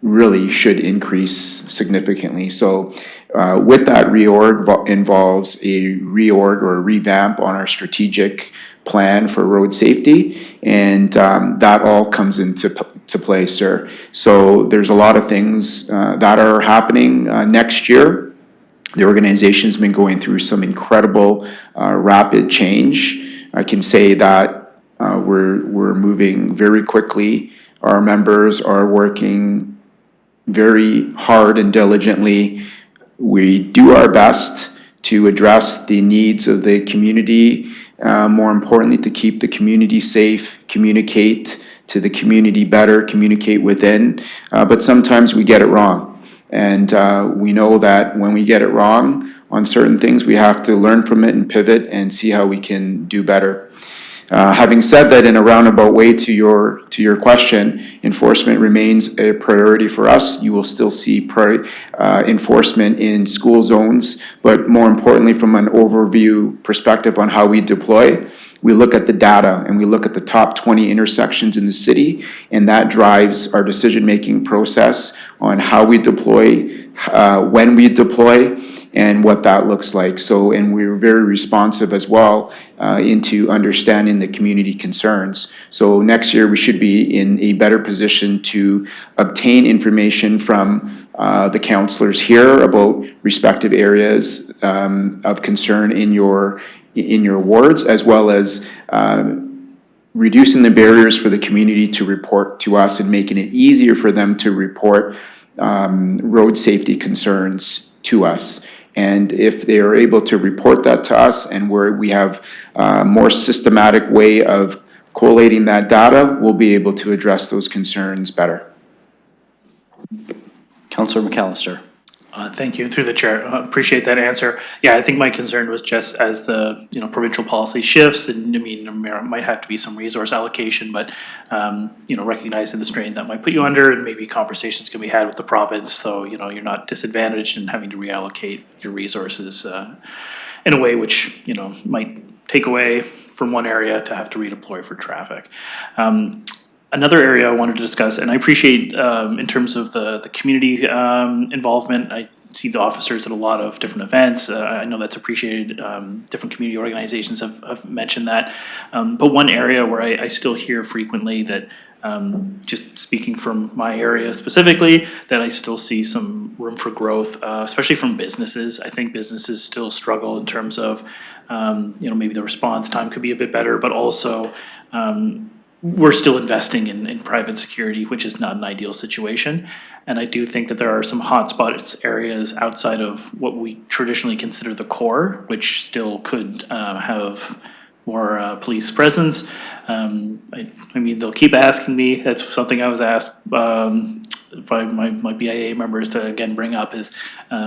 really should increase significantly. So with that reorg involves a reorg or a revamp on our strategic plan for road safety, and that all comes into play, sir. So there's a lot of things that are happening next year. The organization's been going through some incredible rapid change. I can say that we're moving very quickly. Our members are working very hard and diligently. We do our best to address the needs of the community, more importantly, to keep the community safe, communicate to the community better, communicate within, but sometimes we get it wrong. And we know that when we get it wrong on certain things, we have to learn from it and pivot and see how we can do better. Having said that, in a roundabout way to your question, enforcement remains a priority for us. You will still see enforcement in school zones, but more importantly, from an overview perspective on how we deploy, we look at the data and we look at the top 20 intersections in the city, and that drives our decision-making process on how we deploy, when we deploy, and what that looks like. So, and we're very responsive as well into understanding the community concerns. So next year we should be in a better position to obtain information from the councillors here about respective areas of concern in your wards, as well as reducing the barriers for the community to report to us and making it easier for them to report road safety concerns to us. And if they are able to report that to us, and where we have a more systematic way of collating that data, we'll be able to address those concerns better. Councillor McAllister. Thank you. Through the chair, appreciate that answer. Yeah, I think my concern was just as the provincial policy shifts, and I mean there might have to be some resource allocation, but recognizing the strain that might put you under, and maybe conversations can be had with the province, so you're not disadvantaged in having to reallocate your resources in a way which might take away from one area to have to redeploy for traffic. Another area I wanted to discuss, and I appreciate in terms of the community involvement, I see the officers at a lot of different events. I know that's appreciated. Different community organizations have mentioned that. But one area where I still hear frequently that, just speaking from my area specifically, that I still see some room for growth, especially from businesses. I think businesses still struggle in terms of, maybe the response time could be a bit better, but also we're still investing in private security, which is not an ideal situation. And I do think that there are some hotspots areas outside of what we traditionally consider the core, which still could have more police presence. I mean, they'll keep asking me, that's something I was asked by my BIA members to again bring up is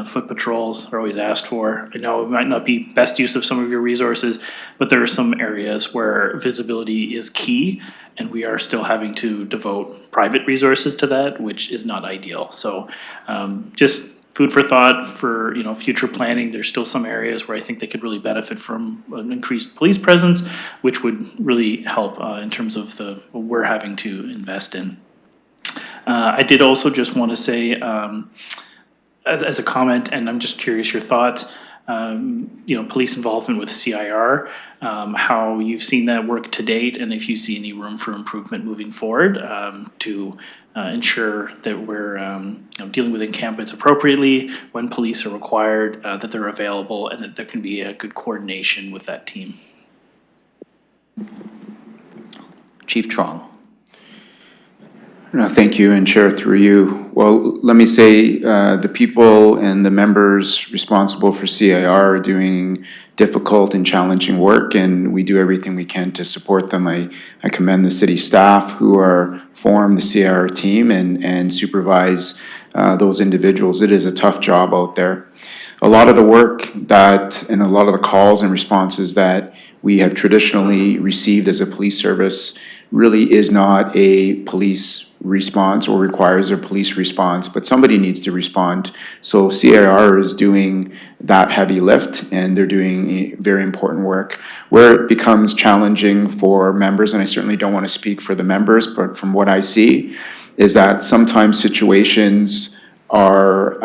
foot patrols are always asked for. I know it might not be best use of some of your resources, but there are some areas where visibility is key, and we are still having to devote private resources to that, which is not ideal. So just food for thought for future planning. There's still some areas where I think they could really benefit from an increased police presence, which would really help in terms of what we're having to invest in. I did also just want to say, as a comment, and I'm just curious your thoughts, police involvement with CIR, how you've seen that work to date, and if you see any room for improvement moving forward to ensure that we're dealing with encampments appropriately when police are required, that they're available, and that there can be a good coordination with that team. Chief Trong. No, thank you, and Chair, through you. Well, let me say the people and the members responsible for CIR are doing difficult and challenging work, and we do everything we can to support them. I commend the city staff who form the CIR team and supervise those individuals. It is a tough job out there. A lot of the work and a lot of the calls and responses that we have traditionally received as a police service really is not a police response or requires a police response, but somebody needs to respond. So CIR is doing that heavy lift, and they're doing very important work. Where it becomes challenging for members, and I certainly don't want to speak for the members, but from what I see, is that sometimes situations are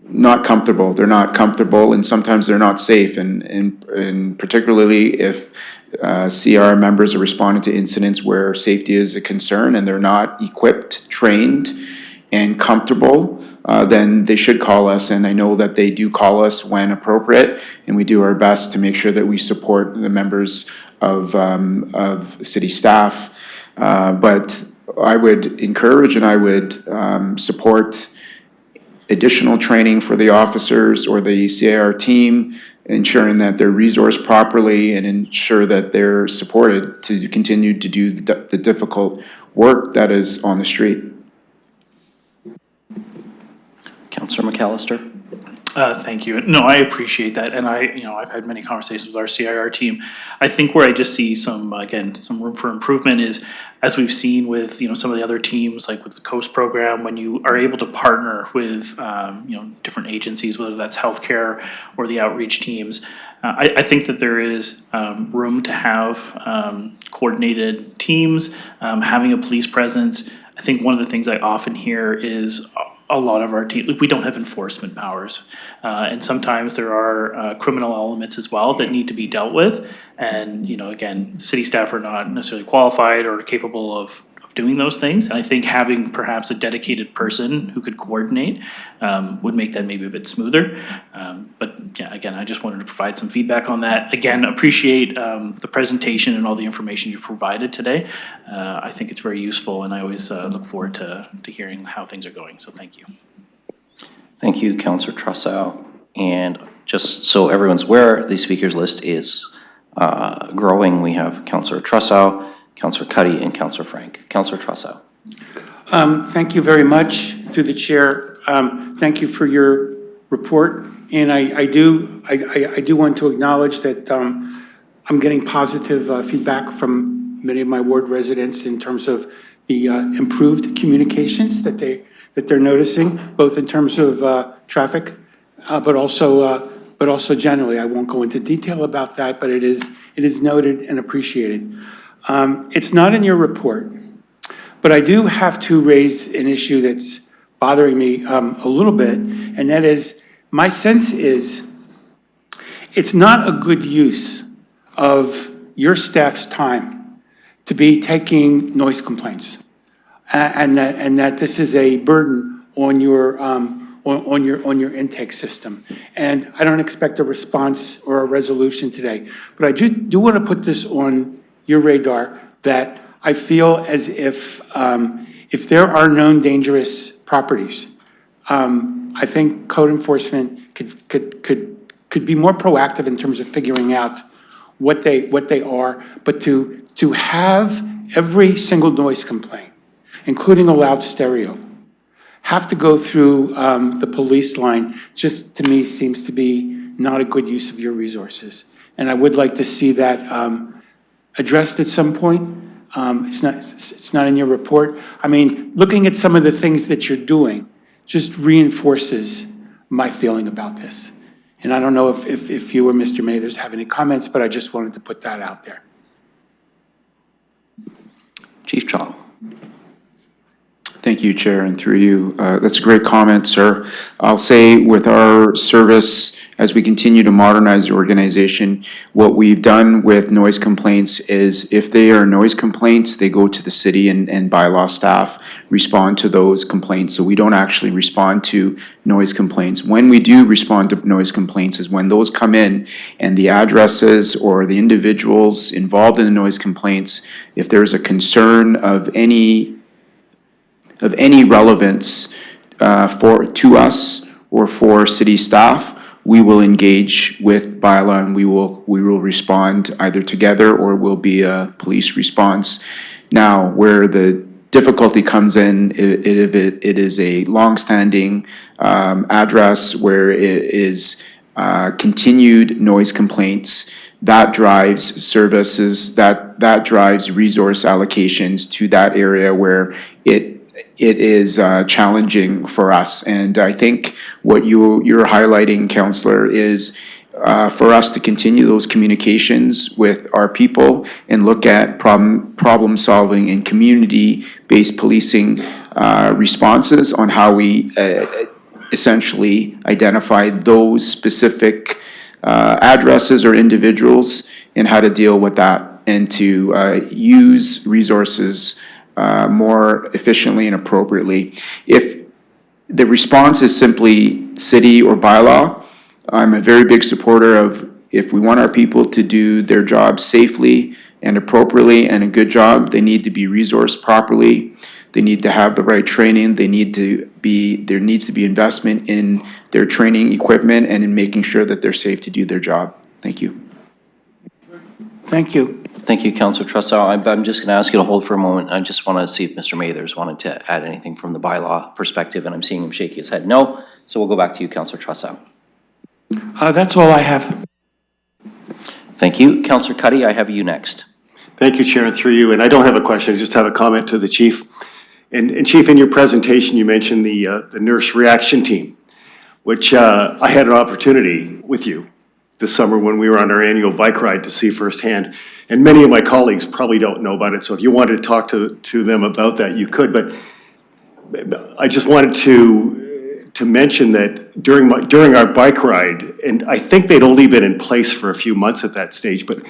not comfortable. They're not comfortable, and sometimes they're not safe, and particularly if CR members are responding to incidents where safety is a concern and they're not equipped, trained, and comfortable, then they should call us, and I know that they do call us when appropriate, and we do our best to make sure that we support the members of city staff. But I would encourage and I would support additional training for the officers or the CIR team, ensuring that they're resourced properly and ensure that they're supported to continue to do the difficult work that is on the street. Councillor McAllister. Thank you. No, I appreciate that, and I've had many conversations with our CIR team. I think where I just see some room for improvement is, as we've seen with some of the other teams, like with the COAST program, when you are able to partner with different agencies, whether that's healthcare or the outreach teams. I think that there is room to have coordinated teams, having a police presence. I think one of the things I often hear is a lot of our team, we don't have enforcement powers. And sometimes there are criminal elements as well that need to be dealt with. And, again, city staff are not necessarily qualified or capable of doing those things. And I think having perhaps a dedicated person who could coordinate would make that maybe a bit smoother. But yeah, again, I just wanted to provide some feedback on that. Again, appreciate the presentation and all the information you've provided today. I think it's very useful, and I always look forward to hearing how things are going. So thank you. Thank you, Councillor Trossow. And just so everyone's aware, the speakers list is growing. We have Councillor Trossow, Councillor Cuddy, and Councillor Frank. Councillor Trossow. Thank you very much through the chair. Thank you for your report. And I do want to acknowledge that I'm getting positive feedback from many of my ward residents in terms of the improved communications that they're noticing, both in terms of traffic, but also generally. I won't go into detail about that, but it is noted and appreciated. It's not in your report, but I do have to raise an issue that's bothering me a little bit, and that is, my sense is it's not a good use of your staff's time to be taking noise complaints, and that this is a burden on your intake system. And I don't expect a response or a resolution today, but I do want to put this on your radar, that I feel as if there are known dangerous properties, I think code enforcement could be more proactive in terms of figuring out what they are, but to have every single noise complaint including a loud stereo, have to go through the police line, just to me seems to be not a good use of your resources. And I would like to see that addressed at some point. It's not in your report. I mean, looking at some of the things that you're doing just reinforces my feeling about this. And I don't know if you or Mr. Mathers have any comments, but I just wanted to put that out there. Chief Chong. Thank you, Chair, and through you. That's a great comment, sir. I'll say with our service, as we continue to modernize the organization, what we've done with noise complaints is if they are noise complaints, they go to the city and bylaw staff respond to those complaints. So we don't actually respond to noise complaints. When we do respond to noise complaints is when those come in and the addresses or the individuals involved in the noise complaints, if there's a concern of any relevance to us or for city staff, we will engage with bylaw and we will respond either together or will be a police response. Now, where the difficulty comes in, if it is a longstanding address where it is continued noise complaints, that drives services, that drives resource allocations to that area where it is challenging for us. And I think what you're highlighting, Councillor, is for us to continue those communications with our people and look at problem solving and community-based policing responses on how we essentially identify those specific addresses or individuals and how to deal with that and to use resources more efficiently and appropriately. If the response is simply city or bylaw, I'm a very big supporter of, if we want our people to do their job safely and appropriately and a good job, they need to be resourced properly. They need to have the right training. There needs to be investment in their training equipment and in making sure that they're safe to do their job. Thank you. Thank you. Thank you, Councillor Trussell. I'm just going to ask you to hold for a moment. I just want to see if Mr. Mathers wanted to add anything from the bylaw perspective, and I'm seeing him shaking his head no. So we'll go back to you, Councillor Trussell. That's all I have. Thank you. Councillor Cuddy, I have you next. Thank you, Chair, and through you. And I don't have a question, I just have a comment to the Chief. And Chief, in your presentation, you mentioned the nurse reaction team, which I had an opportunity with you this summer when we were on our annual bike ride to see firsthand. And many of my colleagues probably don't know about it, so if you wanted to talk to them about that, you could. But I just wanted to mention that during our bike ride, and I think they'd only been in place for a few months at that stage, but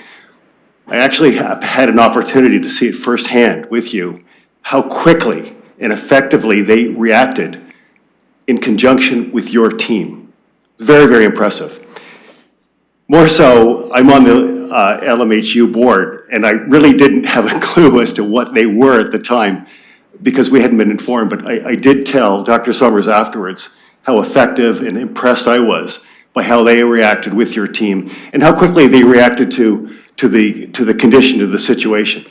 I actually had an opportunity to see it firsthand with you, how quickly and effectively they reacted in conjunction with your team. Very, very impressive. More so, I'm on the LMHU board, and I really didn't have a clue as to what they were at the time because we hadn't been informed, but I did tell Dr. Summers afterwards how effective and impressed I was by how they reacted with your team and how quickly they reacted to the condition, to the situation.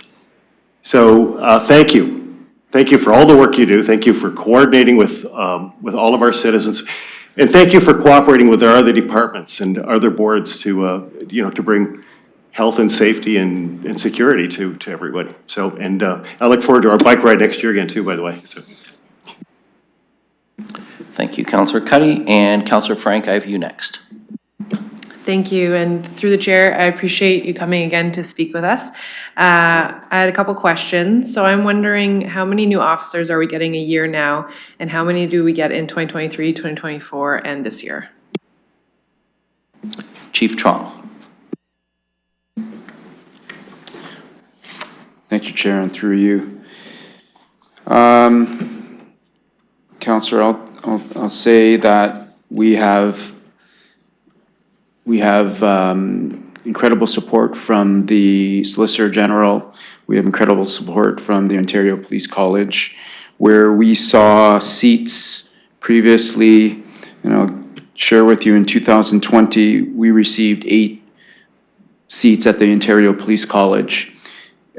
So thank you. Thank you for all the work you do. Thank you for coordinating with all of our citizens. And thank you for cooperating with our other departments and other boards to, to bring health and safety and security to everybody. So, and I look forward to our bike ride next year again too, by the way. So. Thank you, Councillor Cuddy. And Councillor Frank, I have you next. Thank you, and through the chair, I appreciate you coming again to speak with us. I had a couple questions. So I'm wondering, how many new officers are we getting a year now, and how many do we get in 2023, 2024, and this year? Chief Chong. Thank you, Chair, and through you. Councillor, I'll say that we have incredible support from the Solicitor General. We have incredible support from the Ontario Police College, where we saw seats previously, and I'll share with you, in 2020, we received 8 seats at the Ontario Police College.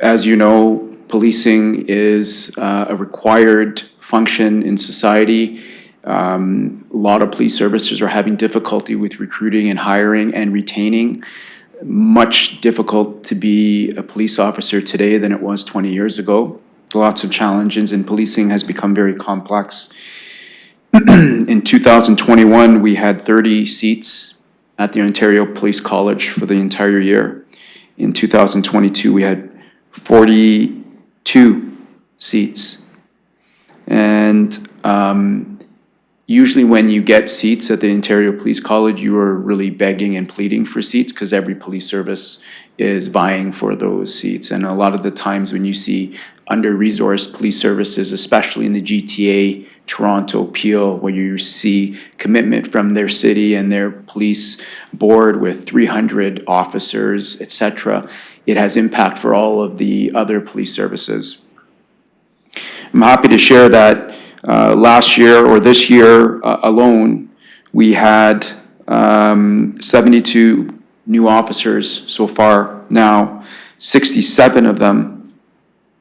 As you know, policing is a required function in society. A lot of police services are having difficulty with recruiting and hiring and retaining. Much difficult to be a police officer today than it was 20 years ago. Lots of challenges, and policing has become very complex. In 2021, we had 30 seats at the Ontario Police College for the entire year. In 2022, we had 42 seats. And usually when you get seats at the Ontario Police College, you are really begging and pleading for seats because every police service is vying for those seats. And a lot of the times when you see under-resourced police services, especially in the GTA, Toronto, Peel, where you see commitment from their city and their police board with 300 officers, etc., it has impact for all of the other police services. I'm happy to share that last year or this year alone, we had 72 new officers so far now. 67 of them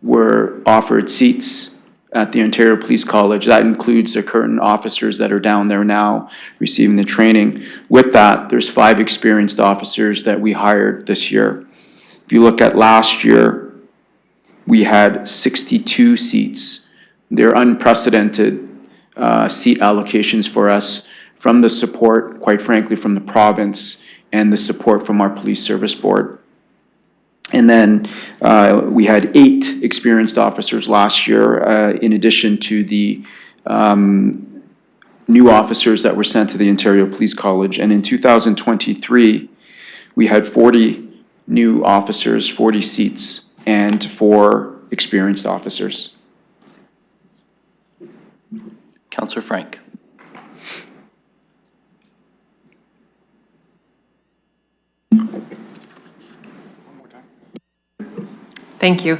were offered seats at the Ontario Police College. That includes the current officers that are down there now receiving the training. With that, there's 5 experienced officers that we hired this year. If you look at last year, we had 62 seats. They're unprecedented seat allocations for us from the support, quite frankly, from the province and the support from our police service board. And then we had 8 experienced officers last year, in addition to the new officers that were sent to the Ontario Police College. And in 2023, we had 40 new officers, 40 seats, and 4 experienced officers. Councillor Frank. Thank you.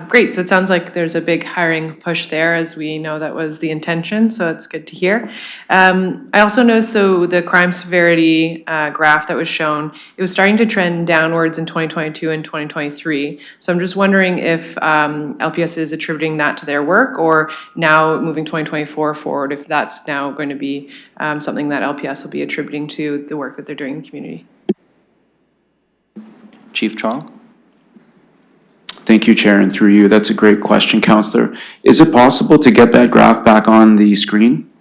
Great, so it sounds like there's a big hiring push there, as we know that was the intention, so it's good to hear. I also noticed, so the crime severity graph that was shown, it was starting to trend downwards in 2022 and 2023. So I'm just wondering if LPS is attributing that to their work, or now moving 2024 forward, if that's now going to be something that LPS will be attributing to the work that they're doing in the community. Chief Chong. Thank you, Chair, and through you. That's a great question, Councillor. Is it possible to get that graph back on the screen?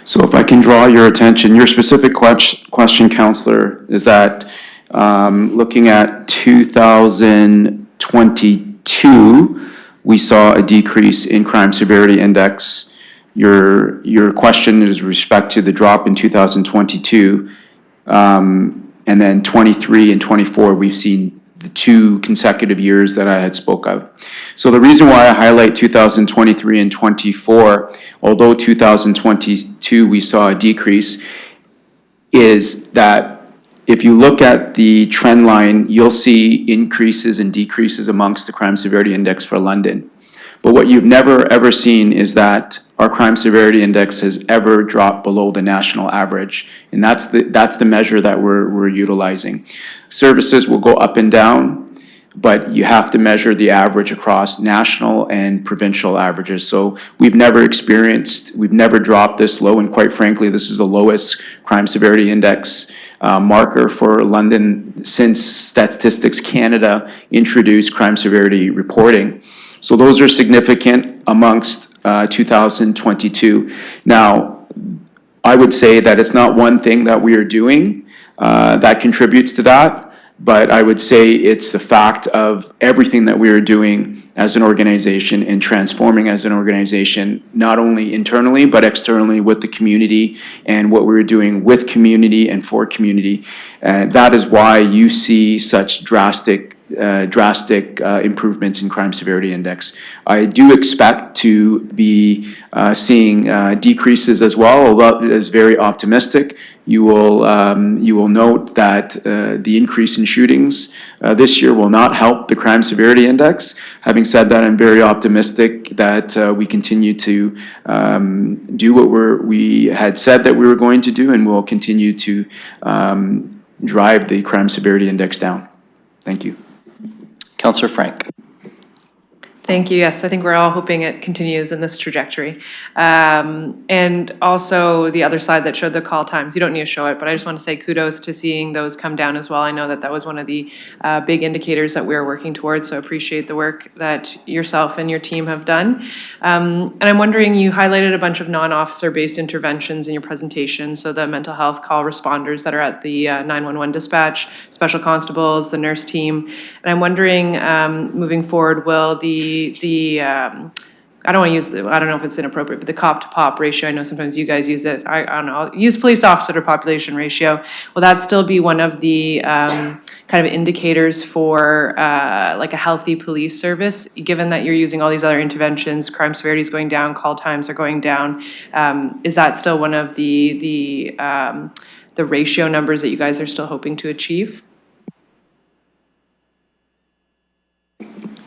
So if I can draw your attention, your specific question, Councillor, is that looking at 2022, we saw a decrease in crime severity index. Your question is with respect to the drop in 2022, and then 23 and 24, we've seen the 2 consecutive years that I had spoke of. So the reason why I highlight 2023 and 24, although 2022 we saw a decrease, is that if you look at the trend line, you'll see increases and decreases amongst the crime severity index for London. But what you've never ever seen is that our crime severity index has ever dropped below the national average. And that's the measure that we're utilizing. Services will go up and down, but you have to measure the average across national and provincial averages. So we've never dropped this low, and quite frankly, this is the lowest crime severity index marker for London since Statistics Canada introduced crime severity reporting. So those are significant amongst 2022. Now, I would say that it's not one thing that we are doing that contributes to that, but I would say it's the fact of everything that we are doing as an organization and transforming as an organization, not only internally, but externally with the community and what we're doing with community and for community. And that is why you see such drastic drastic improvements in crime severity index. I do expect to be seeing decreases as well, although it is very optimistic. You will note that the increase in shootings this year will not help the crime severity index. Having said that, I'm very optimistic that we continue to do what we had said that we were going to do, and we'll continue to drive the crime severity index down. Thank you. Councillor Frank. Thank you. Yes, I think we're all hoping it continues in this trajectory. And also the other side that showed the call times, you don't need to show it, but I just want to say kudos to seeing those come down as well. I know that that was one of the big indicators that we were working towards, so I appreciate the work that yourself and your team have done. And I'm wondering, you highlighted a bunch of non-officer-based interventions in your presentation, so the mental health call responders that are at the 911 dispatch, special constables, the nurse team. And I'm wondering, moving forward, will I don't want to use, I don't know if it's inappropriate, but the cop to pop ratio, I know sometimes you guys use it, I don't know, I'll use police officer to population ratio. Will that still be one of the kind of indicators for like a healthy police service, given that you're using all these other interventions, crime severity is going down, call times are going down? Is that still one of the ratio numbers that you guys are still hoping to achieve?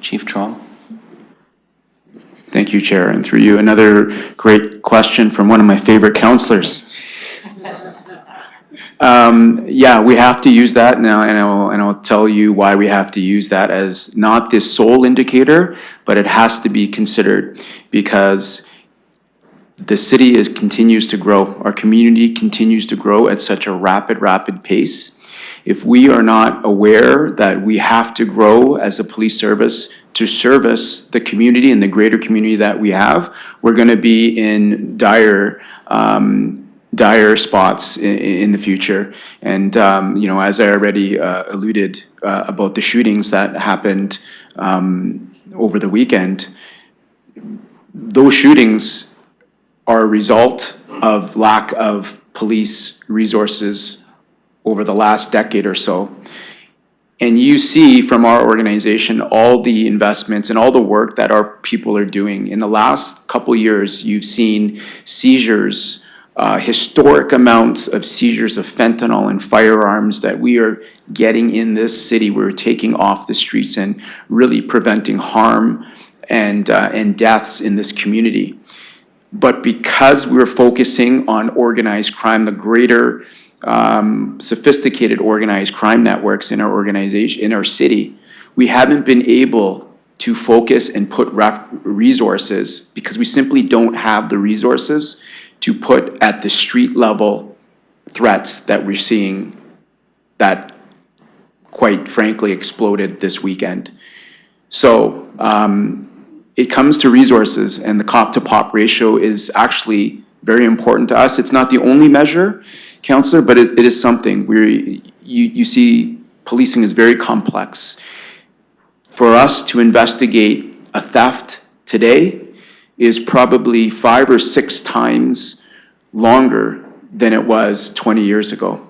Chief Trong. Thank you, Chair, and through you, another great question from one of my favorite counselors. Yeah, we have to use that now, and I'll tell you why we have to use that as not the sole indicator, but it has to be considered because the city continues to grow. Our community continues to grow at such a rapid pace. If we are not aware that we have to grow as a police service to service the community and the greater community that we have, we're going to be in dire spots in the future. And, as I already alluded about the shootings that happened over the weekend, those shootings are a result of lack of police resources over the last decade or so. And you see from our organization all the investments and all the work that our people are doing. In the last couple years, you've seen seizures, historic amounts of seizures of fentanyl and firearms that we are getting in this city. We're taking off the streets and really preventing harm and deaths in this community. But because we're focusing on organized crime, the greater sophisticated organized crime networks in our organization, in our city, we haven't been able to focus and put resources because we simply don't have the resources to put at the street level threats that we're seeing that quite frankly exploded this weekend. So it comes to resources, and the cop to pop ratio is actually very important to us. It's not the only measure, Councillor, but it is something where you see policing is very complex. For us to investigate a theft today is probably 5 or 6 times longer than it was 20 years ago.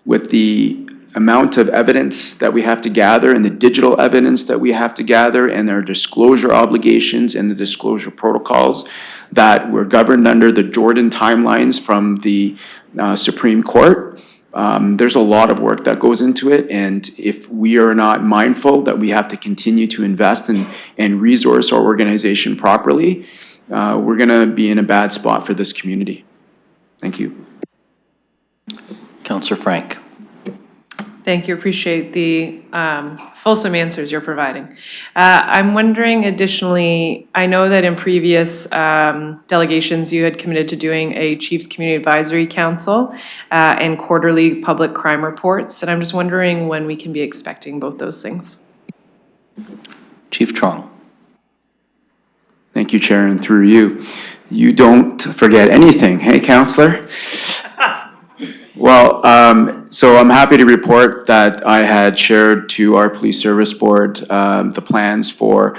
With the amount of evidence that we have to gather and the digital evidence that we have to gather and our disclosure obligations and the disclosure protocols that were governed under the Jordan timelines from the Supreme Court, there's a lot of work that goes into it, and if we are not mindful that we have to continue to invest and resource our organization properly, we're going to be in a bad spot for this community. Thank you. Councillor Frank. Thank you. Appreciate the fulsome answers you're providing. I'm wondering additionally, I know that in previous delegations you had committed to doing a Chiefs Community Advisory Council and quarterly public crime reports, and I'm just wondering when we can be expecting both those things. Chief Trong. Thank you, Chair, and through you. You don't forget anything, hey, Councillor? Well, so I'm happy to report that I had shared to our Police Service Board the plans for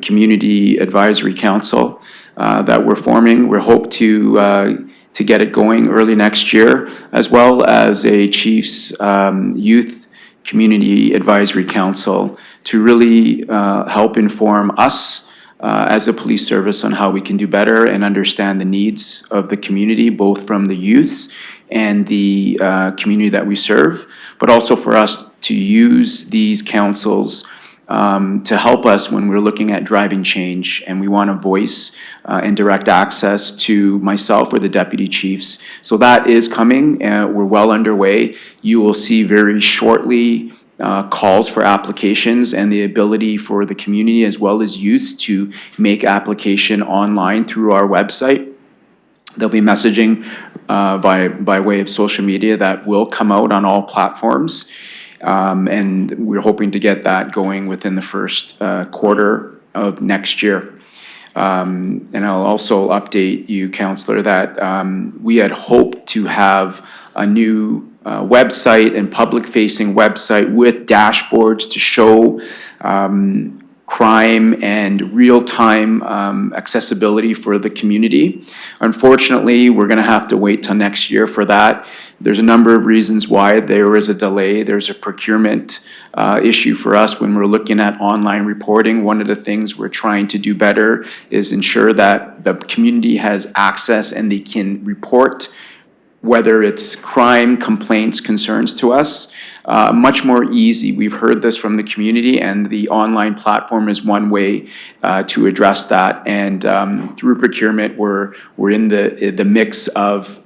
Community Advisory Council that we're forming. We hope to get it going early next year, as well as a Chiefs Youth Community Advisory Council to really help inform us as a police service on how we can do better and understand the needs of the community, both from the youths and the community that we serve, but also for us to use these councils to help us when we're looking at driving change, and we want a voice and direct access to myself or the deputy chiefs. So that is coming. We're well underway. You will see very shortly calls for applications and the ability for the community as well as youth to make application online through our website. There'll be messaging by way of social media that will come out on all platforms. And we're hoping to get that going within the first quarter of next year. And I'll also update you, Councillor, that we had hoped to have a new website and public-facing website with dashboards to show crime and real-time accessibility for the community. Unfortunately, we're going to have to wait till next year for that. There's a number of reasons why there is a delay. There's a procurement issue for us when we're looking at online reporting. One of the things we're trying to do better is ensure that the community has access and they can report whether it's crime, complaints, concerns to us, much more easy. We've heard this from the community, and the online platform is one way to address that. And through procurement, we're in the mix of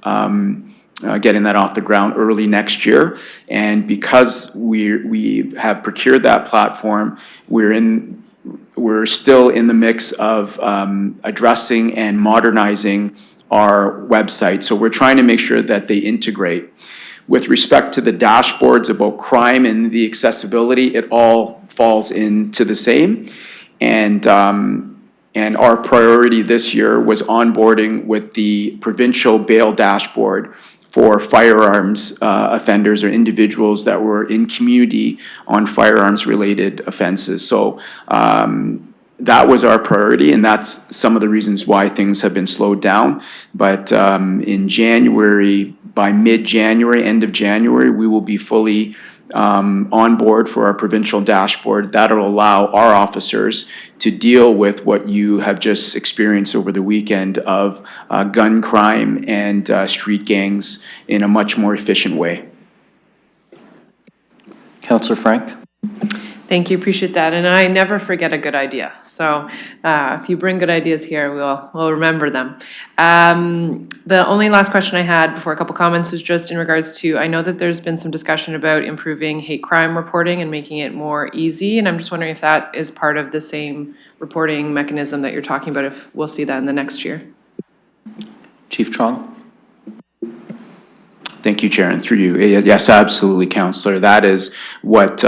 getting that off the ground early next year. And because we have procured that platform, we're still in the mix of addressing and modernizing our website. So we're trying to make sure that they integrate. With respect to the dashboards about crime and the accessibility, it all falls into the same. And our priority this year was onboarding with the provincial bail dashboard for firearms offenders or individuals that were in community on firearms-related offenses. So that was our priority, and that's some of the reasons why things have been slowed down. But in January, by mid-January, end of January, we will be fully on board for our provincial dashboard. That'll allow our officers to deal with what you have just experienced over the weekend of gun crime and street gangs in a much more efficient way. Councillor Frank? Thank you, appreciate that. And I never forget a good idea. So if you bring good ideas here, we'll remember them. The only last question I had before a couple comments was just in regards to, I know that there's been some discussion about improving hate crime reporting and making it more easy. And I'm just wondering if that is part of the same reporting mechanism that you're talking about, if we'll see that in the next year. Chief Trong? Thank you, Chair, and through you. Yes, absolutely, Councillor. That is what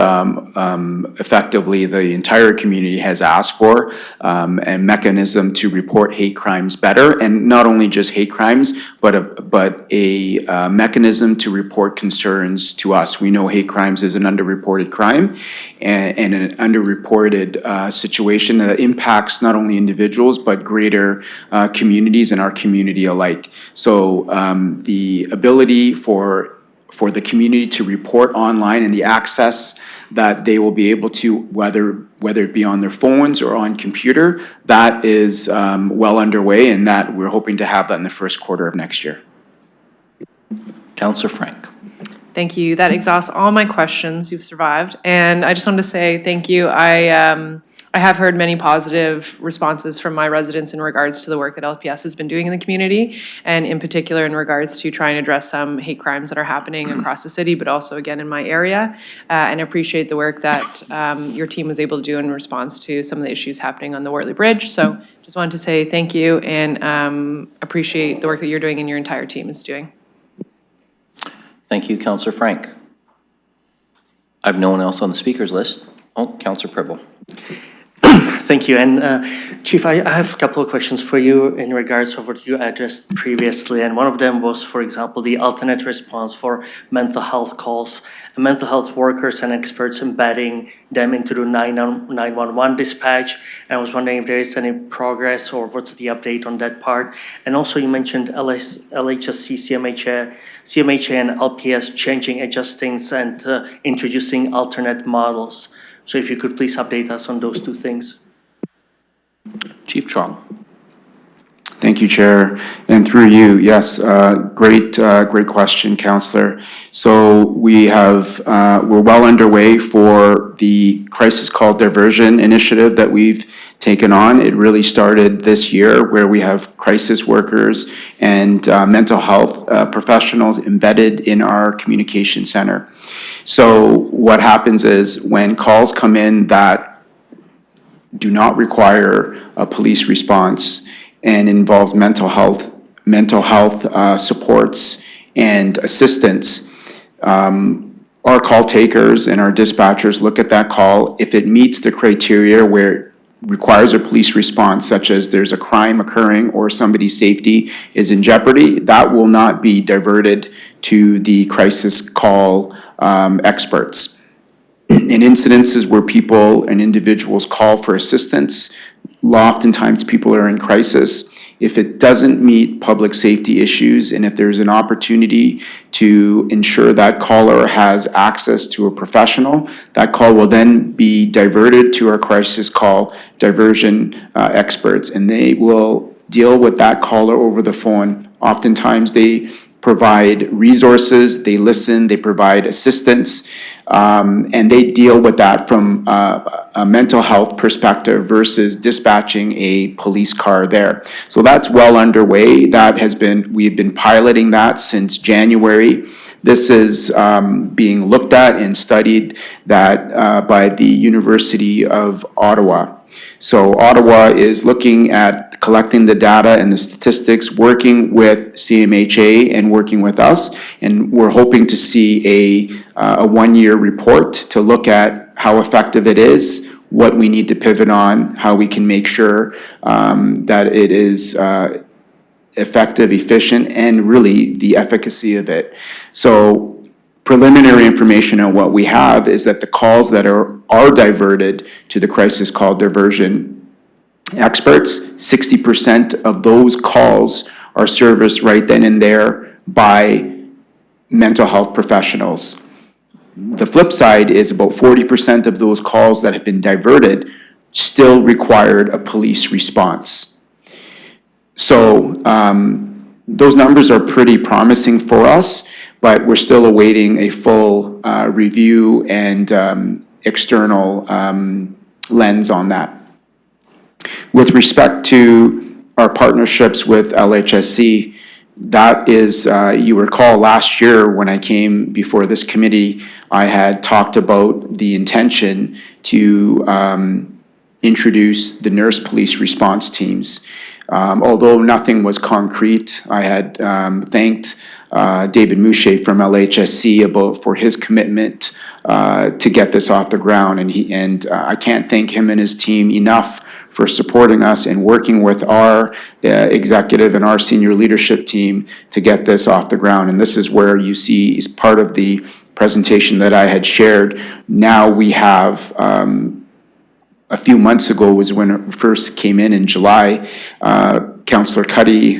effectively the entire community has asked for, a mechanism to report hate crimes better, and not only just hate crimes, but a mechanism to report concerns to us. We know hate crimes is an underreported crime and an underreported situation that impacts not only individuals, but greater communities and our community alike. So the ability for the community to report online and the access that they will be able to, whether it be on their phones or on computer, that is well underway, and that we're hoping to have that in the first quarter of next year. Councillor Frank? Thank you. That exhausts all my questions. You've survived. And I just wanted to say thank you. I have heard many positive responses from my residents in regards to the work that LPS has been doing in the community, and in particular in regards to trying to address some hate crimes that are happening across the city, but also again in my area. And I appreciate the work that your team was able to do in response to some of the issues happening on the Wortley Bridge. So just wanted to say thank you, and appreciate the work that you're doing and your entire team is doing. Thank you, Councillor Frank. I have no one else on the speakers list. Oh, Councillor Prebble. Thank you. And Chief, I have a couple of questions for you in regards of what you addressed previously. And one of them was, for example, the alternate response for mental health calls, and mental health workers and experts embedding them into the 911 dispatch. And I was wondering if there is any progress or what's the update on that part. And also you mentioned LHSC, CMHA and LPS changing, adjusting, and introducing alternate models. So if you could please update us on those two things. Chief Trong. Thank you, Chair. And through you, yes, great question, Councillor. So we have, we're well underway for the crisis call diversion initiative that we've taken on. It really started this year, where we have crisis workers and mental health professionals embedded in our communication center. So what happens is when calls come in that do not require a police response and involves mental health supports and assistance, our call takers and our dispatchers look at that call. If it meets the criteria where it requires a police response, such as there's a crime occurring or somebody's safety is in jeopardy, that will not be diverted to the crisis call experts. In incidences where people and individuals call for assistance, oftentimes people are in crisis. If it doesn't meet public safety issues, and if there's an opportunity to ensure that caller has access to a professional, that call will then be diverted to our crisis call diversion experts, and they will deal with that caller over the phone. Oftentimes they provide resources, they listen, they provide assistance, and they deal with that from a mental health perspective versus dispatching a police car there. So that's well underway. We've been piloting that since January. This is being looked at and studied by the University of Ottawa. So Ottawa is looking at collecting the data and the statistics, working with CMHA and working with us, and we're hoping to see a one-year report to look at how effective it is, what we need to pivot on, how we can make sure that it is effective, efficient, and really the efficacy of it. So preliminary information on what we have is that the calls that are diverted to the crisis call diversion experts, 60% of those calls are serviced right then and there by mental health professionals. The flip side is about 40% of those calls that have been diverted still required a police response. So those numbers are pretty promising for us, but we're still awaiting a full review and external lens on that. With respect to our partnerships with LHSC, that is, you recall last year when I came before this committee, I had talked about the intention to introduce the nurse police response teams. Although nothing was concrete, I had thanked David Mouche from LHSC for his commitment to get this off the ground, and I can't thank him and his team enough for supporting us and working with our executive and our senior leadership team to get this off the ground. And this is where you see, is part of the presentation that I had shared. Now we have, a few months ago was when it first came in July, Councillor Cuddy,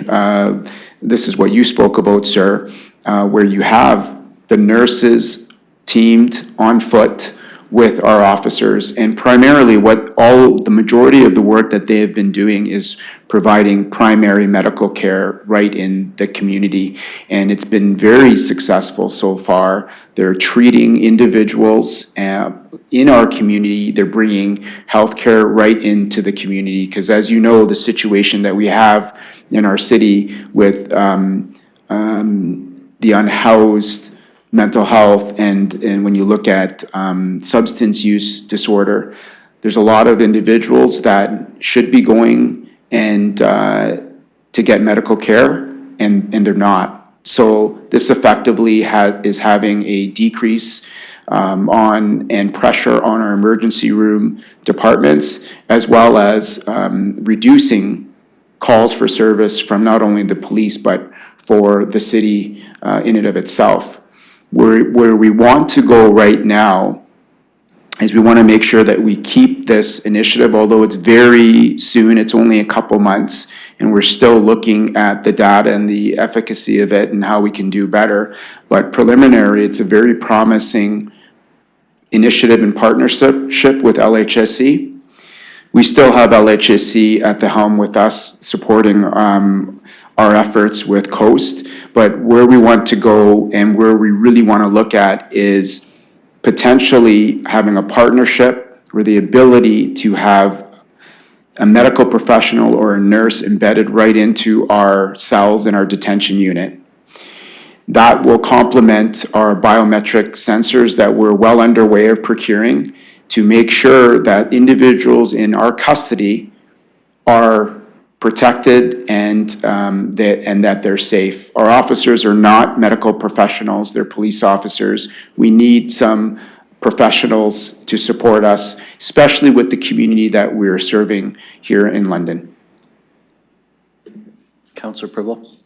this is what you spoke about, sir, where you have the nurses teamed on foot with our officers, and primarily the majority of the work that they have been doing is providing primary medical care right in the community, and it's been very successful so far. They're treating individuals in our community. They're bringing healthcare right into the community, because as you know, the situation that we have in our city with the unhoused mental health, and when you look at substance use disorder, there's a lot of individuals that should be going and to get medical care, and they're not. So this effectively is having a decrease on and pressure on our emergency room departments, as well as reducing calls for service from not only the police, but for the city in and of itself. Where we want to go right now is we want to make sure that we keep this initiative, although it's very soon, it's only a couple months, and we're still looking at the data and the efficacy of it and how we can do better. But preliminary, it's a very promising initiative and partnership with LHSC. We still have LHSC at the helm with us, supporting our efforts with Coast. But where we want to go and where we really want to look at is potentially having a partnership or the ability to have a medical professional or a nurse embedded right into our cells in our detention unit. That will complement our biometric sensors that we're well underway of procuring to make sure that individuals in our custody are protected and that they're safe. Our officers are not medical professionals, they're police officers. We need some professionals to support us, especially with the community that we're serving here in London. Councillor Pribble?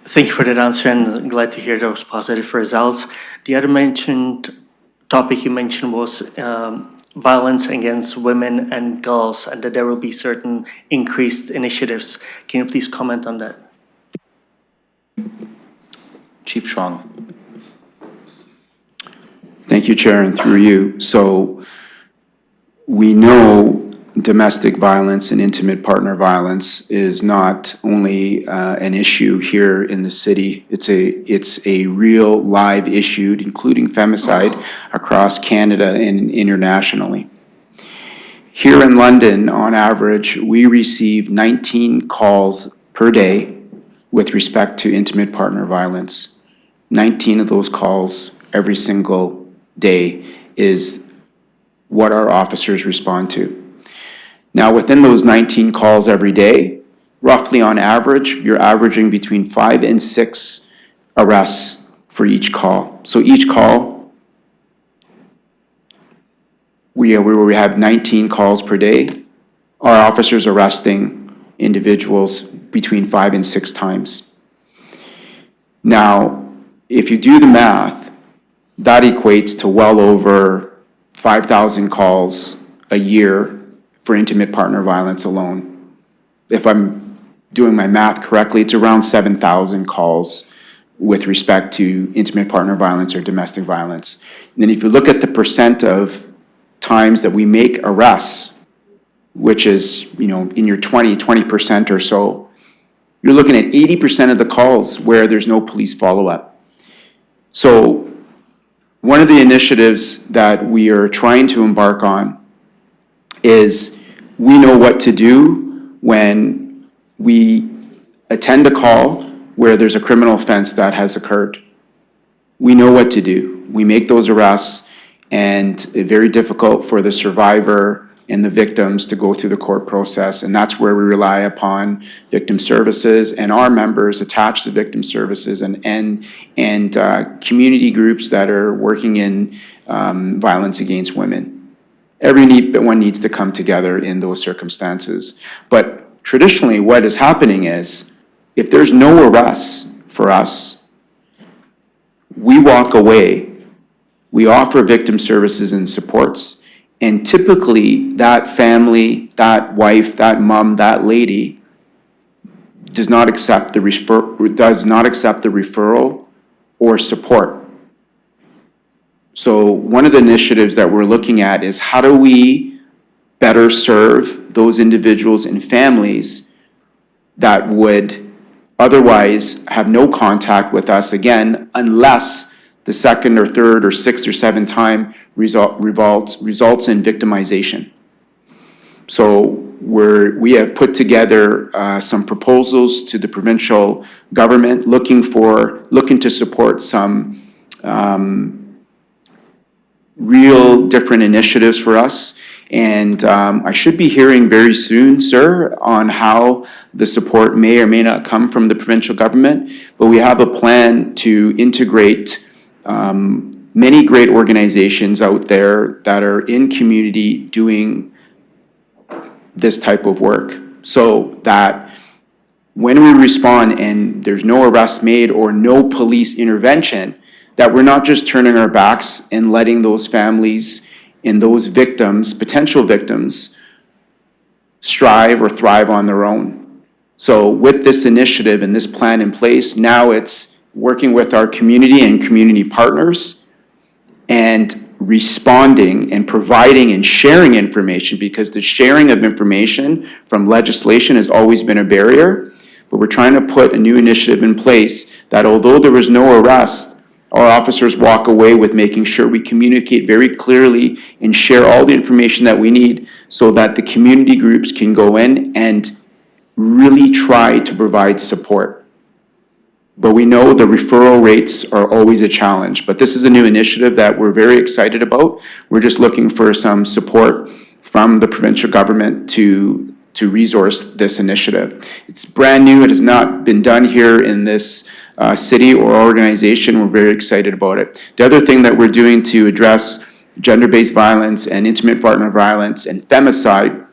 Thank you for that answer, and glad to hear those positive results. The other topic you mentioned was violence against women and girls, and that there will be certain increased initiatives. Can you please comment on that? Chief Strong. Thank you, Chair, and through you. So we know domestic violence and intimate partner violence is not only an issue here in the city, it's a real live issue, including femicide, across Canada and internationally. Here in London, on average, we receive 19 calls per day with respect to intimate partner violence. 19 of those calls every single day is what our officers respond to. Now, within those 19 calls every day, roughly on average, you're averaging between 5 and 6 arrests for each call. So each call, we have 19 calls per day. Our officers arresting individuals between 5 and 6 times. Now, if you do the math, that equates to well over 5,000 calls a year for intimate partner violence alone. If I'm doing my math correctly, it's around 7,000 calls with respect to intimate partner violence or domestic violence. And then if you look at the percent of times that we make arrests, which is, in your 20% or so, you're looking at 80% of the calls where there's no police follow-up. So one of the initiatives that we are trying to embark on is we know what to do when we attend a call where there's a criminal offense that has occurred. We know what to do. We make those arrests, and it's very difficult for the survivor and the victims to go through the court process, and that's where we rely upon victim services and our members attached to victim services and community groups that are working in violence against women. Everyone needs to come together in those circumstances. But traditionally, what is happening is, if there's no arrests for us, we walk away, we offer victim services and supports, and typically that family, that wife, that mom, that lady does not accept the referral or support. So one of the initiatives that we're looking at is how do we better serve those individuals and families that would otherwise have no contact with us again unless the second or third or sixth or seventh time results in victimization. So we have put together some proposals to the provincial government looking to support some real different initiatives for us. And I should be hearing very soon, sir, on how the support may or may not come from the provincial government. But we have a plan to integrate many great organizations out there that are in community doing this type of work, so that when we respond and there's no arrest made or no police intervention, that we're not just turning our backs and letting those families and those victims, potential victims, strive or thrive on their own. So with this initiative and this plan in place, now it's working with our community and community partners and responding and providing and sharing information, because the sharing of information from legislation has always been a barrier. But we're trying to put a new initiative in place that although there was no arrest, our officers walk away with making sure we communicate very clearly and share all the information that we need so that the community groups can go in and really try to provide support. But we know the referral rates are always a challenge. But this is a new initiative that we're very excited about. We're just looking for some support from the provincial government to resource this initiative. It's brand new. It has not been done here in this city or organization. We're very excited about it. The other thing that we're doing to address gender-based violence and intimate partner violence and femicide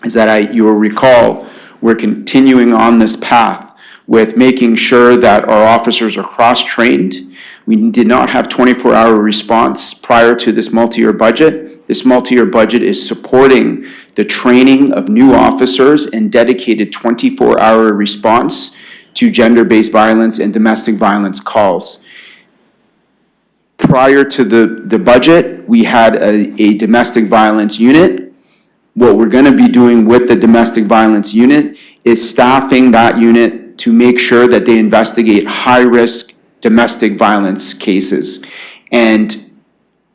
is that you will recall we're continuing on this path with making sure that our officers are cross-trained. We did not have 24-hour response prior to this multi-year budget. This multi-year budget is supporting the training of new officers and dedicated 24-hour response to gender-based violence and domestic violence calls. Prior to the budget, we had a domestic violence unit. What we're going to be doing with the domestic violence unit is staffing that unit to make sure that they investigate high-risk domestic violence cases. And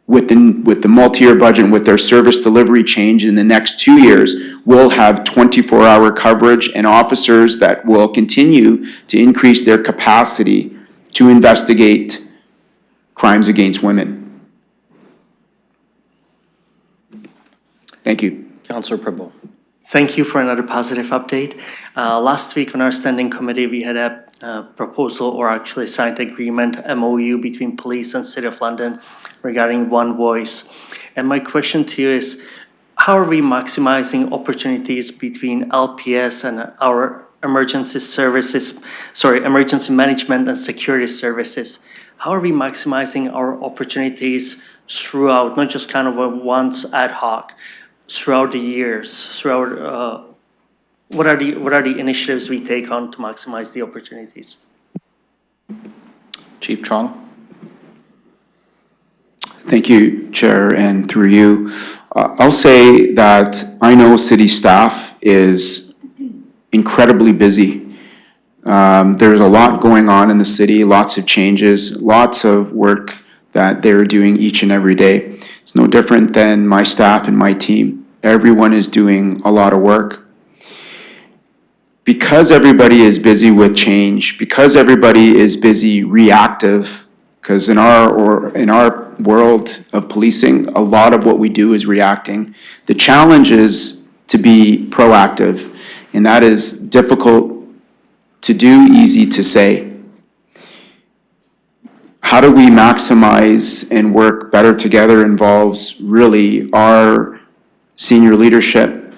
with the multi-year budget and with their service delivery change in the next 2 years, we'll have 24-hour coverage and officers that will continue to increase their capacity to investigate crimes against women. Thank you. Councillor Primble. Thank you for another positive update. Last week on our standing committee, we had a proposal, or actually signed agreement, MOU between police and City of London regarding One Voice. And my question to you is, how are we maximizing opportunities between LPS and our emergency services, emergency management and security services? How are we maximizing our opportunities throughout, not just kind of a once ad hoc, throughout the years, throughout, what are the initiatives we take on to maximize the opportunities? Chief Trong. Thank you, Chair, and through you. I'll say that I know city staff is incredibly busy. There's a lot going on in the city, lots of changes, lots of work that they're doing each and every day. It's no different than my staff and my team. Everyone is doing a lot of work. Because everybody is busy with change, because everybody is busy reactive, because in our world of policing, a lot of what we do is reacting. The challenge is to be proactive, and that is difficult to do, easy to say. How do we maximize and work better together involves really our senior leadership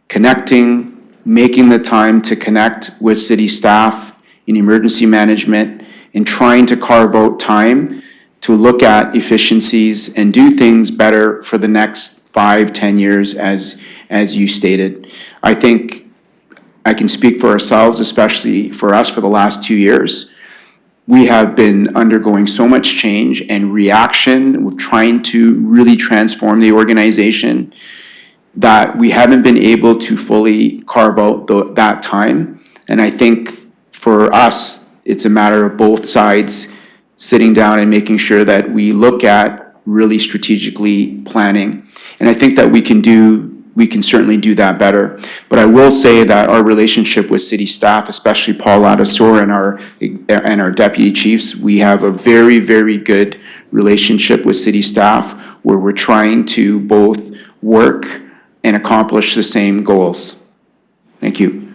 connecting, making the time to connect with city staff in emergency management, and trying to carve out time to look at efficiencies and do things better for the next 5-10 years, as you stated. I think I can speak for ourselves, especially for us for the last 2 years. We have been undergoing so much change and reaction. We're trying to really transform the organization that we haven't been able to fully carve out that time. And I think for us, it's a matter of both sides sitting down and making sure that we look at really strategically planning. And I think that we can certainly do that better. But I will say that our relationship with city staff, especially Paul Ladouceur and our deputy chiefs, we have a very, very good relationship with city staff where we're trying to both work and accomplish the same goals. Thank you.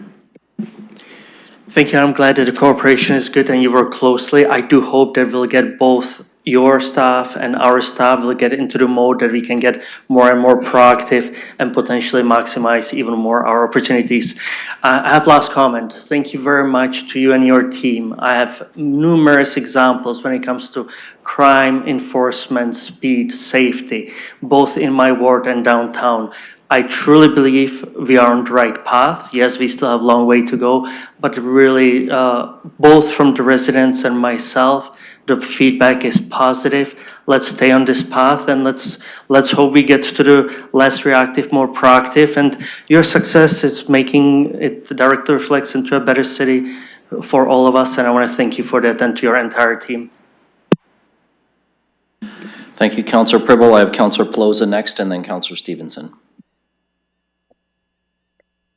Thank you. I'm glad that the cooperation is good and you work closely. I do hope that we'll get both your staff and our staff will get into the mode that we can get more and more proactive and potentially maximize even more our opportunities. I have last comment. Thank you very much to you and your team. I have numerous examples when it comes to crime enforcement, speed, safety, both in my ward and downtown. I truly believe we are on the right path. Yes, we still have a long way to go, but really, both from the residents and myself, the feedback is positive. Let's stay on this path and let's hope we get to the less reactive, more proactive. And your success is making it directly reflects into a better city for all of us. And I want to thank you for that and to your entire team. Thank you, Councillor Pribble. I have Councillor Pelosa next, and then Councillor Stevenson.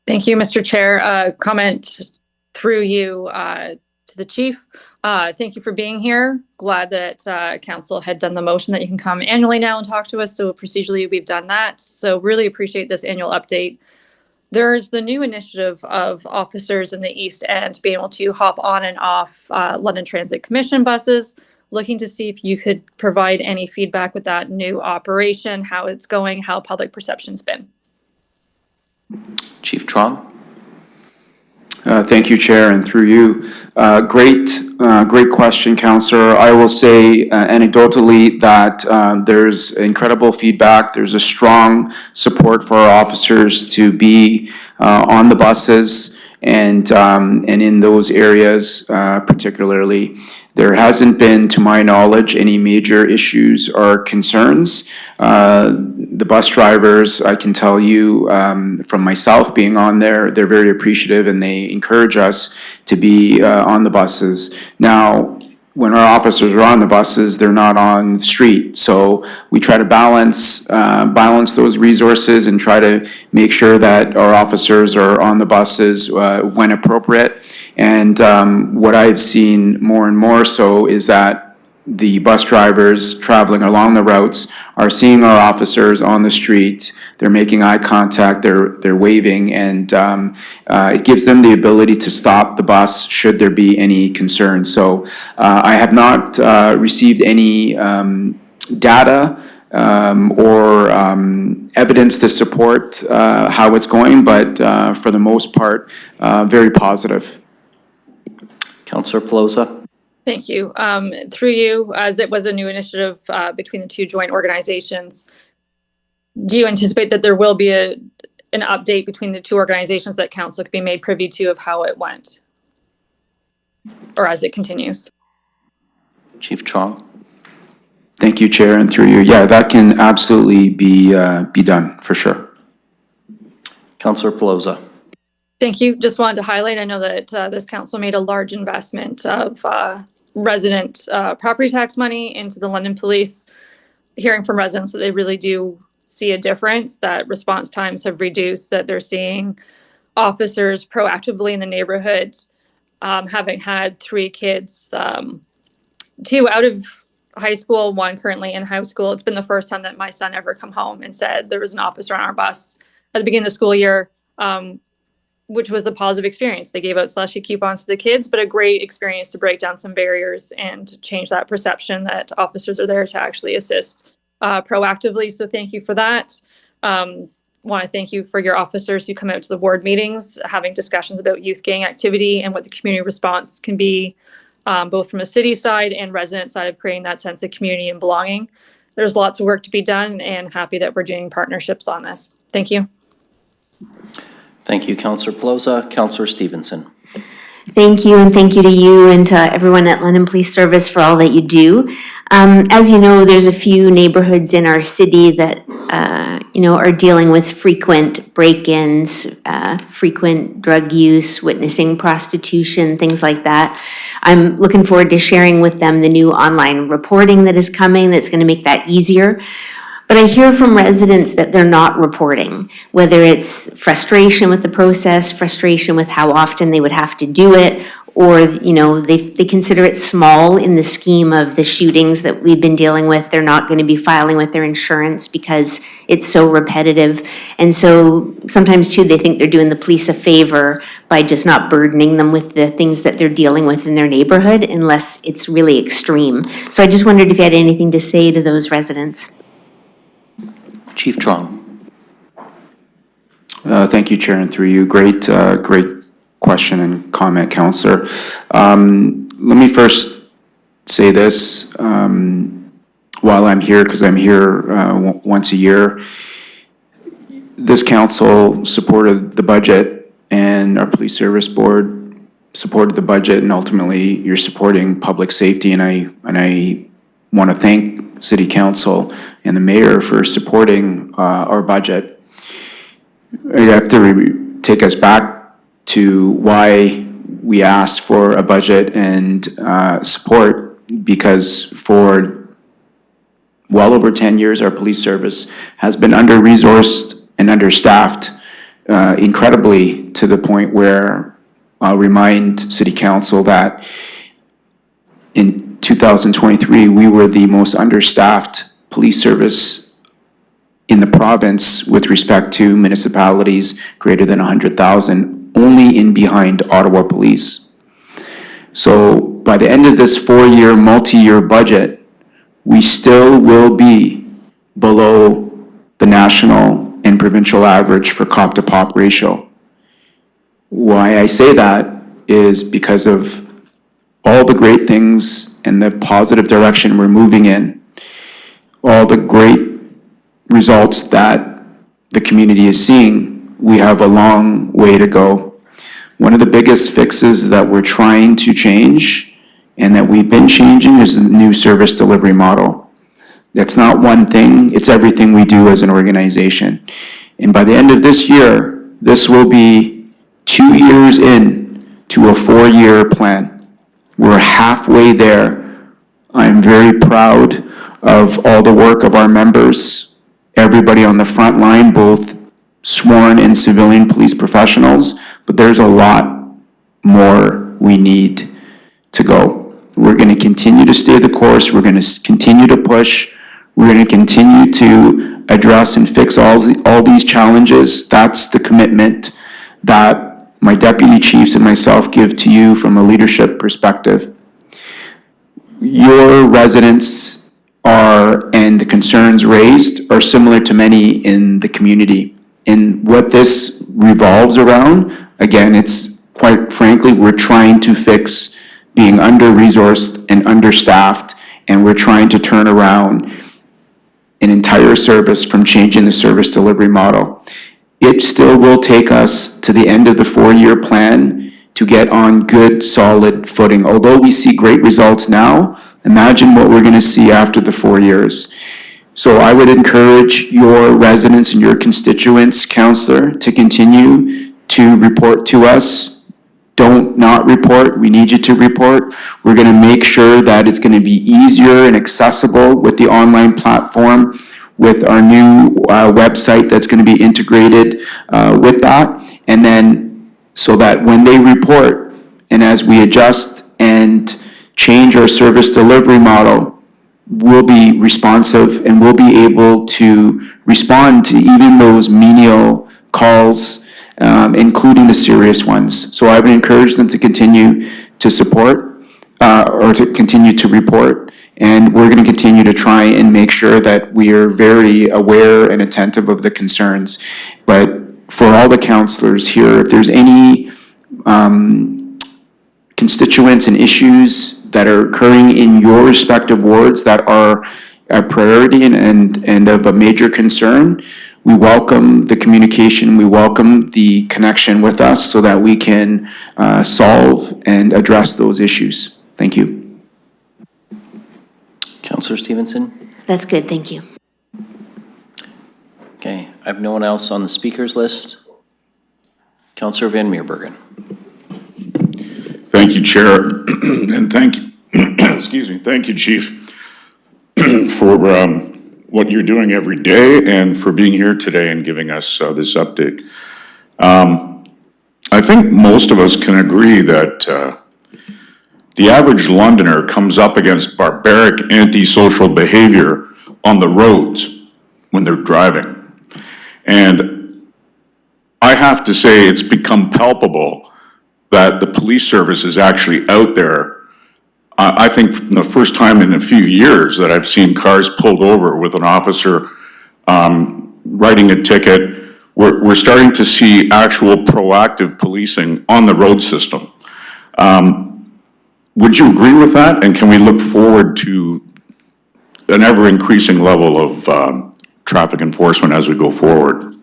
Thank you, Mr. Chair. Comment through you to the chief. Thank you for being here. Glad that council had done the motion that you can come annually now and talk to us. So procedurally, we've done that. So really appreciate this annual update. There's the new initiative of officers in the East End being able to hop on and off London Transit Commission buses. Looking to see if you could provide any feedback with that new operation, how it's going, how public perception's been. Chief Trong. Thank you, Chair, and through you. Great question, Councillor. I will say anecdotally that there's incredible feedback. There's a strong support for our officers to be on the buses and in those areas particularly. There hasn't been, to my knowledge, any major issues or concerns. The bus drivers, I can tell you from myself being on there, they're very appreciative and they encourage us to be on the buses. Now, when our officers are on the buses, they're not on the street. So we try to balance those resources and try to make sure that our officers are on the buses when appropriate. And what I've seen more and more so is that the bus drivers traveling along the routes are seeing our officers on the street. They're making eye contact, they're waving, and it gives them the ability to stop the bus should there be any concern. So I have not received any data or evidence to support how it's going, but for the most part, very positive. Councillor Pelosa. Thank you. Through you, as it was a new initiative between the two joint organizations, do you anticipate that there will be an update between the two organizations that council could be made privy to of how it went? Or as it continues? Chief Trong. Thank you, Chair, and through you. Yeah, that can absolutely be done, for sure. Councillor Pelosa. Thank you. Just wanted to highlight, I know that this council made a large investment of resident property tax money into the London Police. Hearing from residents that they really do see a difference, that response times have reduced, that they're seeing officers proactively in the neighborhood. Having had 3 kids, 2 out of high school, 1 currently in high school, it's been the first time that my son ever come home and said there was an officer on our bus at the beginning of the school year. Which was a positive experience. They gave out slushy coupons to the kids, but a great experience to break down some barriers and change that perception that officers are there to actually assist proactively. So thank you for that. Want to thank you for your officers who come out to the ward meetings, having discussions about youth gang activity and what the community response can be, both from a city side and resident side of creating that sense of community and belonging. There's lots of work to be done and happy that we're doing partnerships on this. Thank you. Thank you, Councillor Pelosa. Councillor Stevenson. Thank you, and thank you to you and to everyone at London Police Service for all that you do. As you know, there's a few neighborhoods in our city that, are dealing with frequent break-ins, frequent drug use, witnessing prostitution, things like that. I'm looking forward to sharing with them the new online reporting that is coming that's going to make that easier. But I hear from residents that they're not reporting, whether it's frustration with the process, frustration with how often they would have to do it, or, you know, they consider it small in the scheme of the shootings that we've been dealing with. They're not going to be filing with their insurance because it's so repetitive. And so sometimes too, they think they're doing the police a favor by just not burdening them with the things that they're dealing with in their neighborhood unless it's really extreme. So I just wondered if you had anything to say to those residents. Chief Trong. Thank you, Chair, and through you. Great question and comment, Councillor. Let me first say this. While I'm here, because I'm here once a year, this council supported the budget and our police service board supported the budget, and ultimately you're supporting public safety, and I want to thank City Council and the Mayor for supporting our budget. I have to take us back to why we asked for a budget and support, because for well over 10 years, our police service has been under-resourced and understaffed incredibly, to the point where I'll remind City Council that in 2023, we were the most understaffed police service in the province with respect to municipalities greater than 100,000, only in behind Ottawa Police. So by the end of this 4-year, multi-year budget, we still will be below the national and provincial average for cop to pop ratio. Why I say that is because of all the great things and the positive direction we're moving in, all the great results that the community is seeing. We have a long way to go. One of the biggest fixes that we're trying to change and that we've been changing is the new service delivery model. That's not one thing, it's everything we do as an organization. And by the end of this year, this will be 2 years in to a 4-year plan. We're halfway there. I'm very proud of all the work of our members, everybody on the front line, both sworn and civilian police professionals, but there's a lot more we need to go. We're going to continue to stay the course. We're going to continue to push. We're going to continue to address and fix all these challenges. That's the commitment that my deputy chiefs and myself give to you from a leadership perspective. Your residents and the concerns raised are similar to many in the community. And what this revolves around, again, it's quite frankly, we're trying to fix being under-resourced and understaffed, and we're trying to turn around an entire service from changing the service delivery model. It still will take us to the end of the 4-year plan to get on good, solid footing. Although we see great results now, imagine what we're going to see after the 4 years. So I would encourage your residents and your constituents, Councillor, to continue to report to us. Don't not report. We need you to report. We're going to make sure that it's going to be easier and accessible with the online platform, with our new website that's going to be integrated with that. And then so that when they report, and as we adjust and change our service delivery model, we'll be responsive and we'll be able to respond to even those menial calls, including the serious ones. So I would encourage them to continue to support or to continue to report. And we're going to continue to try and make sure that we are very aware and attentive of the concerns. But for all the councillors here, if there's any constituents and issues that are occurring in your respective wards that are a priority and of a major concern, we welcome the communication, we welcome the connection with us so that we can solve and address those issues. Thank you. Councillor Stevenson? That's good, thank you. Okay, I have no one else on the speakers list. Councillor Van Meerbergen. Thank you, Chair, and thank you, excuse me, thank you, Chief, for what you're doing every day and for being here today and giving us this update. I think most of us can agree that the average Londoner comes up against barbaric antisocial behavior on the roads when they're driving. And I have to say, it's become palpable that the police service is actually out there. I think the first time in a few years that I've seen cars pulled over with an officer writing a ticket. We're starting to see actual proactive policing on the road system. Would you agree with that? And can we look forward to an ever-increasing level of traffic enforcement as we go forward?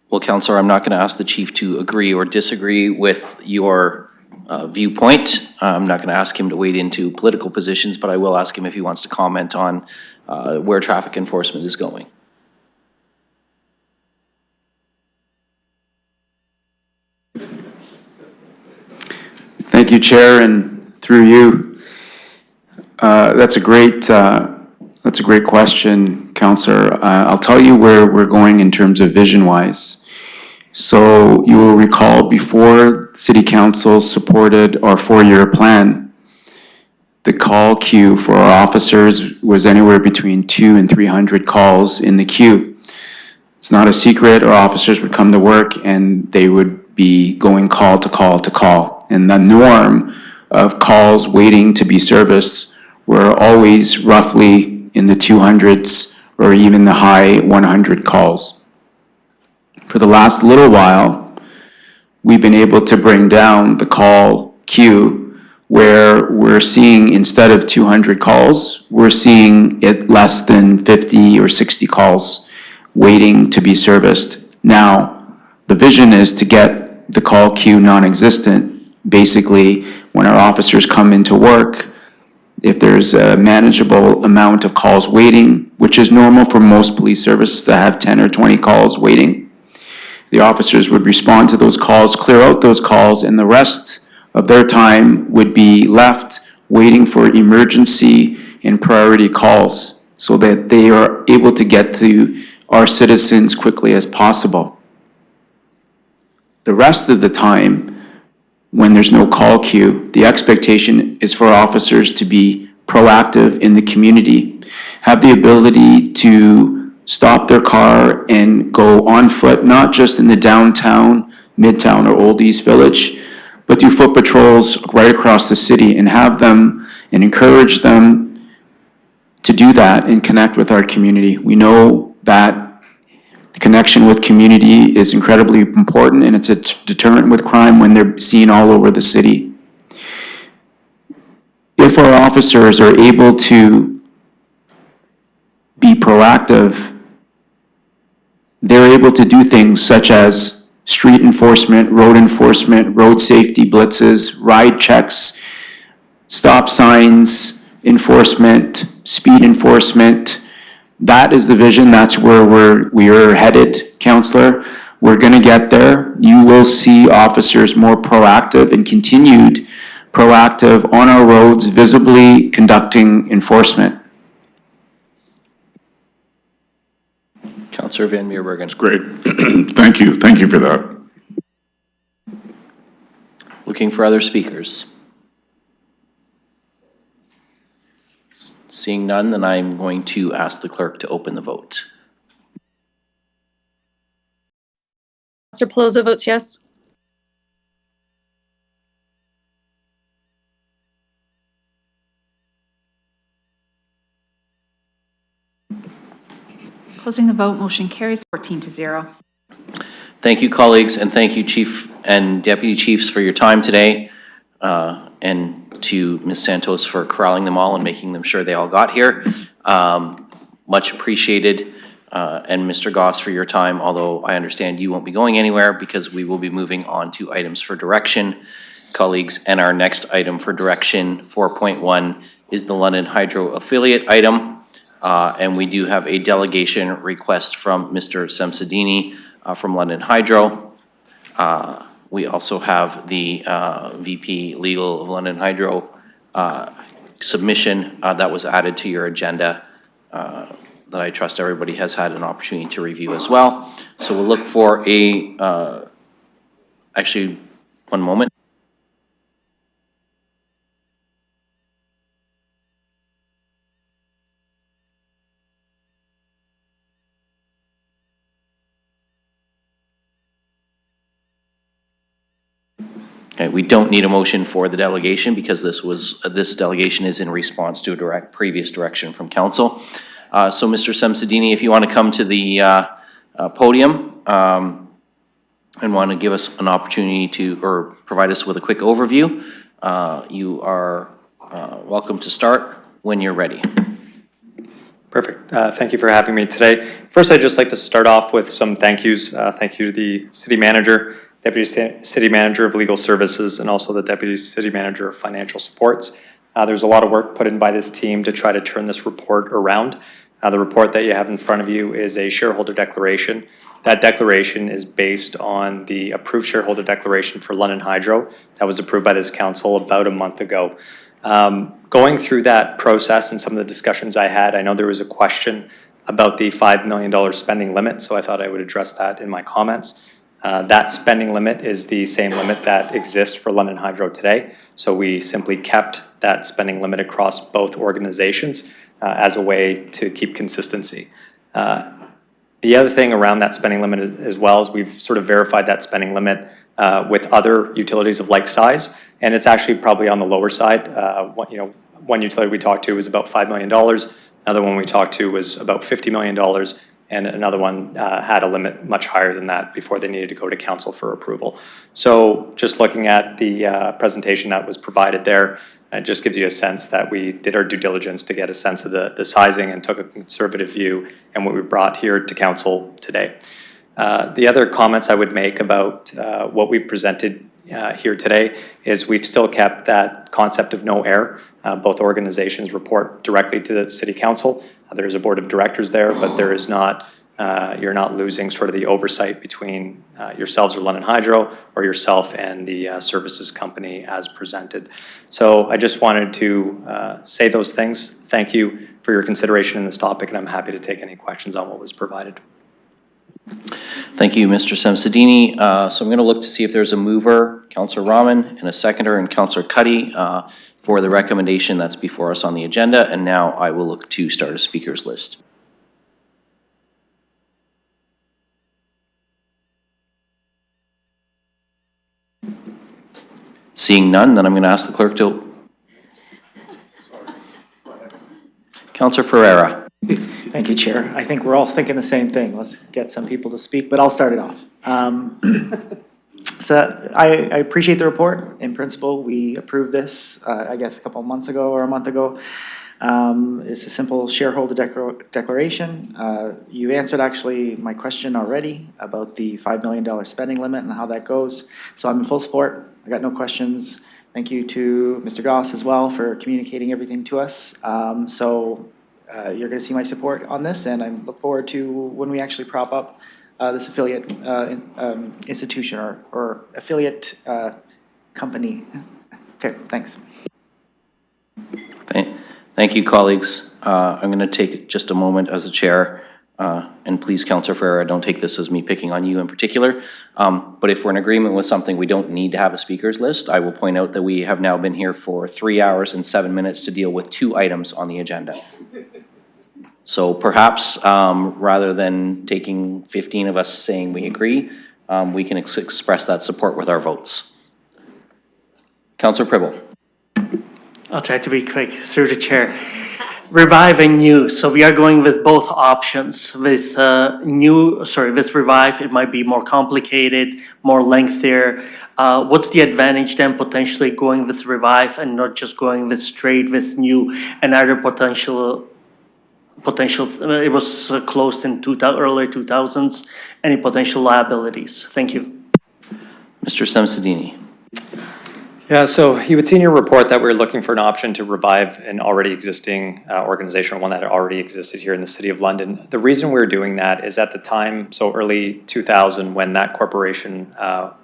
Well, Councillor, I'm not going to ask the chief to agree or disagree with your viewpoint. I'm not going to ask him to wade into political positions, but I will ask him if he wants to comment on where traffic enforcement is going. Thank you, Chair, and through you. That's a great question, Councillor. I'll tell you where we're going in terms of vision-wise. So you will recall before City Council supported our 4-year plan, the call queue for our officers was anywhere between 200 and 300 calls in the queue. It's not a secret. Our officers would come to work and they would be going call to call to call. And the norm of calls waiting to be serviced were always roughly in the 200s or even the high 100 calls. For the last little while, we've been able to bring down the call queue where we're seeing, instead of 200 calls, we're seeing it less than 50 or 60 calls waiting to be serviced. Now, the vision is to get the call queue non-existent. Basically, when our officers come into work, if there's a manageable amount of calls waiting, which is normal for most police services to have 10 or 20 calls waiting, the officers would respond to those calls, clear out those calls, and the rest of their time would be left waiting for emergency and priority calls so that they are able to get to our citizens quickly as possible. The rest of the time, when there's no call queue, the expectation is for officers to be proactive in the community, have the ability to stop their car and go on foot, not just in the downtown, midtown, or Old East Village, but do foot patrols right across the city and have them and encourage them to do that and connect with our community. We know that connection with community is incredibly important, and it's a deterrent with crime when they're seen all over the city. If our officers are able to be proactive, they're able to do things such as street enforcement, road safety blitzes, ride checks, stop signs enforcement, speed enforcement. That is the vision. That's where we are headed, Councillor. We're going to get there. You will see officers more proactive and continued proactive on our roads, visibly conducting enforcement. Councillor Van Meerbergen. That's great. Thank you. Thank you for that. Looking for other speakers. Seeing none, then I'm going to ask the clerk to open the vote. Councillor Pelosi votes yes. Closing the vote, motion carries 14-0. Thank you, colleagues, and thank you, Chief and Deputy Chiefs, for your time today, and to Ms. Santos for corralling them all and making them sure they all got here. Much appreciated. And Mr. Goss for your time, although I understand you won't be going anywhere because we will be moving on to items for direction, colleagues. And our next item for direction, 4.1, is the London Hydro affiliate item. And we do have a delegation request from Mr. Semsadini from London Hydro. We also have the VP Legal of London Hydro submission that was added to your agenda that I trust everybody has had an opportunity to review as well. So we'll look for a, actually, one moment. Okay, we don't need a motion for the delegation because this delegation is in response to a previous direction from council. So Mr. Samsudini, if you want to come to the podium and want to give us an opportunity or provide us with a quick overview, you are welcome to start when you're ready. Perfect. Thank you for having me today. First, I'd just like to start off with some thank yous. Thank you to the city manager, deputy city manager of legal services, and also the deputy city manager of financial supports. There's a lot of work put in by this team to try to turn this report around. The report that you have in front of you is a shareholder declaration. That declaration is based on the approved shareholder declaration for London Hydro that was approved by this council about a month ago. Going through that process and some of the discussions I had, I know there was a question about the $5 million spending limit, so I thought I would address that in my comments. That spending limit is the same limit that exists for London Hydro today, so we simply kept that spending limit across both organizations as a way to keep consistency. The other thing around that spending limit as well is we've sort of verified that spending limit with other utilities of like size, and it's actually probably on the lower side. One utility we talked to was about $5 million, another one we talked to was about $50 million, and another one had a limit much higher than that before they needed to go to council for approval. So just looking at the presentation that was provided there, it just gives you a sense that we did our due diligence to get a sense of the sizing and took a conservative view and what we brought here to council today. The other comments I would make about what we've presented here today is we've still kept that concept of no error. Both organizations report directly to the city council. There's a board of directors there, but there is not, you're not losing sort of the oversight between yourselves or London Hydro or yourself and the services company as presented. So I just wanted to say those things. Thank you for your consideration in this topic, and I'm happy to take any questions on what was provided. Thank you, Mr. Samsudini. So I'm going to look to see if there's a mover, Councillor Rahman, and a seconder, and Councillor Cuddy, for the recommendation that's before us on the agenda. And now I will look to start a speakers list. Seeing none, then I'm going to ask the clerk to... Councillor Ferreira. Thank you, Chair. I think we're all thinking the same thing. Let's get some people to speak, but I'll start it off. So I appreciate the report. In principle, we approved this, I guess, a couple of months ago or a month ago. It's a simple shareholder declaration. You answered actually my question already about the $5 million spending limit and how that goes. So I'm in full support. I got no questions. Thank you to Mr. Goss as well for communicating everything to us. You're going to see my support on this, and I look forward to when we actually prop up this affiliate institution or affiliate company. Okay, thanks. Thank you, colleagues. I'm going to take just a moment as the chair, and please, Councillor Ferreira, don't take this as me picking on you in particular. But if we're in agreement with something, we don't need to have a speakers list. I will point out that we have now been here for 3 hours and 7 minutes to deal with 2 items on the agenda. So perhaps rather than taking 15 of us saying we agree, we can express that support with our votes. Councillor Pribble. I'll try to be quick through the chair. Revive and new. So we are going with both options. With with Revive, it might be more complicated, more lengthier. What's the advantage then potentially going with Revive and not just going with straight with new? And are there potential, it was closed in early 2000s, any potential liabilities? Thank you. Mr. Samsudini. Yeah, so you would see in your report that we're looking for an option to revive an already existing organization, or one that already existed here in the City of London. The reason we're doing that is at the time, so early 2000, when that corporation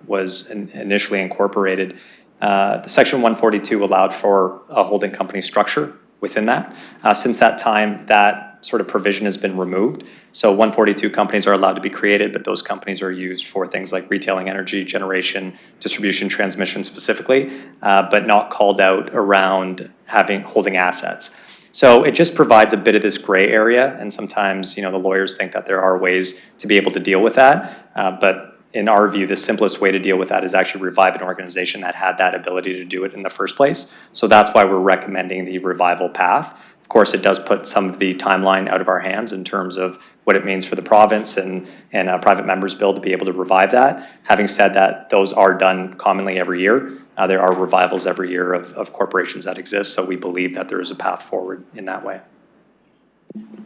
was initially incorporated, the Section 142 allowed for a holding company structure within that. Since that time, that sort of provision has been removed. So 142 companies are allowed to be created, but those companies are used for things like retailing energy, generation, distribution, transmission specifically, but not called out around holding assets. So it just provides a bit of this gray area, and sometimes, the lawyers think that there are ways to be able to deal with that, but in our view, the simplest way to deal with that is actually revive an organization that had that ability to do it in the first place. So that's why we're recommending the revival path. Of course, it does put some of the timeline out of our hands in terms of what it means for the province and a private member's bill to be able to revive that. Having said that, those are done commonly every year. There are revivals every year of corporations that exist, so we believe that there is a path forward in that way.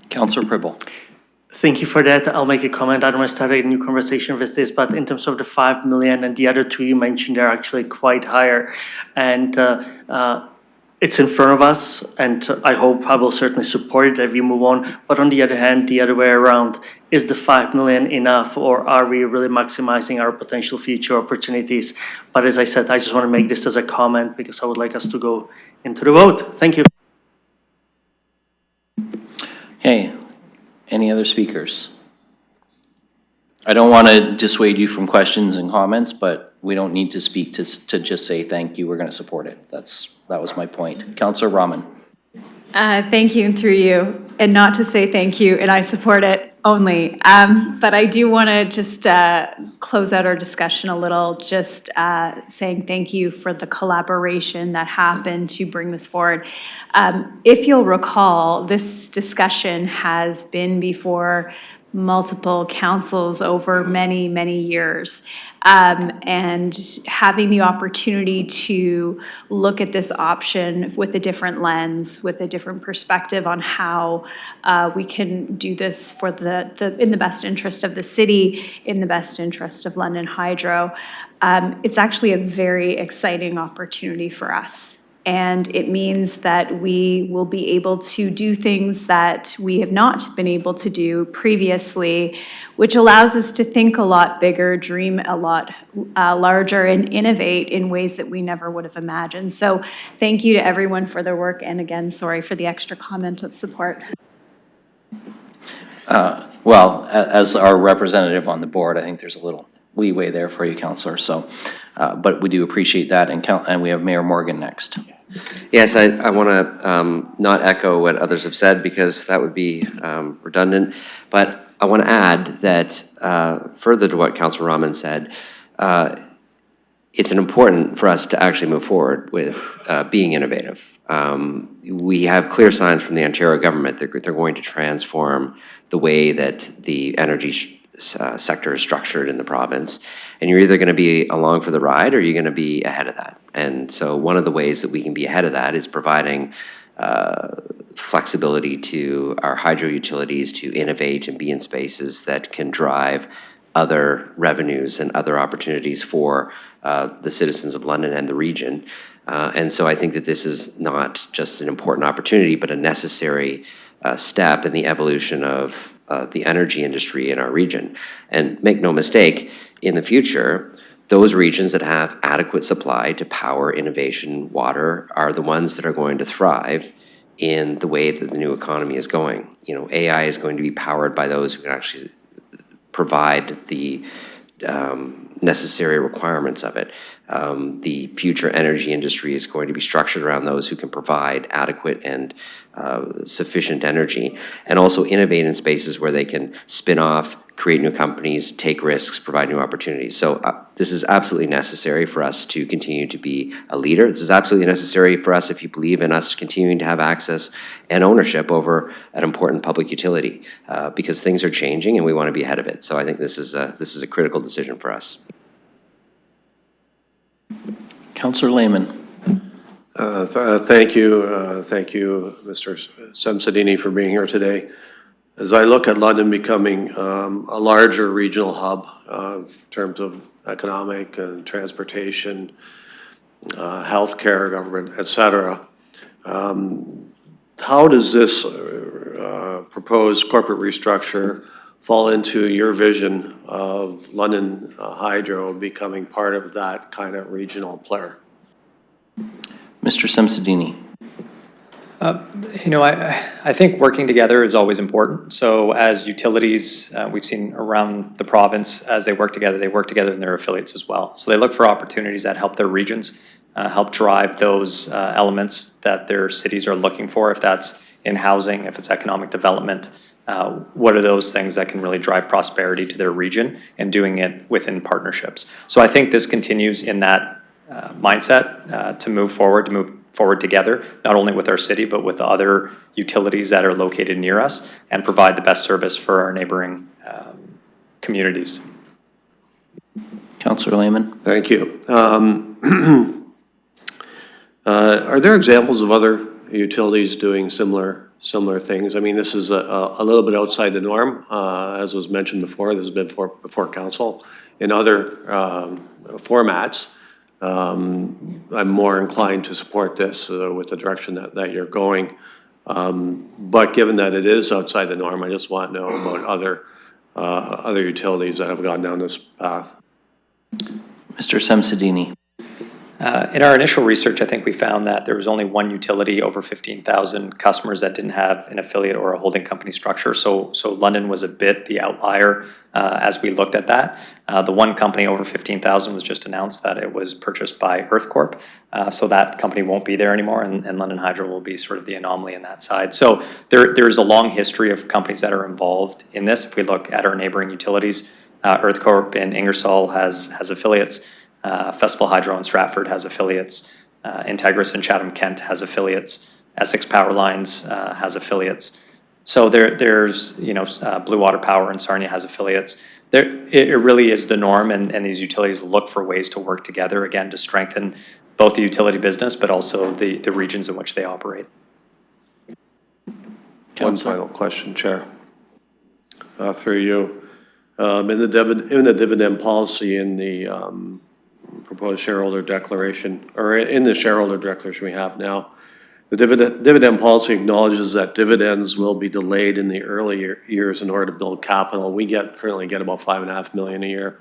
Councillor Pribble. Thank you for that. I'll make a comment. I don't want to start a new conversation with this, but in terms of the 5 million and the other two you mentioned, they're actually quite higher. And it's in front of us, and I hope I will certainly support it as we move on. But on the other hand, the other way around, is the 5 million enough, or are we really maximizing our potential future opportunities? But as I said, I just want to make this as a comment because I would like us to go into the vote. Thank you. Okay, any other speakers? I don't want to dissuade you from questions and comments, but we don't need to speak to just say thank you, we're going to support it. That was my point. Councillor Rahman. Thank you, and through you, and not to say thank you, and I support it only. But I do want to just close out our discussion a little, just saying thank you for the collaboration that happened to bring this forward. If you'll recall, this discussion has been before multiple councils over many, many years. And having the opportunity to look at this option with a different lens, with a different perspective on how we can do this for in the best interest of the city, in the best interest of London Hydro, it's actually a very exciting opportunity for us. And it means that we will be able to do things that we have not been able to do previously, which allows us to think a lot bigger, dream a lot larger, and innovate in ways that we never would have imagined. So thank you to everyone for their work. And again, sorry for the extra comment of support. Well, as our representative on the board, I think there's a little leeway there for you, Councillor. So, but we do appreciate that, and we have Mayor Morgan next. Yes, I want to not echo what others have said because that would be redundant, but I want to add that further to what Councillor Rahman said, it's important for us to actually move forward with being innovative. We have clear signs from the Ontario government that they're going to transform the way that the energy sector is structured in the province, and you're either going to be along for the ride or you're going to be ahead of that. And so one of the ways that we can be ahead of that is providing flexibility to our hydro utilities to innovate and be in spaces that can drive other revenues and other opportunities for the citizens of London and the region. And so I think that this is not just an important opportunity, but a necessary step in the evolution of the energy industry in our region. And make no mistake, in the future, those regions that have adequate supply to power innovation water are the ones that are going to thrive in the way that the new economy is going. You know, AI is going to be powered by those who can actually provide the necessary requirements of it. The future energy industry is going to be structured around those who can provide adequate and sufficient energy, and also innovate in spaces where they can spin off, create new companies, take risks, provide new opportunities. So this is absolutely necessary for us to continue to be a leader. This is absolutely necessary for us if you believe in us continuing to have access and ownership over an important public utility, because things are changing and we want to be ahead of it. So I think this is a critical decision for us. Councillor Lehman. Thank you. Thank you, Mr. Samsudini, for being here today. As I look at London becoming a larger regional hub in terms of economic and transportation, healthcare, government, etc., how does this proposed corporate restructure fall into your vision of London Hydro becoming part of that kind of regional player? Mr. Samsudini. You know, I think working together is always important. So as utilities, we've seen around the province, as they work together in their affiliates as well. So they look for opportunities that help their regions, help drive those elements that their cities are looking for, if that's in housing, if it's economic development, what are those things that can really drive prosperity to their region, and doing it within partnerships. So I think this continues in that mindset to move forward together, not only with our city, but with the other utilities that are located near us, and provide the best service for our neighboring communities. Councillor Lehman. Thank you. Are there examples of other utilities doing similar things? I mean, this is a little bit outside the norm, as was mentioned before. This has been before council in other formats. I'm more inclined to support this with the direction that you're going. But given that it is outside the norm, I just want to know about other utilities that have gone down this path. Mr. Samsudini. In our initial research, I think we found that there was only one utility over 15,000 customers that didn't have an affiliate or a holding company structure. So London was a bit the outlier as we looked at that. The one company over 15,000 was just announced that it was purchased by Earth Corp. So that company won't be there anymore, and London Hydro will be sort of the anomaly in that side. So there's a long history of companies that are involved in this. If we look at our neighboring utilities, Earth Corp in Ingersoll has affiliates. Festival Hydro in Stratford has affiliates. Integris in Chatham-Kent has affiliates. Essex Power Lines has affiliates. So there's Blue Water Power in Sarnia has affiliates. It really is the norm, and these utilities look for ways to work together, again, to strengthen both the utility business, but also the regions in which they operate. One final question, Chair, through you. In the dividend policy in the proposed shareholder declaration, or in the shareholder declaration we have now, the dividend policy acknowledges that dividends will be delayed in the early years in order to build capital. We currently get about $5.5 million a year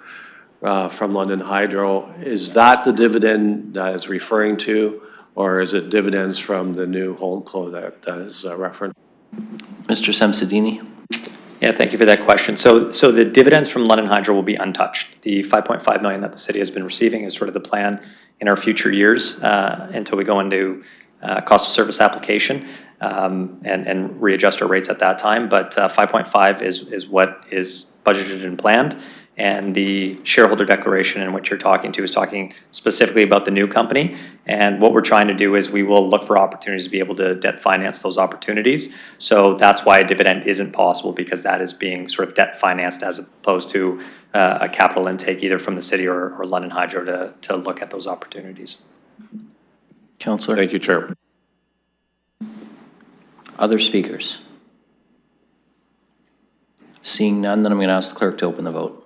from London Hydro. Is that the dividend that is referring to, or is it dividends from the new holdco that is referenced? Mr. Samsudini. Yeah, thank you for that question. So the dividends from London Hydro will be untouched. The $5.5 million that the city has been receiving is sort of the plan in our future years until we go into cost of service application and readjust our rates at that time. But 5.5 is what is budgeted and planned. And the shareholder declaration in which you're talking to is talking specifically about the new company. And what we're trying to do is we will look for opportunities to be able to debt finance those opportunities. So that's why a dividend isn't possible, because that is being sort of debt financed as opposed to a capital intake either from the city or London Hydro to look at those opportunities. Councillor. Thank you, Chair. Other speakers? Seeing none, then I'm going to ask the clerk to open the vote.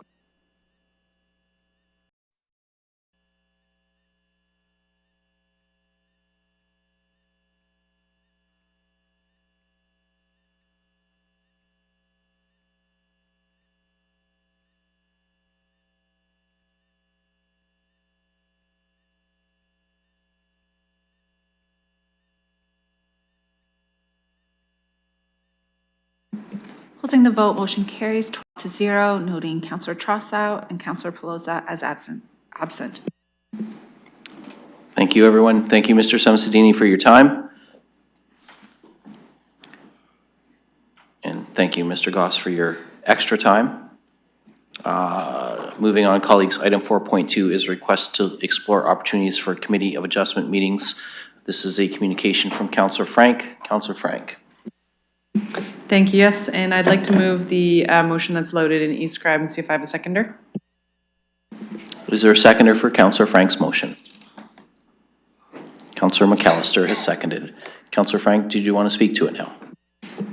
Closing the vote, motion carries 12-0, noting Councillor Trossow and Councillor Pelosa as absent. Thank you, everyone. Thank you, Mr. Samsudini, for your time. And thank you, Mr. Goss, for your extra time. Moving on, colleagues, item 4.2 is request to explore opportunities for Committee of Adjustment meetings. This is a communication from Councillor Frank. Councillor Frank. Thank you, yes, and I'd like to move the motion that's loaded in eScribe and see if I have a seconder. Is there a seconder for Councillor Frank's motion? Councillor McAllister has seconded. Councillor Frank, did you want to speak to it now?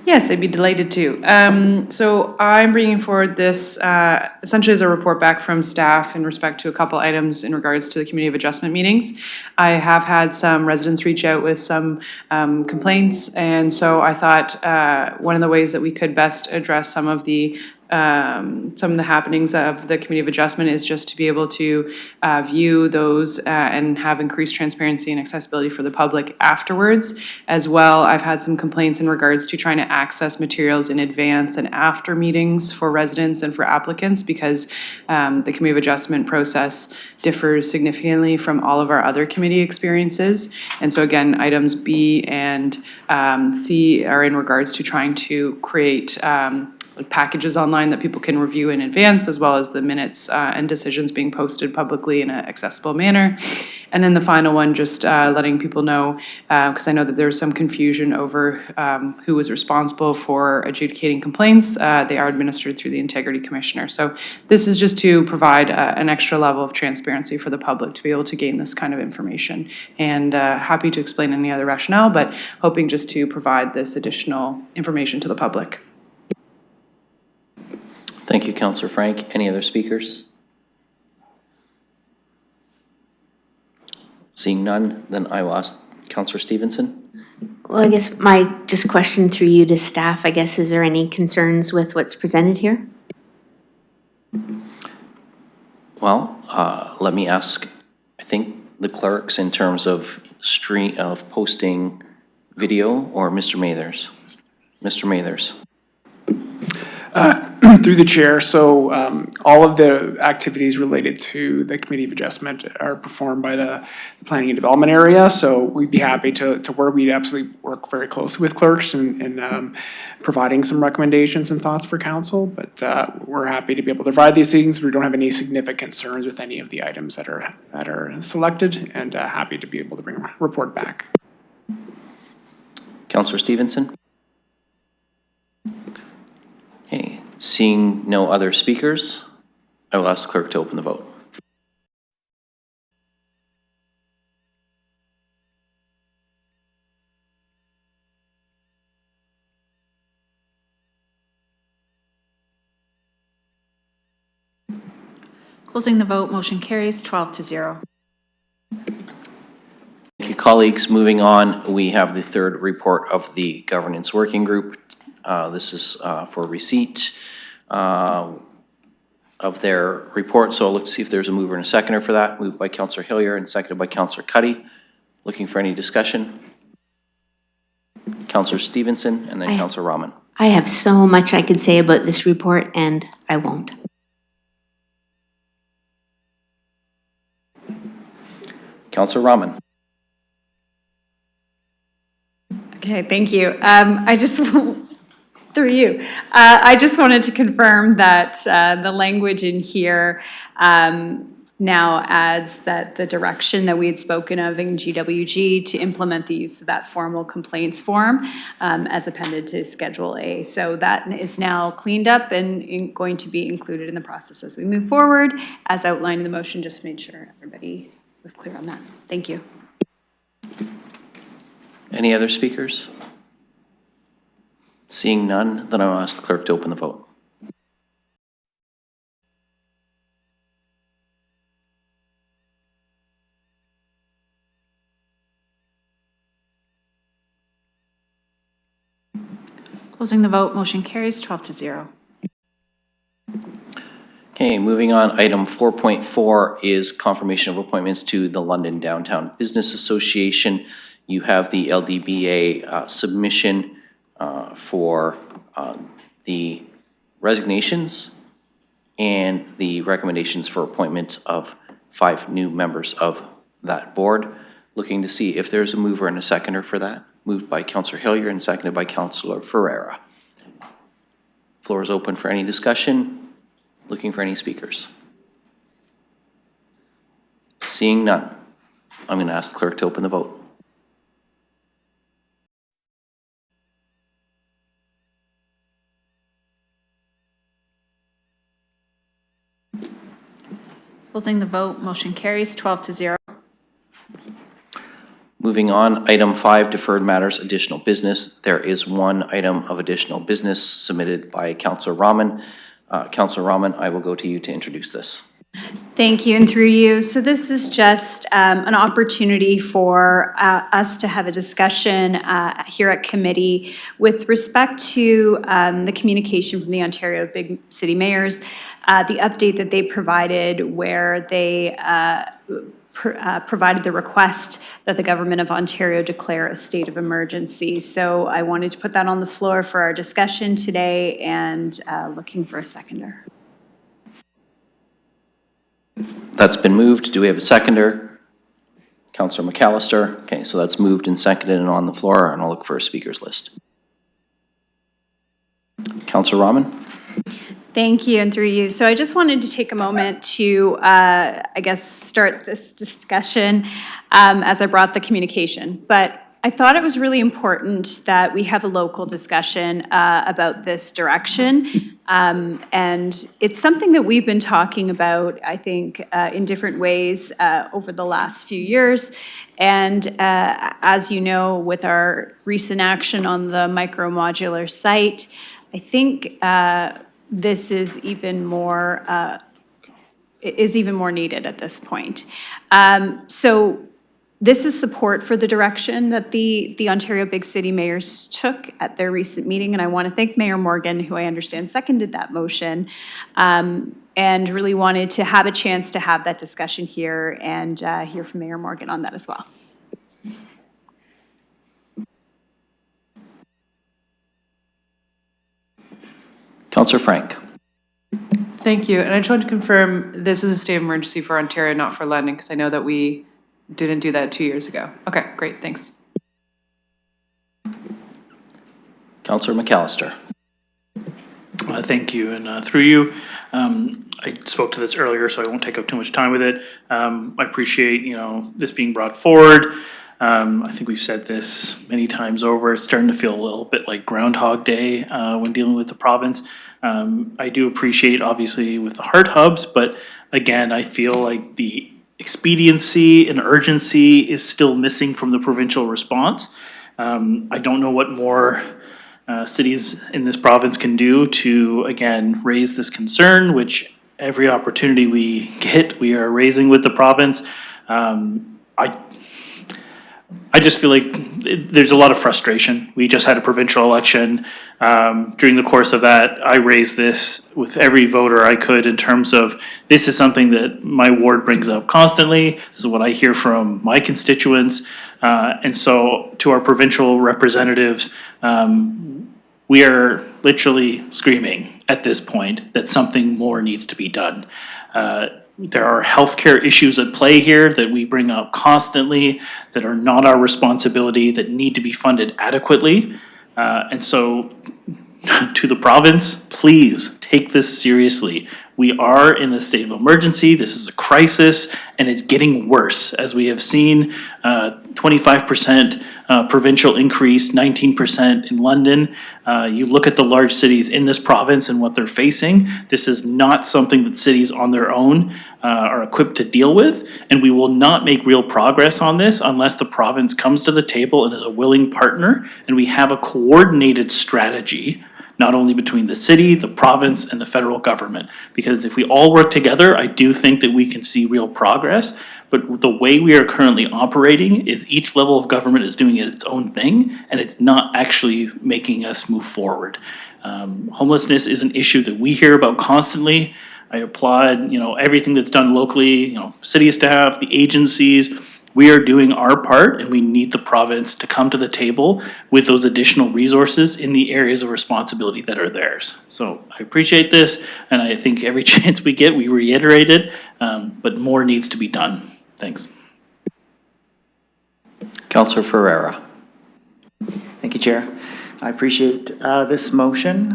Yes, I'd be delighted to. So I'm bringing forward this essentially as a report back from staff in respect to a couple items in regards to the Committee of Adjustment meetings. I have had some residents reach out with some complaints, and so I thought one of the ways that we could best address some of the some of the happenings of the Committee of Adjustment is just to be able to view those and have increased transparency and accessibility for the public afterwards. As well, I've had some complaints in regards to trying to access materials in advance and after meetings for residents and for applicants because the Committee of Adjustment process differs significantly from all of our other committee experiences. And so again, items B and C are in regards to trying to create packages online that people can review in advance, as well as the minutes and decisions being posted publicly in an accessible manner. And then the final one, just letting people know, because I know that there's some confusion over who is responsible for adjudicating complaints. They are administered through the Integrity Commissioner. So this is just to provide an extra level of transparency for the public to be able to gain this kind of information. And happy to explain any other rationale, but hoping just to provide this additional information to the public. Thank you, Councillor Frank. Any other speakers? Seeing none, then I will ask Councillor Stevenson. Well, I guess my just question through you to staff, I guess, is there any concerns with what's presented here? Well, let me ask, I think the clerks in terms of posting video, or Mr. Mathers? Mr. Mathers. Through the chair, so all of the activities related to the Committee of Adjustment are performed by the Planning and Development area, so we'd be happy to work. We'd absolutely work very closely with clerks in providing some recommendations and thoughts for council, but we're happy to be able to provide these things. We don't have any significant concerns with any of the items that are selected, and happy to be able to bring a report back. Councillor Stevenson? Okay, seeing no other speakers, I will ask the clerk to open the vote. Closing the vote, motion carries 12-0. Thank you, colleagues. Moving on, we have the third report of the Governance Working Group. This is for receipt of their report. So I'll look to see if there's a mover and a seconder for that. Moved by Councillor Hillier and seconded by Councillor Cuddy. Looking for any discussion? Councillor Stevenson and then Councillor Rahman. I have so much I could say about this report, and I won't. Councillor Rahman. Okay, thank you. I just, through you, I just wanted to confirm that the language in here now adds that the direction that we had spoken of in GWG to implement the use of that formal complaints form as appended to Schedule A. So that is now cleaned up and going to be included in the process as we move forward. As outlined in the motion, just made sure everybody was clear on that. Thank you. Any other speakers? Seeing none, then I'll ask the clerk to open the vote. Closing the vote, motion carries 12-0. Okay, moving on, item 4.4 is confirmation of appointments to the London Downtown Business Association. You have the LDBA submission for the resignations and the recommendations for appointment of 5 new members of that board. Looking to see if there's a mover and a seconder for that. Moved by Councillor Hillier and seconded by Councillor Ferreira. Floor is open for any discussion. Looking for any speakers. Seeing none, I'm going to ask the clerk to open the vote. Closing the vote, motion carries 12-0. Moving on, item 5, deferred matters, additional business. There is one item of additional business submitted by Councillor Rahman. Councillor Rahman, I will go to you to introduce this. Thank you, and through you. So this is just an opportunity for us to have a discussion here at committee with respect to the communication from the Ontario Big City Mayors, the update that they provided where they provided the request that the Government of Ontario declare a state of emergency. So I wanted to put that on the floor for our discussion today, and looking for a seconder. That's been moved. Do we have a seconder? Councillor McAllister. Okay, so that's moved and seconded and on the floor, and I'll look for a speakers list. Councillor Rahman. Thank you, and through you. So I just wanted to take a moment to, I guess, start this discussion as I brought the communication. But I thought it was really important that we have a local discussion about this direction. And it's something that we've been talking about, I think, in different ways over the last few years. And as you know, with our recent action on the micro-modular site, I think this is even more needed at this point. So this is support for the direction that the Ontario Big City Mayors took at their recent meeting, and I want to thank Mayor Morgan, who I understand seconded that motion, and really wanted to have a chance to have that discussion here and hear from Mayor Morgan on that as well. Councillor Frank. Thank you. And I just want to confirm this is a state of emergency for Ontario, not for London, because I know that we didn't do that 2 years ago. Okay, great, thanks. Councillor McAllister. Thank you, and through you, I spoke to this earlier, so I won't take up too much time with it. I appreciate, this being brought forward. I think we've said this many times over. It's starting to feel a little bit like Groundhog Day when dealing with the province. I do appreciate, obviously, with the heart hubs, but again, I feel like the expediency and urgency is still missing from the provincial response. I don't know what more cities in this province can do to, again, raise this concern, which every opportunity we get, we are raising with the province. I just feel like there's a lot of frustration. We just had a provincial election. During the course of that, I raised this with every voter I could in terms of this is something that my ward brings up constantly. This is what I hear from my constituents. And so to our provincial representatives, we are literally screaming at this point that something more needs to be done. There are healthcare issues at play here that we bring up constantly that are not our responsibility, that need to be funded adequately. And so to the province, please take this seriously. We are in a state of emergency. This is a crisis, and it's getting worse. As we have seen, 25% provincial increase, 19% in London. You look at the large cities in this province and what they're facing. This is not something that cities on their own are equipped to deal with, and we will not make real progress on this unless the province comes to the table and is a willing partner, and we have a coordinated strategy, not only between the city, the province, and the federal government. Because if we all work together, I do think that we can see real progress. But the way we are currently operating is each level of government is doing its own thing, and it's not actually making us move forward. Homelessness is an issue that we hear about constantly. I applaud, everything that's done locally, city staff, the agencies. We are doing our part, and we need the province to come to the table with those additional resources in the areas of responsibility that are theirs. So I appreciate this, and I think every chance we get, we reiterate it, but more needs to be done. Thanks. Councillor Ferreira. Thank you, Chair. I appreciate this motion.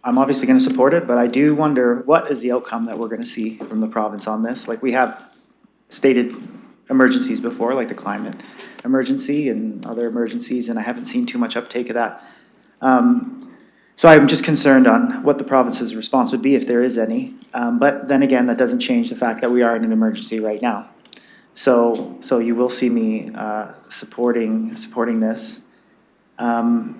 I'm obviously going to support it, but I do wonder what is the outcome that we're going to see from the province on this. Like, we have stated emergencies before, like the climate emergency and other emergencies, and I haven't seen too much uptake of that. So I'm just concerned on what the province's response would be if there is any. But then again, that doesn't change the fact that we are in an emergency right now. So you will see me supporting this. And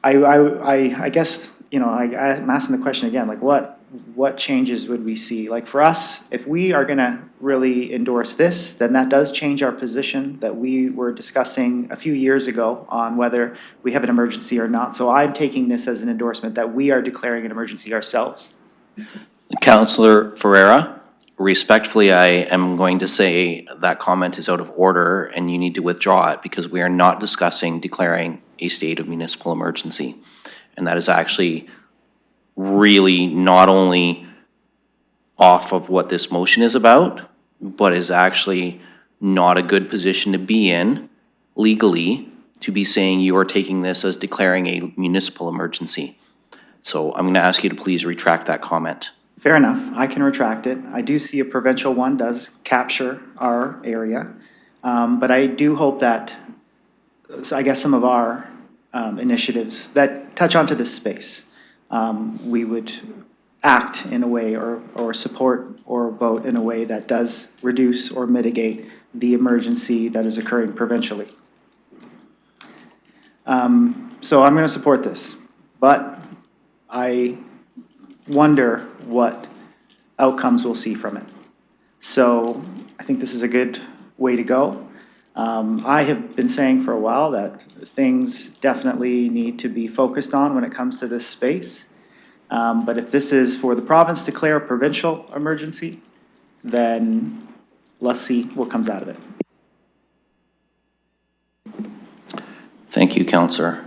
I guess you know, I'm asking the question again, like what changes would we see? Like for us, if we are gonna really endorse this, then that does change our position that we were discussing a few years ago on whether we have an emergency or not. So I'm taking this as an endorsement that we are declaring an emergency ourselves. Councillor Ferreira, respectfully, I am going to say that comment is out of order and you need to withdraw it because we are not discussing declaring a state of municipal emergency. And that is actually really not only off of what this motion is about, but is actually not a good position to be in legally to be saying you are taking this as declaring a municipal emergency. So I'm going to ask you to please retract that comment. Fair enough, I can retract it. I do see a provincial one does capture our area. But I do hope that, so I guess some of our initiatives that touch onto this space, we would act in a way or support or vote in a way that does reduce or mitigate the emergency that is occurring provincially. So I'm going to support this, but I wonder what outcomes we'll see from it. So I think this is a good way to go. I have been saying for a while that things definitely need to be focused on when it comes to this space. But if this is for the province to declare a provincial emergency, then let's see what comes out of it. Thank you, Councillor.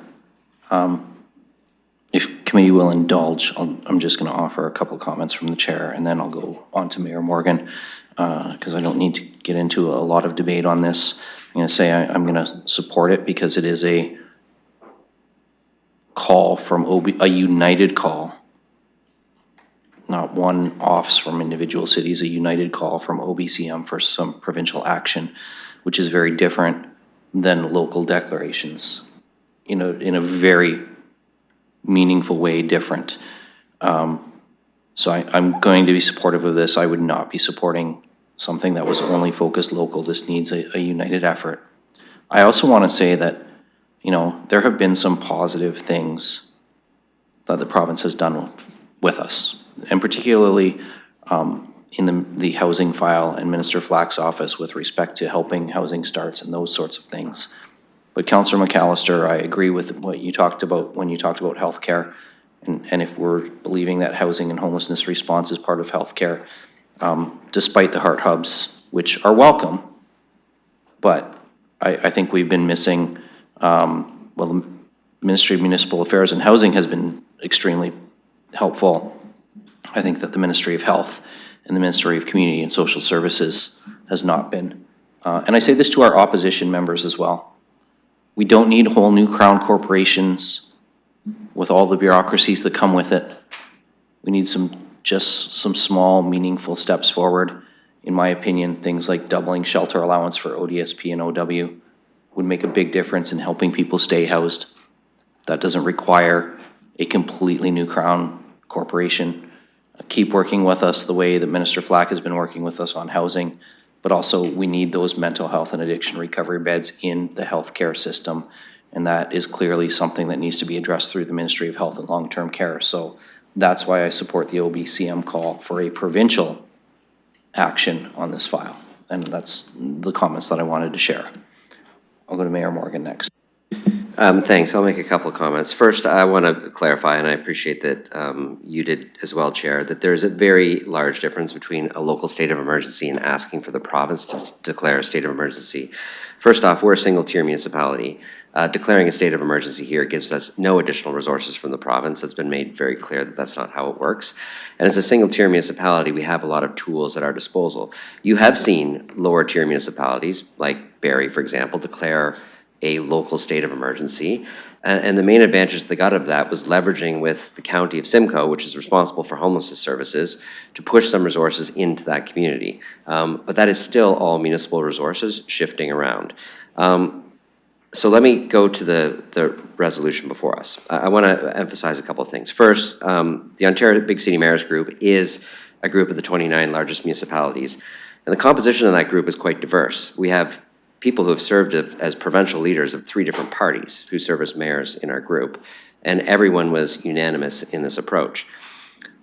If committee will indulge, I'm just going to offer a couple of comments from the chair, and then I'll go on to Mayor Morgan, because I don't need to get into a lot of debate on this. I'm going to say I'm going to support it because it is a call from a united call, not one-offs from individual cities, a united call from OBCM for some provincial action, which is very different than local declarations, in a very meaningful way different. So I'm going to be supportive of this. I would not be supporting something that was only focused local. This needs a united effort. I also want to say that, there have been some positive things that the province has done with us, and particularly in the housing file and Minister Flack's office with respect to helping housing starts and those sorts of things. But Councillor McAllister, I agree with what you talked about when you talked about healthcare, and if we're believing that housing and homelessness response is part of healthcare, despite the heart hubs, which are welcome, but I think we've been missing, the Ministry of Municipal Affairs and Housing has been extremely helpful. I think that the Ministry of Health and the Ministry of Community and Social Services has not been. And I say this to our opposition members as well. We don't need whole new crown corporations with all the bureaucracies that come with it. We need just some small, meaningful steps forward. In my opinion, things like doubling shelter allowance for ODSP and OW would make a big difference in helping people stay housed. That doesn't require a completely new crown corporation. Keep working with us the way that Minister Flack has been working with us on housing, but also we need those mental health and addiction recovery beds in the healthcare system, and that is clearly something that needs to be addressed through the Ministry of Health and Long-Term Care. So that's why I support the OBCM call for a provincial action on this file, and that's the comments that I wanted to share. I'll go to Mayor Morgan next. Thanks. I'll make a couple of comments. First, I want to clarify, and I appreciate that you did as well, Chair, that there's a very large difference between a local state of emergency and asking for the province to declare a state of emergency. First off, we're a single-tier municipality. Declaring a state of emergency here gives us no additional resources from the province. It's been made very clear that that's not how it works. And as a single-tier municipality, we have a lot of tools at our disposal. You have seen lower-tier municipalities, like Barrie, for example, declare a local state of emergency. And the main advantage they got of that was leveraging with the county of Simcoe, which is responsible for homelessness services, to push some resources into that community. But that is still all municipal resources shifting around. So let me go to the resolution before us. I want to emphasize a couple of things. First, the Ontario Big City Mayors Group is a group of the 29 largest municipalities. And the composition of that group is quite diverse. We have people who have served as provincial leaders of 3 different parties who serve as mayors in our group, and everyone was unanimous in this approach.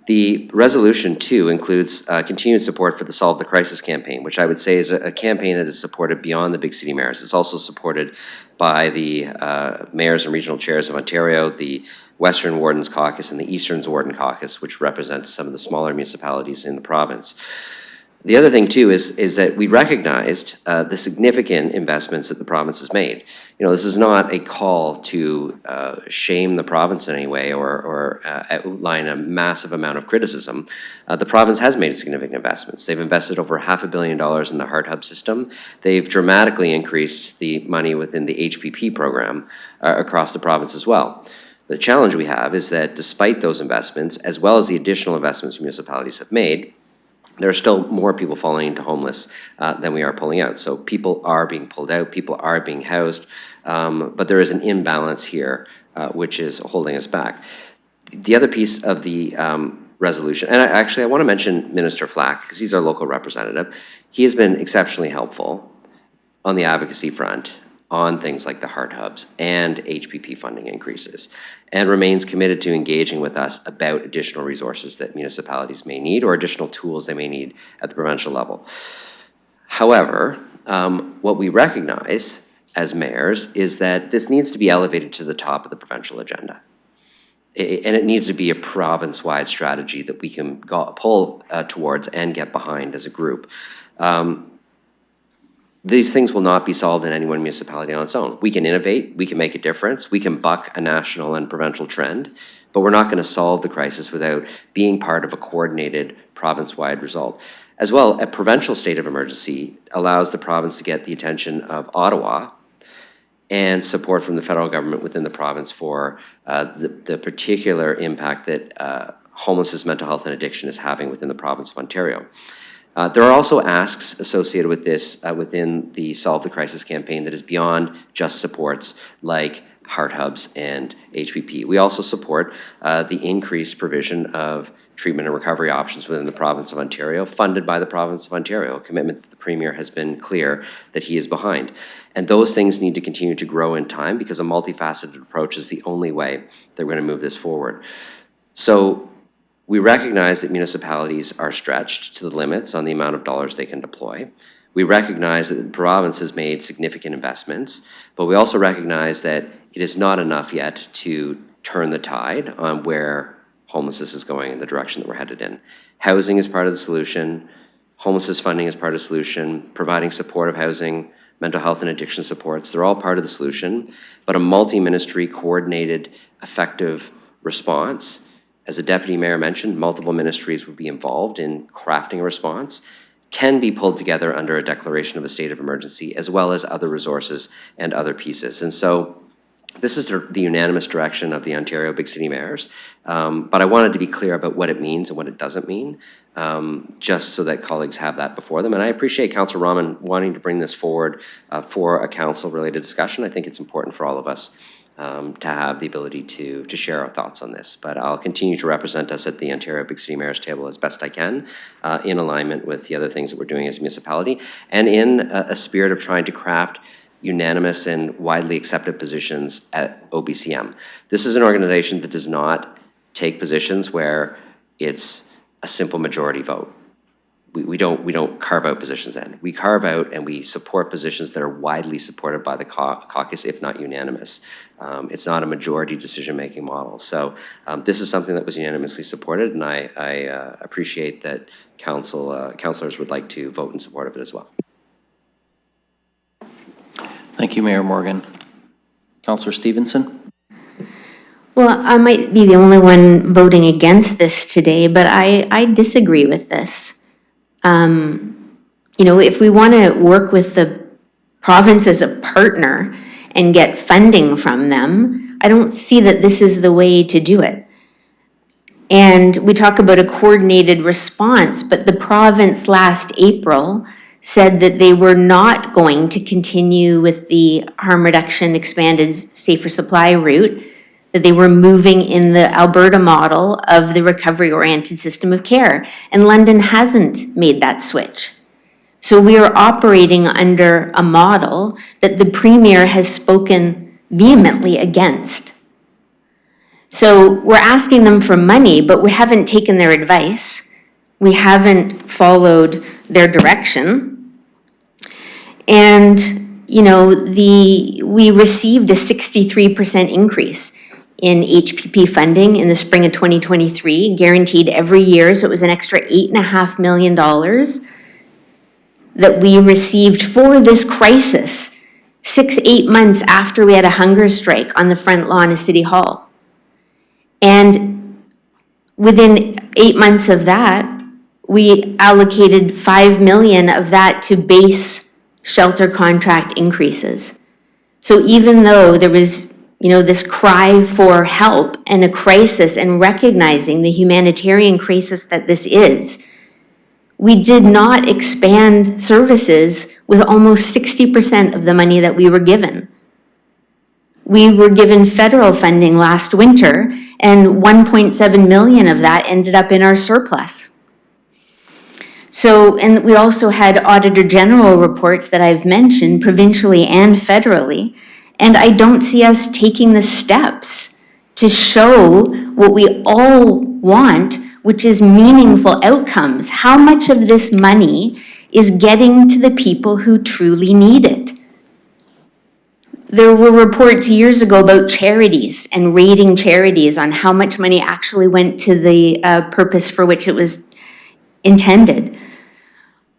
The resolution, too, includes continued support for the Solve the Crisis campaign, which I would say is a campaign that is supported beyond the big city mayors. It's also supported by the mayors and regional chairs of Ontario, the Western Wardens Caucus, and the Eastern Warden Caucus, which represents some of the smaller municipalities in the province. The other thing, too, is that we recognized the significant investments that the province has made. You know, this is not a call to shame the province in any way or outline a massive amount of criticism. The province has made significant investments. They've invested over $500 million in the Heart Hub system. They've dramatically increased the money within the HPP program across the province as well. The challenge we have is that despite those investments, as well as the additional investments municipalities have made, there are still more people falling into homeless than we are pulling out. So people are being pulled out, people are being housed, but there is an imbalance here which is holding us back. The other piece of the resolution, and I want to mention Minister Flack, because he's our local representative. He has been exceptionally helpful on the advocacy front on things like the Heart Hubs and HPP funding increases, and remains committed to engaging with us about additional resources that municipalities may need or additional tools they may need at the provincial level. However, what we recognize as mayors is that this needs to be elevated to the top of the provincial agenda. And it needs to be a province-wide strategy that we can pull towards and get behind as a group. These things will not be solved in any one municipality on its own. We can innovate, we can make a difference, we can buck a national and provincial trend, but we're not going to solve the crisis without being part of a coordinated province-wide result. As well, a provincial state of emergency allows the province to get the attention of Ottawa and support from the federal government within the province for the particular impact that homelessness, mental health, and addiction is having within the province of Ontario. There are also asks associated with this within the Solve the Crisis campaign that is beyond just supports like Heart Hubs and HPP. We also support the increased provision of treatment and recovery options within the province of Ontario, funded by the province of Ontario, a commitment that the Premier has been clear that he is behind. And those things need to continue to grow in time because a multifaceted approach is the only way that we're going to move this forward. So we recognize that municipalities are stretched to the limits on the amount of dollars they can deploy. We recognize that the province has made significant investments, but we also recognize that it is not enough yet to turn the tide on where homelessness is going in the direction that we're headed in. Housing is part of the solution. Homelessness funding is part of the solution. Providing supportive housing, mental health and addiction supports, they're all part of the solution. But a multi-ministry, coordinated, effective response, as the Deputy Mayor mentioned, multiple ministries would be involved in crafting a response, can be pulled together under a declaration of a state of emergency, as well as other resources and other pieces. And so this is the unanimous direction of the Ontario Big City Mayors. But I wanted to be clear about what it means and what it doesn't mean, just so that colleagues have that before them. And I appreciate Councillor Rahman wanting to bring this forward for a council-related discussion. I think it's important for all of us to have the ability to share our thoughts on this. But I'll continue to represent us at the Ontario Big City Mayors table as best I can, in alignment with the other things that we're doing as a municipality, and in a spirit of trying to craft unanimous and widely accepted positions at OBCM. This is an organization that does not take positions where it's a simple majority vote. We don't carve out positions then. We carve out and we support positions that are widely supported by the caucus, if not unanimous. It's not a majority decision-making model. So this is something that was unanimously supported, and I appreciate that councillors would like to vote in support of it as well. Thank you, Mayor Morgan. Councillor Stevenson? Well, I might be the only one voting against this today, but I disagree with this. You know, if we want to work with the province as a partner and get funding from them, I don't see that this is the way to do it. And we talk about a coordinated response, but the province last April said that they were not going to continue with the harm reduction expanded safer supply route, that they were moving in the Alberta model of the recovery-oriented system of care. And London hasn't made that switch. So we are operating under a model that the Premier has spoken vehemently against. So we're asking them for money, but we haven't taken their advice. We haven't followed their direction. And, you know, we received a 63% increase in HPP funding in the spring of 2023, guaranteed every year. So it was an extra $8.5 million that we received for this crisis 6-8 months after we had a hunger strike on the front lawn of City Hall. And within 8 months of that, we allocated $5 million of that to base shelter contract increases. So even though there was, you know, this cry for help and a crisis and recognizing the humanitarian crisis that this is, we did not expand services with almost 60% of the money that we were given. We were given federal funding last winter, and 1.7 million of that ended up in our surplus. So, and we also had Auditor General reports that I've mentioned, provincially and federally, and I don't see us taking the steps to show what we all want, which is meaningful outcomes. How much of this money is getting to the people who truly need it? There were reports years ago about charities and rating charities on how much money actually went to the purpose for which it was intended.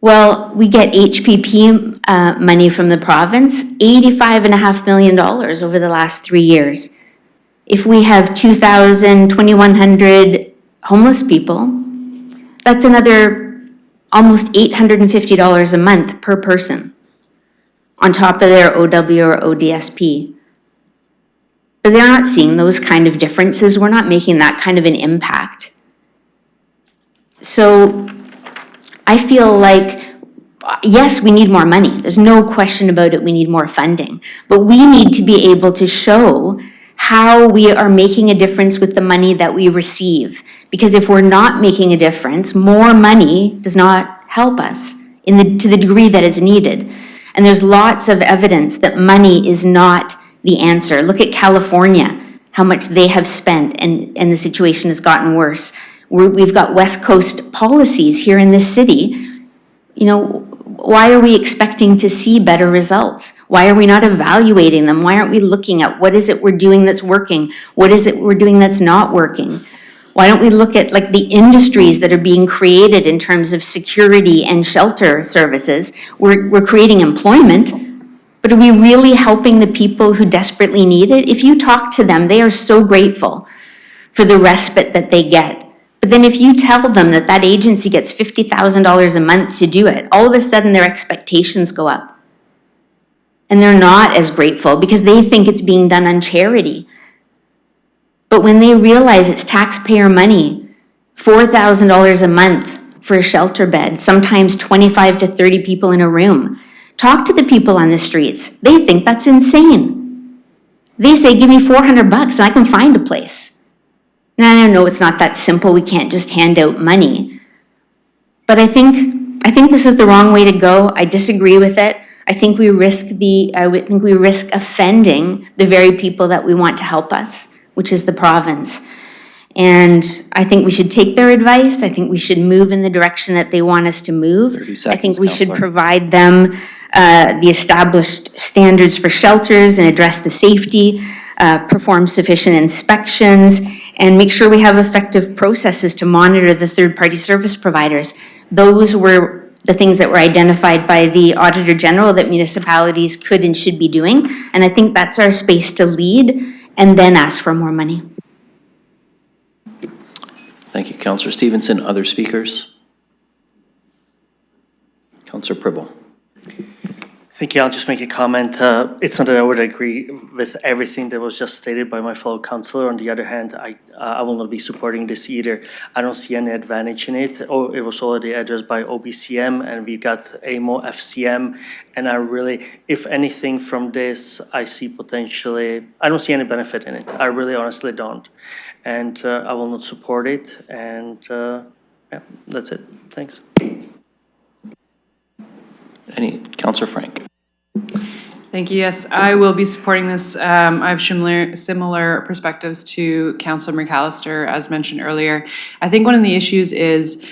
Well, we get HPP money from the province, $85.5 million over the last 3 years. If we have 2,100 homeless people, that's another almost $850 a month per person on top of their OW or ODSP. But they're not seeing those kind of differences. We're not making that kind of an impact. So I feel like, yes, we need more money. There's no question about it. We need more funding. But we need to be able to show how we are making a difference with the money that we receive. Because if we're not making a difference, more money does not help us to the degree that it's needed. And there's lots of evidence that money is not the answer. Look at California, how much they have spent, and the situation has gotten worse. We've got West Coast policies here in this city. You know, why are we expecting to see better results? Why are we not evaluating them? Why aren't we looking at what is it we're doing that's working? What is it we're doing that's not working? Why don't we look at like the industries that are being created in terms of security and shelter services? We're creating employment, but are we really helping the people who desperately need it? If you talk to them, they are so grateful for the respite that they get. But then if you tell them that that agency gets $50,000 a month to do it, all of a sudden their expectations go up. And they're not as grateful because they think it's being done on charity. But when they realize it's taxpayer money, $4,000 a month for a shelter bed, sometimes 25 to 30 people in a room, talk to the people on the streets. They think that's insane. They say, give me $400 and I can find a place. Now, I know it's not that simple. We can't just hand out money. But I think this is the wrong way to go. I disagree with it. I think we risk offending the very people that we want to help us, which is the province. And I think we should take their advice. I think we should move in the direction that they want us to move. 30 seconds, I think we should Councillor. provide them the established standards for shelters and address the safety, perform sufficient inspections, and make sure we have effective processes to monitor the third-party service providers. Those were the things that were identified by the Auditor General that municipalities could and should be doing. And I think that's our space to lead and then ask for more money. Thank you, Councillor Stevenson. Other speakers? Councillor Pribble. Thank you. I'll just make a comment. It's not that I would agree with everything that was just stated by my fellow councillor. On the other hand, I will not be supporting this either. I don't see any advantage in it. Oh, it was already addressed by OBCM, and we got AMO, FCM, and I really, if anything from this, I see potentially, I don't see any benefit in it. I really honestly don't. And I will not support it. And yeah, that's it. Thanks. Counselor Frank? Thank you. Yes, I will be supporting this. I have similar perspectives to Councilor McAllister, as mentioned earlier. I think one of the issues is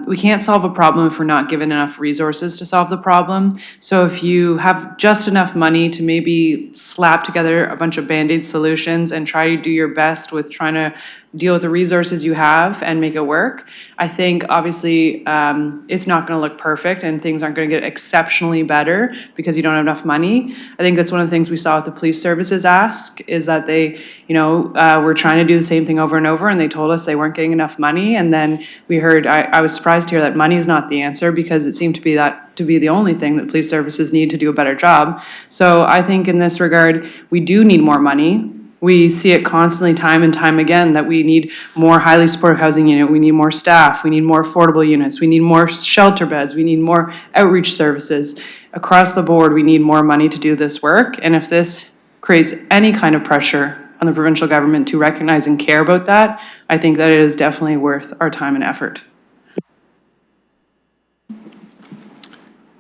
we can't solve a problem if we're not given enough resources to solve the problem. So if you have just enough money to maybe slap together a bunch of Band-Aid solutions and try to do your best with trying to deal with the resources you have and make it work. I think obviously it's not going to look perfect and things aren't going to get exceptionally better because you don't have enough money. I think that's one of the things we saw with the police services ask is that they, were trying to do the same thing over and over and they told us they weren't getting enough money. And then we heard, I was surprised to hear that money is not the answer because it seemed to be the only thing that police services need to do a better job. So I think in this regard, we do need more money. We see it constantly, time and time again, that we need more highly supportive housing unit, we need more staff, we need more affordable units, we need more shelter beds, we need more outreach services. Across the board, we need more money to do this work, and if this creates any kind of pressure on the provincial government to recognize and care about that, I think that it is definitely worth our time and effort.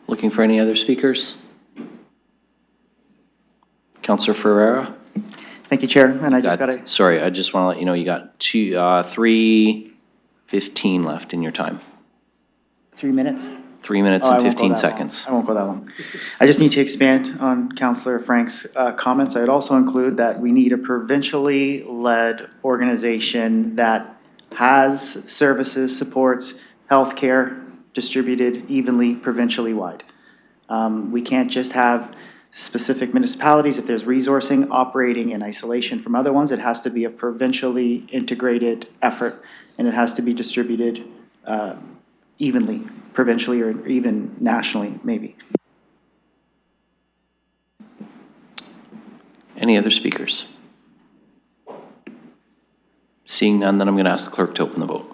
Looking for any other speakers? Counselor Ferreira? Thank you, Chair, and I just got to... Sorry, I just want to let you know you got 3:15 left in your time. 3 minutes? 3 minutes Oh, I and won't go 15 that long. seconds. I won't go that long. I just need to expand on Councillor Frank's comments. I'd also include that we need a provincially led organization that has services, supports healthcare distributed evenly, provincially wide. We can't just have specific municipalities. If there's resourcing operating in isolation from other ones, it has to be a provincially integrated effort, and it has to be distributed evenly, provincially or even nationally, maybe. Any other speakers? Seeing none, then I'm going to ask the clerk to open the vote.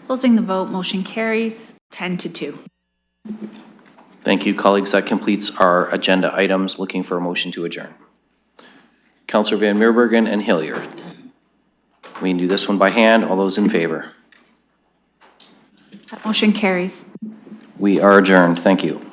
Closing the vote, motion carries 10-2. Thank you, colleagues. That completes our agenda items. Looking for a motion to adjourn. Councillor Van Meerbergen and Hillier. We can do this one by hand. All those in favor? That motion carries. We are adjourned. Thank you.